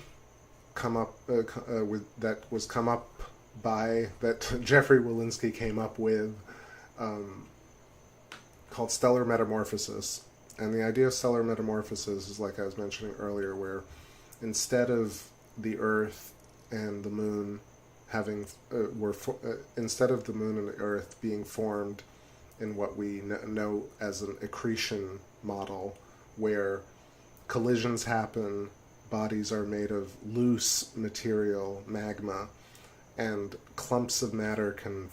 that was come up by, that Jeffrey Walensky came up with, called stellar metamorphosis. And the idea of stellar metamorphosis is, like I was mentioning earlier, where instead of the Earth and the Moon having instead of the Moon and the Earth being formed in what we know as an accretion model, where collisions happen, bodies are made of loose material, magma, and clumps of matter can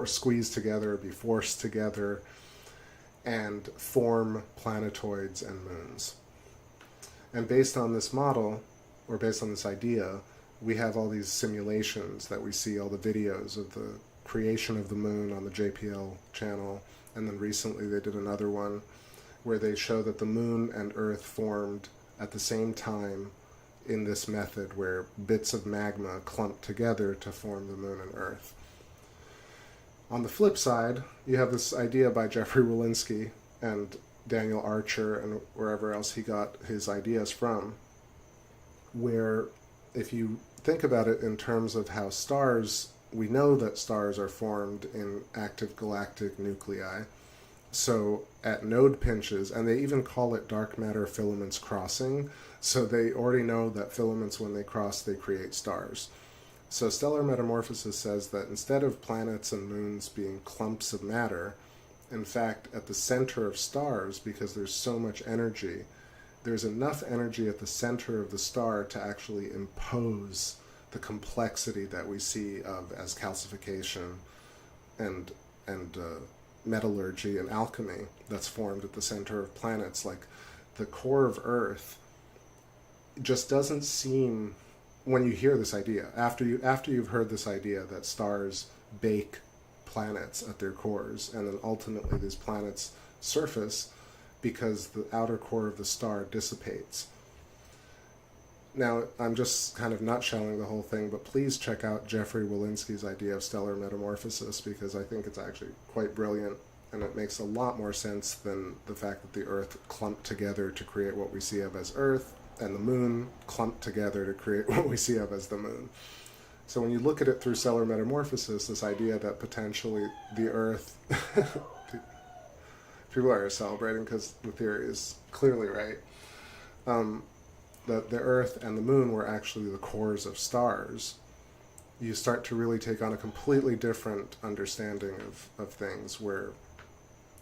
squeeze together, be forced together, and form planetoids and moons. And based on this model, or based on this idea, we have all these simulations that we see, all the videos of the creation of the moon on the JPL channel, and then recently they did another one where they show that the moon and Earth formed at the same time in this method where bits of magma clumped together to form the moon and Earth. On the flip side, you have this idea by Jeffrey Walensky and Daniel Archer and wherever else he got his ideas from, where if you think about it in terms of how stars, we know that stars are formed in active galactic nuclei. So at node pinches, and they even call it dark matter filaments crossing, so they already know that filaments, when they cross, they create stars. So stellar metamorphosis says that instead of planets and moons being clumps of matter, in fact, at the center of stars, because there's so much energy, there's enough energy at the center of the star to actually impose the complexity that we see of as calcification and metallurgy and alchemy that's formed at the center of planets. Like the core of Earth just doesn't seem, when you hear this idea, after you've heard this idea that stars bake planets at their cores, and then ultimately these planets surface because the outer core of the star dissipates. Now, I'm just kind of nutshelling the whole thing, but please check out Jeffrey Walensky's idea of stellar metamorphosis, because I think it's actually quite brilliant, and it makes a lot more sense than the fact that the Earth clumped together to create what we see of as Earth, and the Moon clumped together to create what we see of as the Moon. So when you look at it through stellar metamorphosis, this idea that potentially the Earth... people are celebrating because the theory is clearly right. That the Earth and the Moon were actually the cores of stars, you start to really take on a completely different understanding of things, where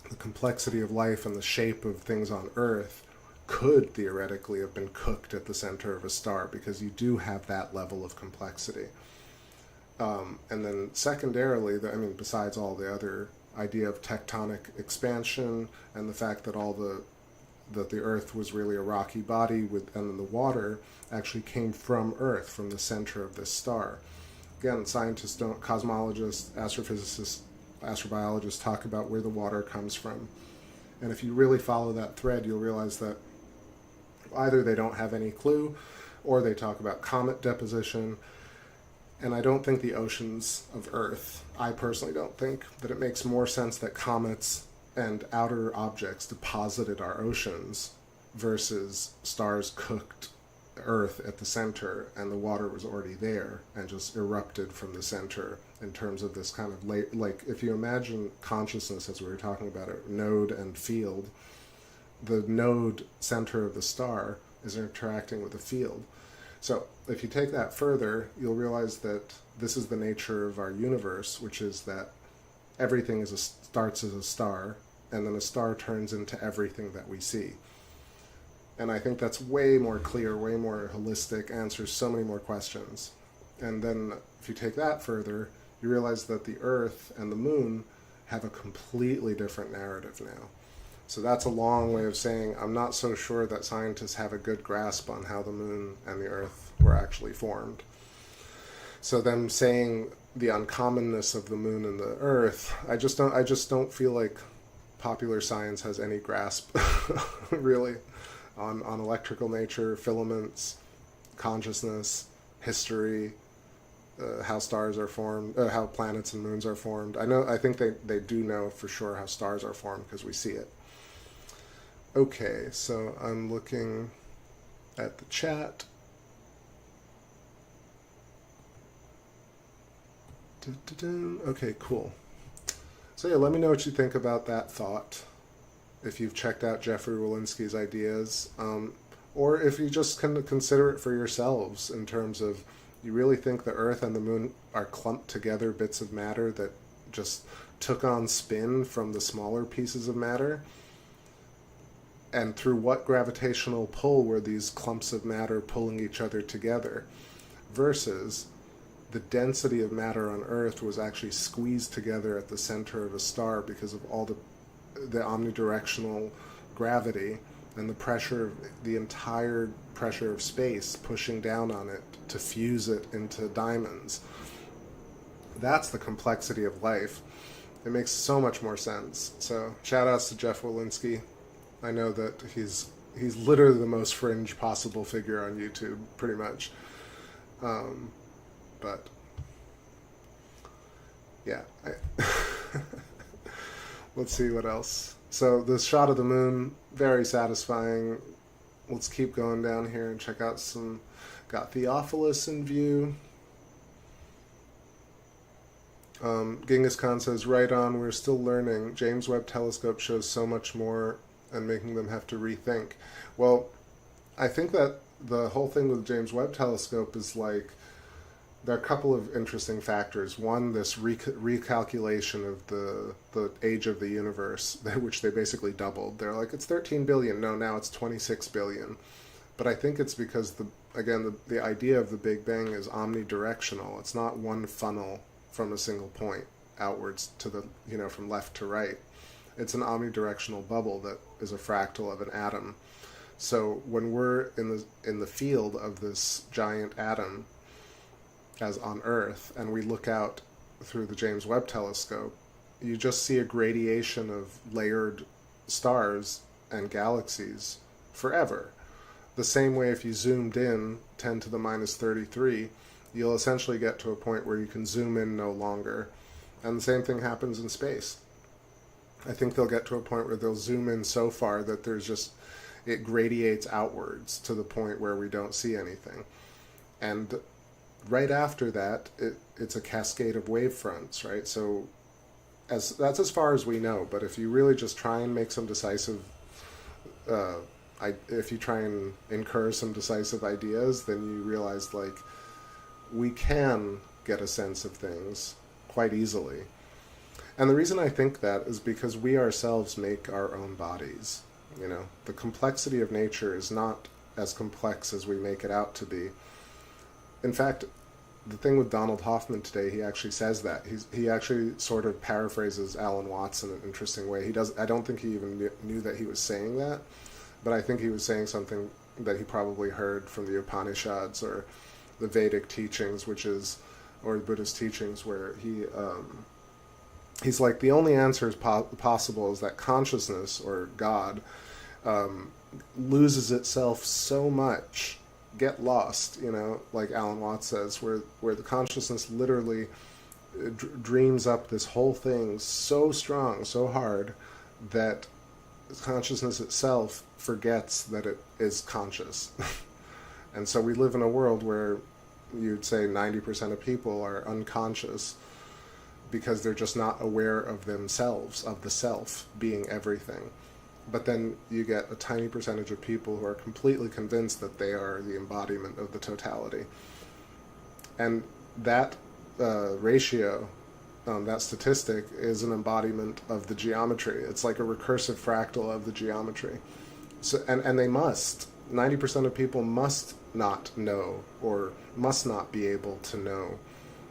the complexity of life and the shape of things on Earth could theoretically have been cooked at the center of a star, because you do have that level of complexity. And then secondarily, besides all the other idea of tectonic expansion and the fact that that the Earth was really a rocky body and then the water actually came from Earth, from the center of this star. Again, scientists don't, cosmologists, astrophysicists, astrobiologists talk about where the water comes from. And if you really follow that thread, you'll realize that either they don't have any clue, or they talk about comet deposition. And I don't think the oceans of Earth, I personally don't think that it makes more sense that comets and outer objects deposited our oceans versus stars cooked Earth at the center and the water was already there and just erupted from the center, in terms of this kind of like if you imagine consciousness, as we were talking about it, node and field, the node center of the star is interacting with the field. So if you take that further, you'll realize that this is the nature of our universe, which is that everything starts as a star, and then a star turns into everything that we see. And I think that's way more clear, way more holistic, answers so many more questions. And then if you take that further, you realize that the Earth and the Moon have a completely different narrative now. So that's a long way of saying I'm not so sure that scientists have a good grasp on how the Moon and the Earth were actually formed. So them saying the uncommonness of the Moon and the Earth, I just don't feel like popular science has any grasp really on electrical nature, filaments, consciousness, history, how stars are formed, how planets and moons are formed. I think they do know for sure how stars are formed because we see it. Okay, so I'm looking at the chat. Okay, cool. So yeah, let me know what you think about that thought. If you've checked out Jeffrey Walensky's ideas, or if you just can consider it for yourselves in terms of, you really think the Earth and the Moon are clumped together bits of matter that just took on spin from the smaller pieces of matter? And through what gravitational pull were these clumps of matter pulling each other together? Versus the density of matter on Earth was actually squeezed together at the center of a star because of all the omnidirectional gravity and the pressure, the entire pressure of space pushing down on it to fuse it into diamonds. That's the complexity of life. It makes so much more sense. So shout outs to Jeff Walensky. I know that he's literally the most fringe possible figure on YouTube, pretty much. But yeah, let's see what else. So this shot of the moon, very satisfying. Let's keep going down here and check out some. Got Theophilus in view. Genghis Khan says, right on, we're still learning. James Webb Telescope shows so much more and making them have to rethink. Well, I think that the whole thing with the James Webb Telescope is like, there are a couple of interesting factors. One, this recalculation of the age of the universe, which they basically doubled. They're like, it's 13 billion. No, now it's 26 billion. But I think it's because, the idea of the Big Bang is omnidirectional. It's not one funnel from a single point outwards to from left to right. It's an omnidirectional bubble that is a fractal of an atom. So when we're in the field of this giant atom, as on Earth, and we look out through the James Webb Telescope, you just see a gradation of layered stars and galaxies forever. The same way if you zoomed in 10 to the minus 33, you'll essentially get to a point where you can zoom in no longer. And the same thing happens in space. I think they'll get to a point where they'll zoom in so far that it gradiates outwards to the point where we don't see anything. And right after that, it's a cascade of wave fronts, right? So that's as far as we know. But if you really just try and make some decisive, if you try and incur some decisive ideas, then you realize we can get a sense of things quite easily. And the reason I think that is because we ourselves make our own bodies. You know, the complexity of nature is not as complex as we make it out to be. In fact, the thing with Donald Hoffman today, he actually says that. He actually sort of paraphrases Alan Watts in an interesting way. I don't think he even knew that he was saying that, but I think he was saying something that he probably heard from the Upanishads or the Vedic teachings, or Buddhist teachings, where he's like, the only answer possible is that consciousness, or God, loses itself so much, get lost, you know, like Alan Watts says, where the consciousness literally dreams up this whole thing so strong, so hard, that consciousness itself forgets that it is conscious. And so we live in a world where you'd say 90% of people are unconscious because they're just not aware of themselves, of the self being everything. But then you get a tiny percentage of people who are completely convinced that they are the embodiment of the totality. And that ratio, that statistic, is an embodiment of the geometry. It's like a recursive fractal of the geometry. So, and they must, 90% of people must not know, or must not be able to know,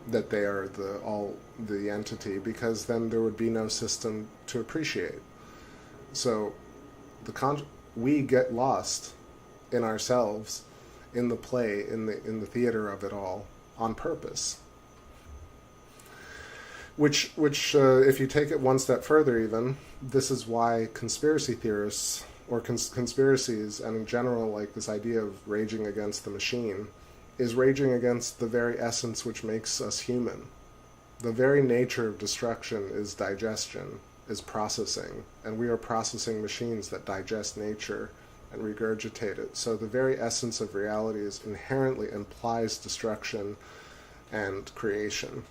that they are the entity, because then there would be no system to appreciate. So we get lost in ourselves, in the play, in the theater of it all, on purpose. Which if you take it one step further even, this is why conspiracy theorists, or conspiracies, and in general, like this idea of raging against the machine, is raging against the very essence which makes us human. The very nature of destruction is digestion, is processing, and we are processing machines that digest nature and regurgitate it. So the very essence of reality is inherently implies destruction and creation.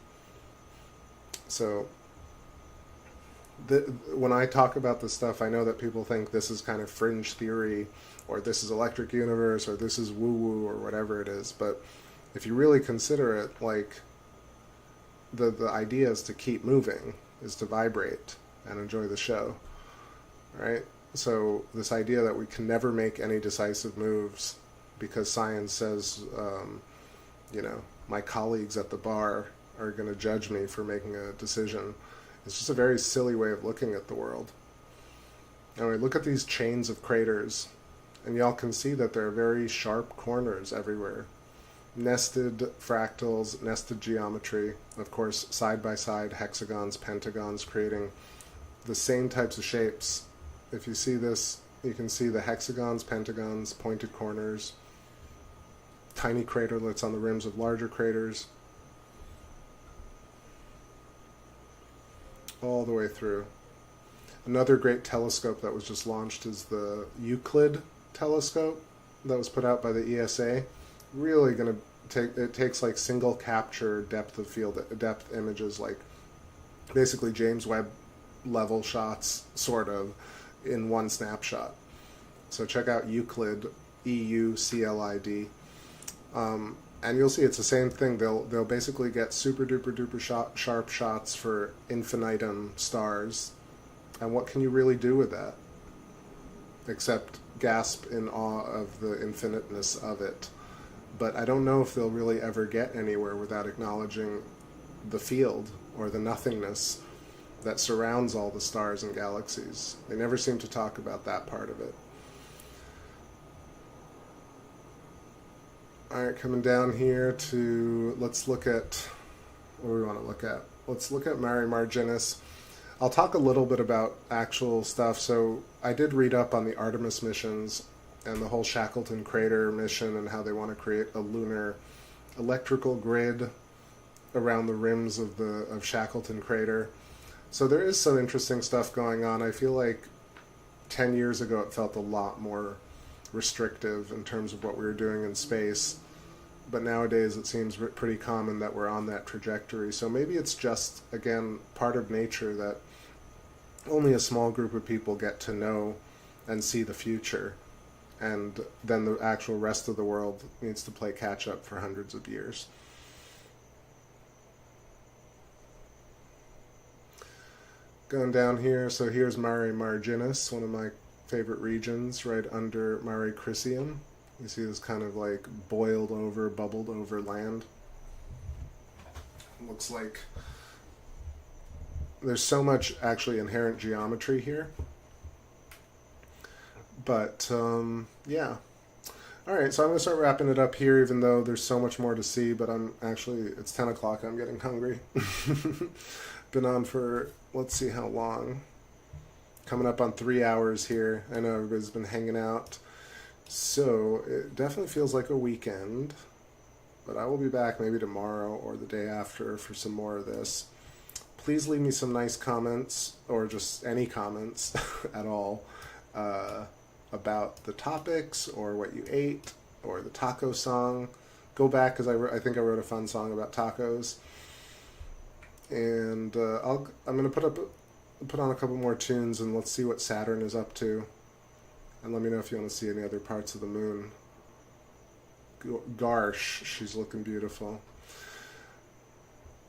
So when I talk about this stuff, I know that people think this is kind of fringe theory, or this is electric universe, or this is woo-woo, or whatever it is. But if you really consider it, like, the idea is to keep moving, is to vibrate and enjoy the show, right? So this idea that we can never make any decisive moves because science says, my colleagues at the bar are going to judge me for making a decision, it's just a very silly way of looking at the world. Anyway, look at these chains of craters, and y'all can see that there are very sharp corners everywhere. Nested fractals, nested geometry, of course, side-by-side hexagons, pentagons, creating the same types of shapes. If you see this, you can see the hexagons, pentagons, pointed corners, tiny craterlets on the rims of larger craters, all the way through. Another great telescope that was just launched is the Euclid telescope that was put out by the ESA. Really going to takes like single capture depth of field, depth images, like basically James Webb level shots, sort of, in one snapshot. So check out Euclid, EUCLID. And you'll see it's the same thing. They'll basically get super duper duper sharp shots for infinitum stars. And what can you really do with that? Except gasp in awe of the infiniteness of it. But I don't know if they'll really ever get anywhere without acknowledging the field, or the nothingness that surrounds all the stars and galaxies. They never seem to talk about that part of it. Alright, coming down here to, let's look at, what do we want to look at? Let's look at Mare Marginis. I'll talk a little bit about actual stuff. So I did read up on the Artemis missions and the whole Shackleton crater mission, and how they want to create a lunar electrical grid around the rims of Shackleton crater. So there is some interesting stuff going on. I feel like 10 years ago it felt a lot more restrictive in terms of what we were doing in space, but nowadays it seems pretty common that we're on that trajectory. So maybe it's just, again, part of nature that only a small group of people get to know and see the future, and then the actual rest of the world needs to play catch up for hundreds of years. Going down here, so here's Mare Marginis, one of my favorite regions, right under Mare Crisium. You see this kind of like boiled over, bubbled over land. Looks like there's so much actually inherent geometry here. But yeah. Alright, so I'm going to start wrapping it up here, even though there's so much more to see, but it's 10 o'clock, I'm getting hungry. Been on for, let's see how long. Coming up on 3 hours here. I know everybody's been hanging out. So, it definitely feels like a weekend. But I will be back maybe tomorrow or the day after for some more of this. Please leave me some nice comments, or just any comments at all, about the topics, or what you ate, or the taco song. Go back, because I think I wrote a fun song about tacos. And I'm going to put on a couple more tunes, and let's see what Saturn is up to. And let me know if you want to see any other parts of the moon. Gosh, she's looking beautiful.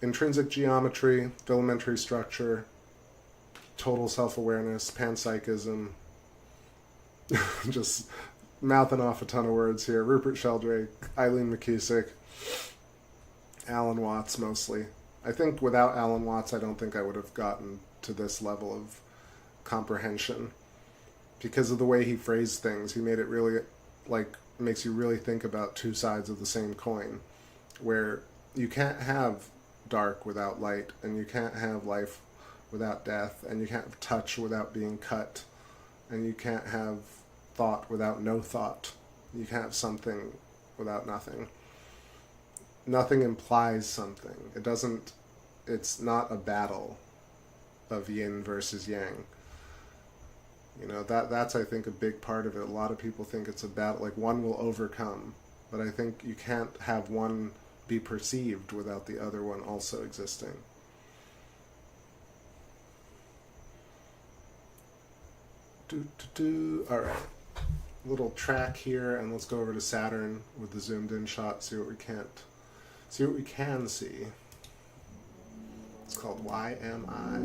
Intrinsic geometry, filamentary structure, total self-awareness, panpsychism. Just mouthing off a ton of words here. Rupert Sheldrake, Eileen McKusick, Alan Watts mostly. I think without Alan Watts, I don't think I would have gotten to this level of comprehension. Because of the way he phrased things, he made it really, like, makes you really think about two sides of the same coin. Where you can't have dark without light, and you can't have life without death, and you can't have touch without being cut, and you can't have thought without no thought. You can't have something without nothing. Nothing implies something. It's not a battle of yin versus yang. You know, that's I think a big part of it. A lot of people think it's a battle, like one will overcome, but I think you can't have one be perceived without the other one also existing. Alright, little track here, and let's go over to Saturn with the zoomed in shot, see what we can see. It's called Why Am I?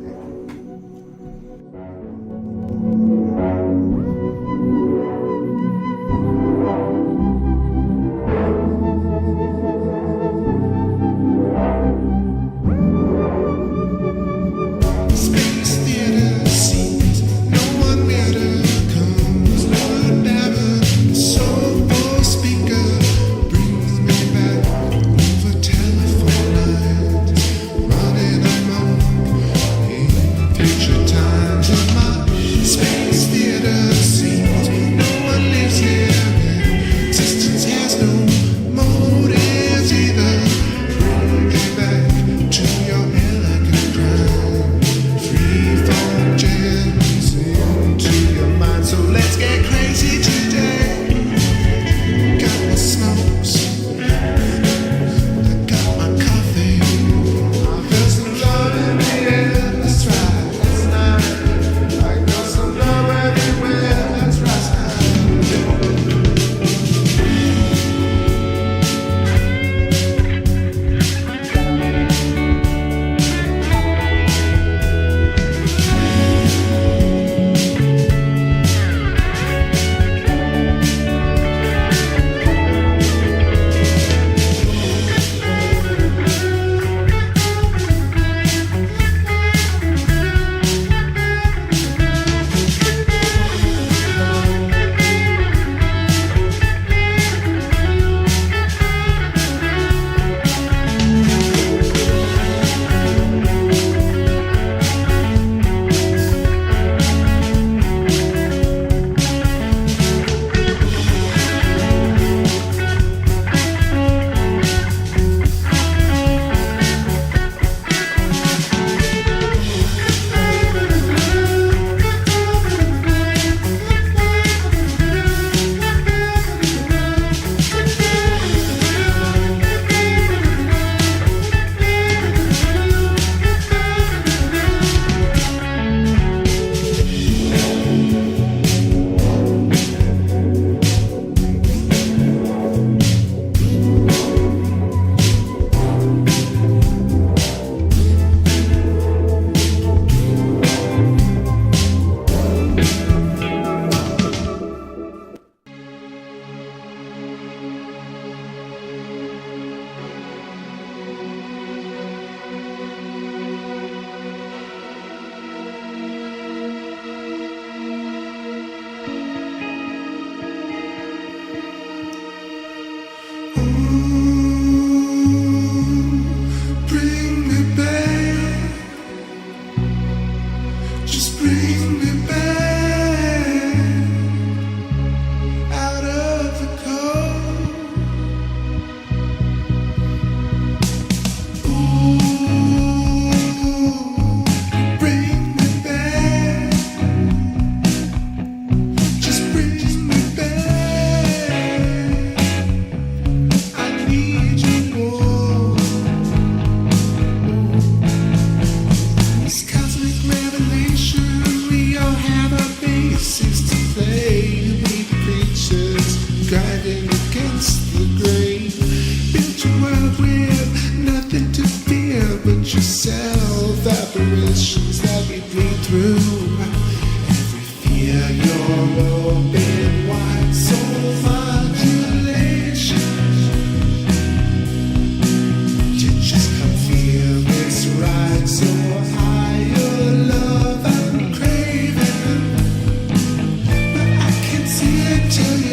Free aspirations that we bleed through. Every fear you're open wide, soul modulation. You just come feel this ride so higher love I'm craving. But I can't see it till you.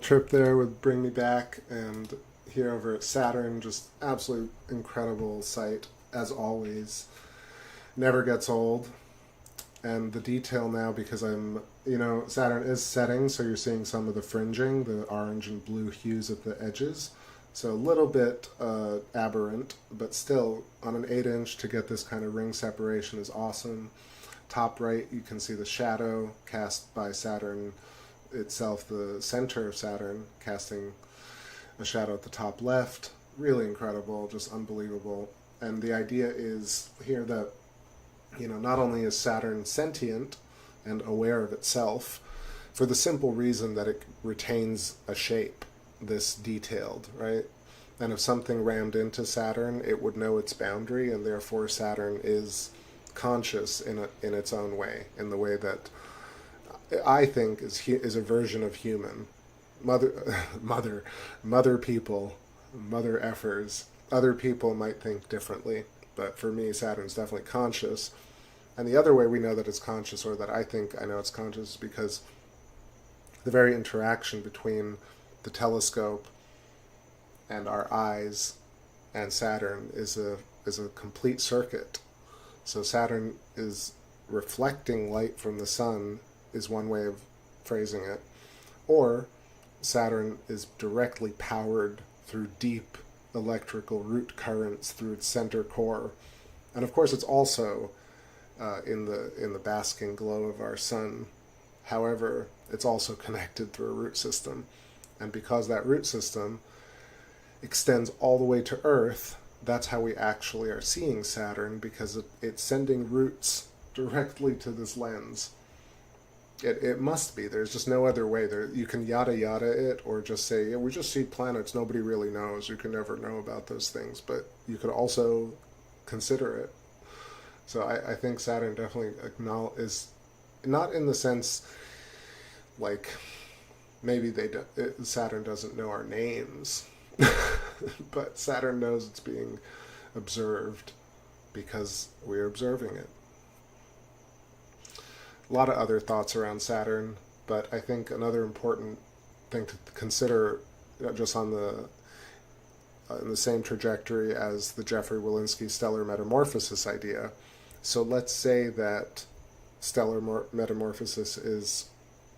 Trip there would bring me back, and here over at Saturn, just absolutely incredible sight as always. Never gets old. And the detail now, because Saturn is setting, so you're seeing some of the fringing, the orange and blue hues at the edges. So a little bit aberrant, but still on an 8-inch to get this kind of ring separation is awesome. Top right, you can see the shadow cast by Saturn itself, the center of Saturn, casting a shadow at the top left. Really incredible, just unbelievable. And the idea is here that, not only is Saturn sentient and aware of itself, for the simple reason that it retains a shape, this detailed, right? And if something rammed into Saturn, it would know its boundary, and therefore Saturn is conscious in its own way, in the way that I think is a version of human. Mother people, mother effers. Other people might think differently, but for me, Saturn's definitely conscious. And the other way we know that it's conscious, or that I think I know it's conscious, is because the very interaction between the telescope and our eyes and Saturn is a complete circuit. So Saturn is reflecting light from the sun, is one way of phrasing it. Or Saturn is directly powered through deep electrical root currents through its center core. And of course it's also in the basking glow of our sun. However, it's also connected through a root system. And because that root system extends all the way to Earth, that's how we actually are seeing Saturn, because it's sending roots directly to this lens. It must be. There's just no other way. You can yada yada it, or just say, yeah, we just see planets. Nobody really knows. You can never know about those things. But you could also consider it. So I think Saturn definitely is not in the sense like maybe Saturn doesn't know our names, but Saturn knows it's being observed because we're observing it. A lot of other thoughts around Saturn, but I think another important thing to consider, just on in the same trajectory as the Jeffrey Walensky stellar metamorphosis idea. So let's say that stellar metamorphosis is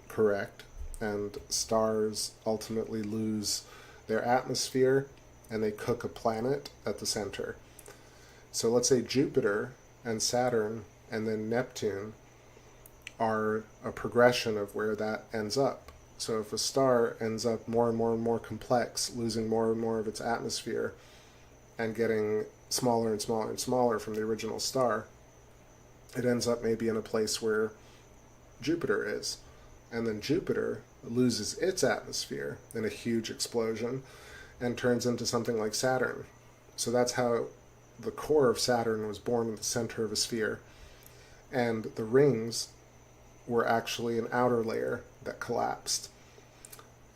correct, and stars ultimately lose their atmosphere and they cook a planet at the center. So let's say Jupiter and Saturn and then Neptune are a progression of where that ends up. So if a star ends up more and more and more complex, losing more and more of its atmosphere and getting smaller and smaller and smaller from the original star, it ends up maybe in a place where Jupiter is. And then Jupiter loses its atmosphere in a huge explosion and turns into something like Saturn. So that's how the core of Saturn was born in the center of a sphere. And the rings were actually an outer layer that collapsed.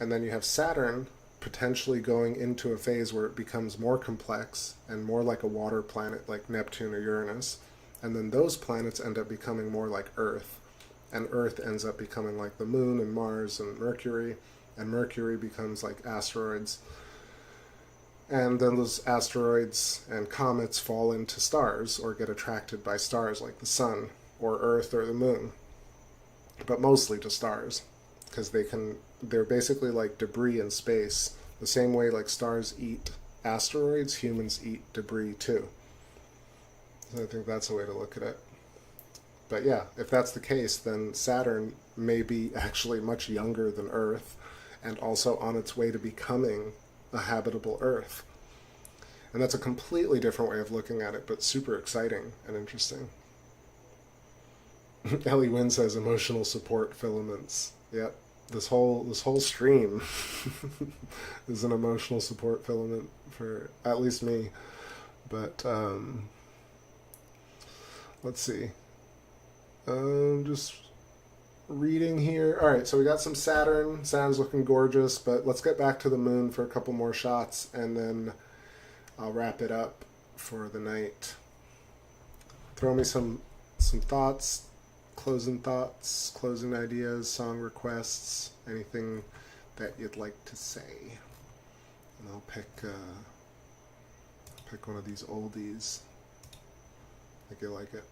And then you have Saturn potentially going into a phase where it becomes more complex and more like a water planet like Neptune or Uranus. And then those planets end up becoming more like Earth. And Earth ends up becoming like the Moon and Mars and Mercury becomes like asteroids. And then those asteroids and comets fall into stars or get attracted by stars like the Sun or Earth or the Moon. But mostly to stars, because they're basically like debris in space. The same way like stars eat asteroids, humans eat debris too. So I think that's a way to look at it. But yeah, if that's the case, then Saturn may be actually much younger than Earth and also on its way to becoming a habitable Earth. And that's a completely different way of looking at it, but super exciting and interesting. Ellie Wynn says emotional support filaments. Yep, this whole stream is an emotional support filament for at least me. But let's see. Just reading here. All right, so we got some Saturn. Saturn's looking gorgeous, but let's get back to the moon for a couple more shots, and then I'll wrap it up for the night. Throw me some thoughts, closing ideas, song requests, anything that you'd like to say. And I'll pick one of these oldies. I think you'll like it.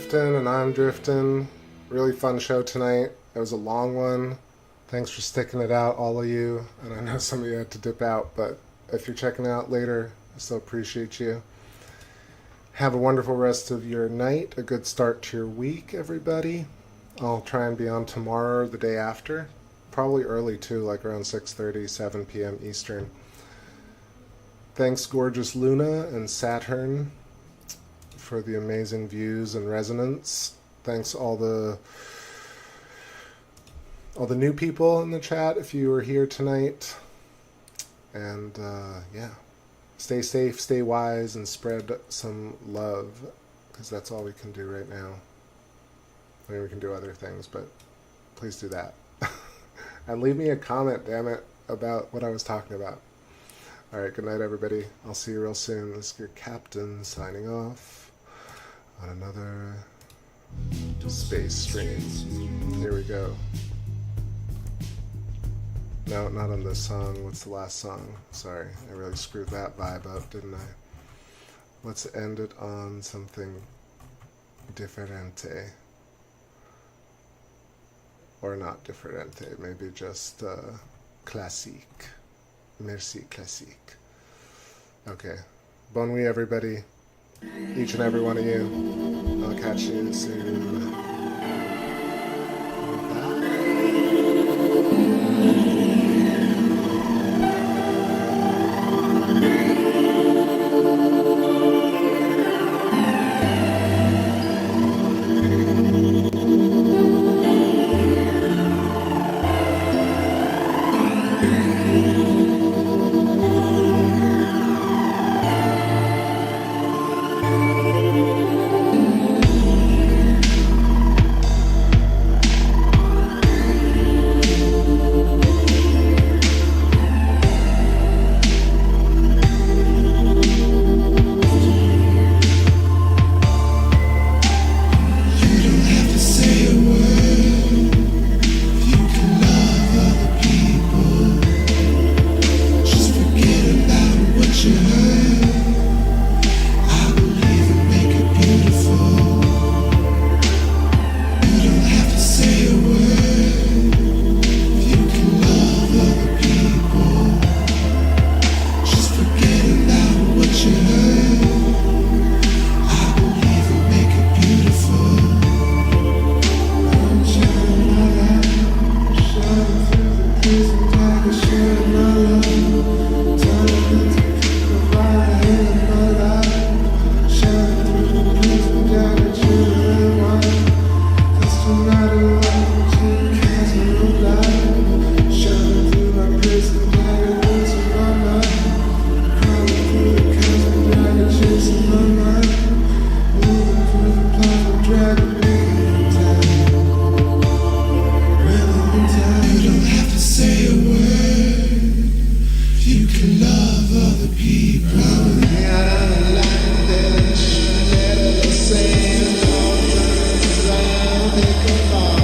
drifting and I'm drifting. Really fun show tonight. It was a long one. Thanks for sticking it out, all of you. And I know some of you had to dip out, but if you're checking it out later, I still appreciate you. Have a wonderful rest of your night. A good start to your week, everybody. I'll try and be on tomorrow or the day after. Probably early too, like around 6:30, 7 p.m. Eastern. Thanks, gorgeous Luna and Saturn, for the amazing views and resonance. Thanks all the new people in the chat if you were here tonight. And yeah, stay safe, stay wise, and spread some love, because that's all we can do right now. I mean, we can do other things, but please do that. And leave me a comment, damn it, about what I was talking about. All right, good night, everybody. I'll see you real soon. This is your captain signing off on another space stream. Here we go. No, not on this song. What's the last song? Sorry, I really screwed that vibe up, didn't I? Let's end it on something differente. Or not differente, maybe just classique. Merci, classique. Okay. Bonne nuit, everybody. Each and every one of you. I'll catch you soon. Think about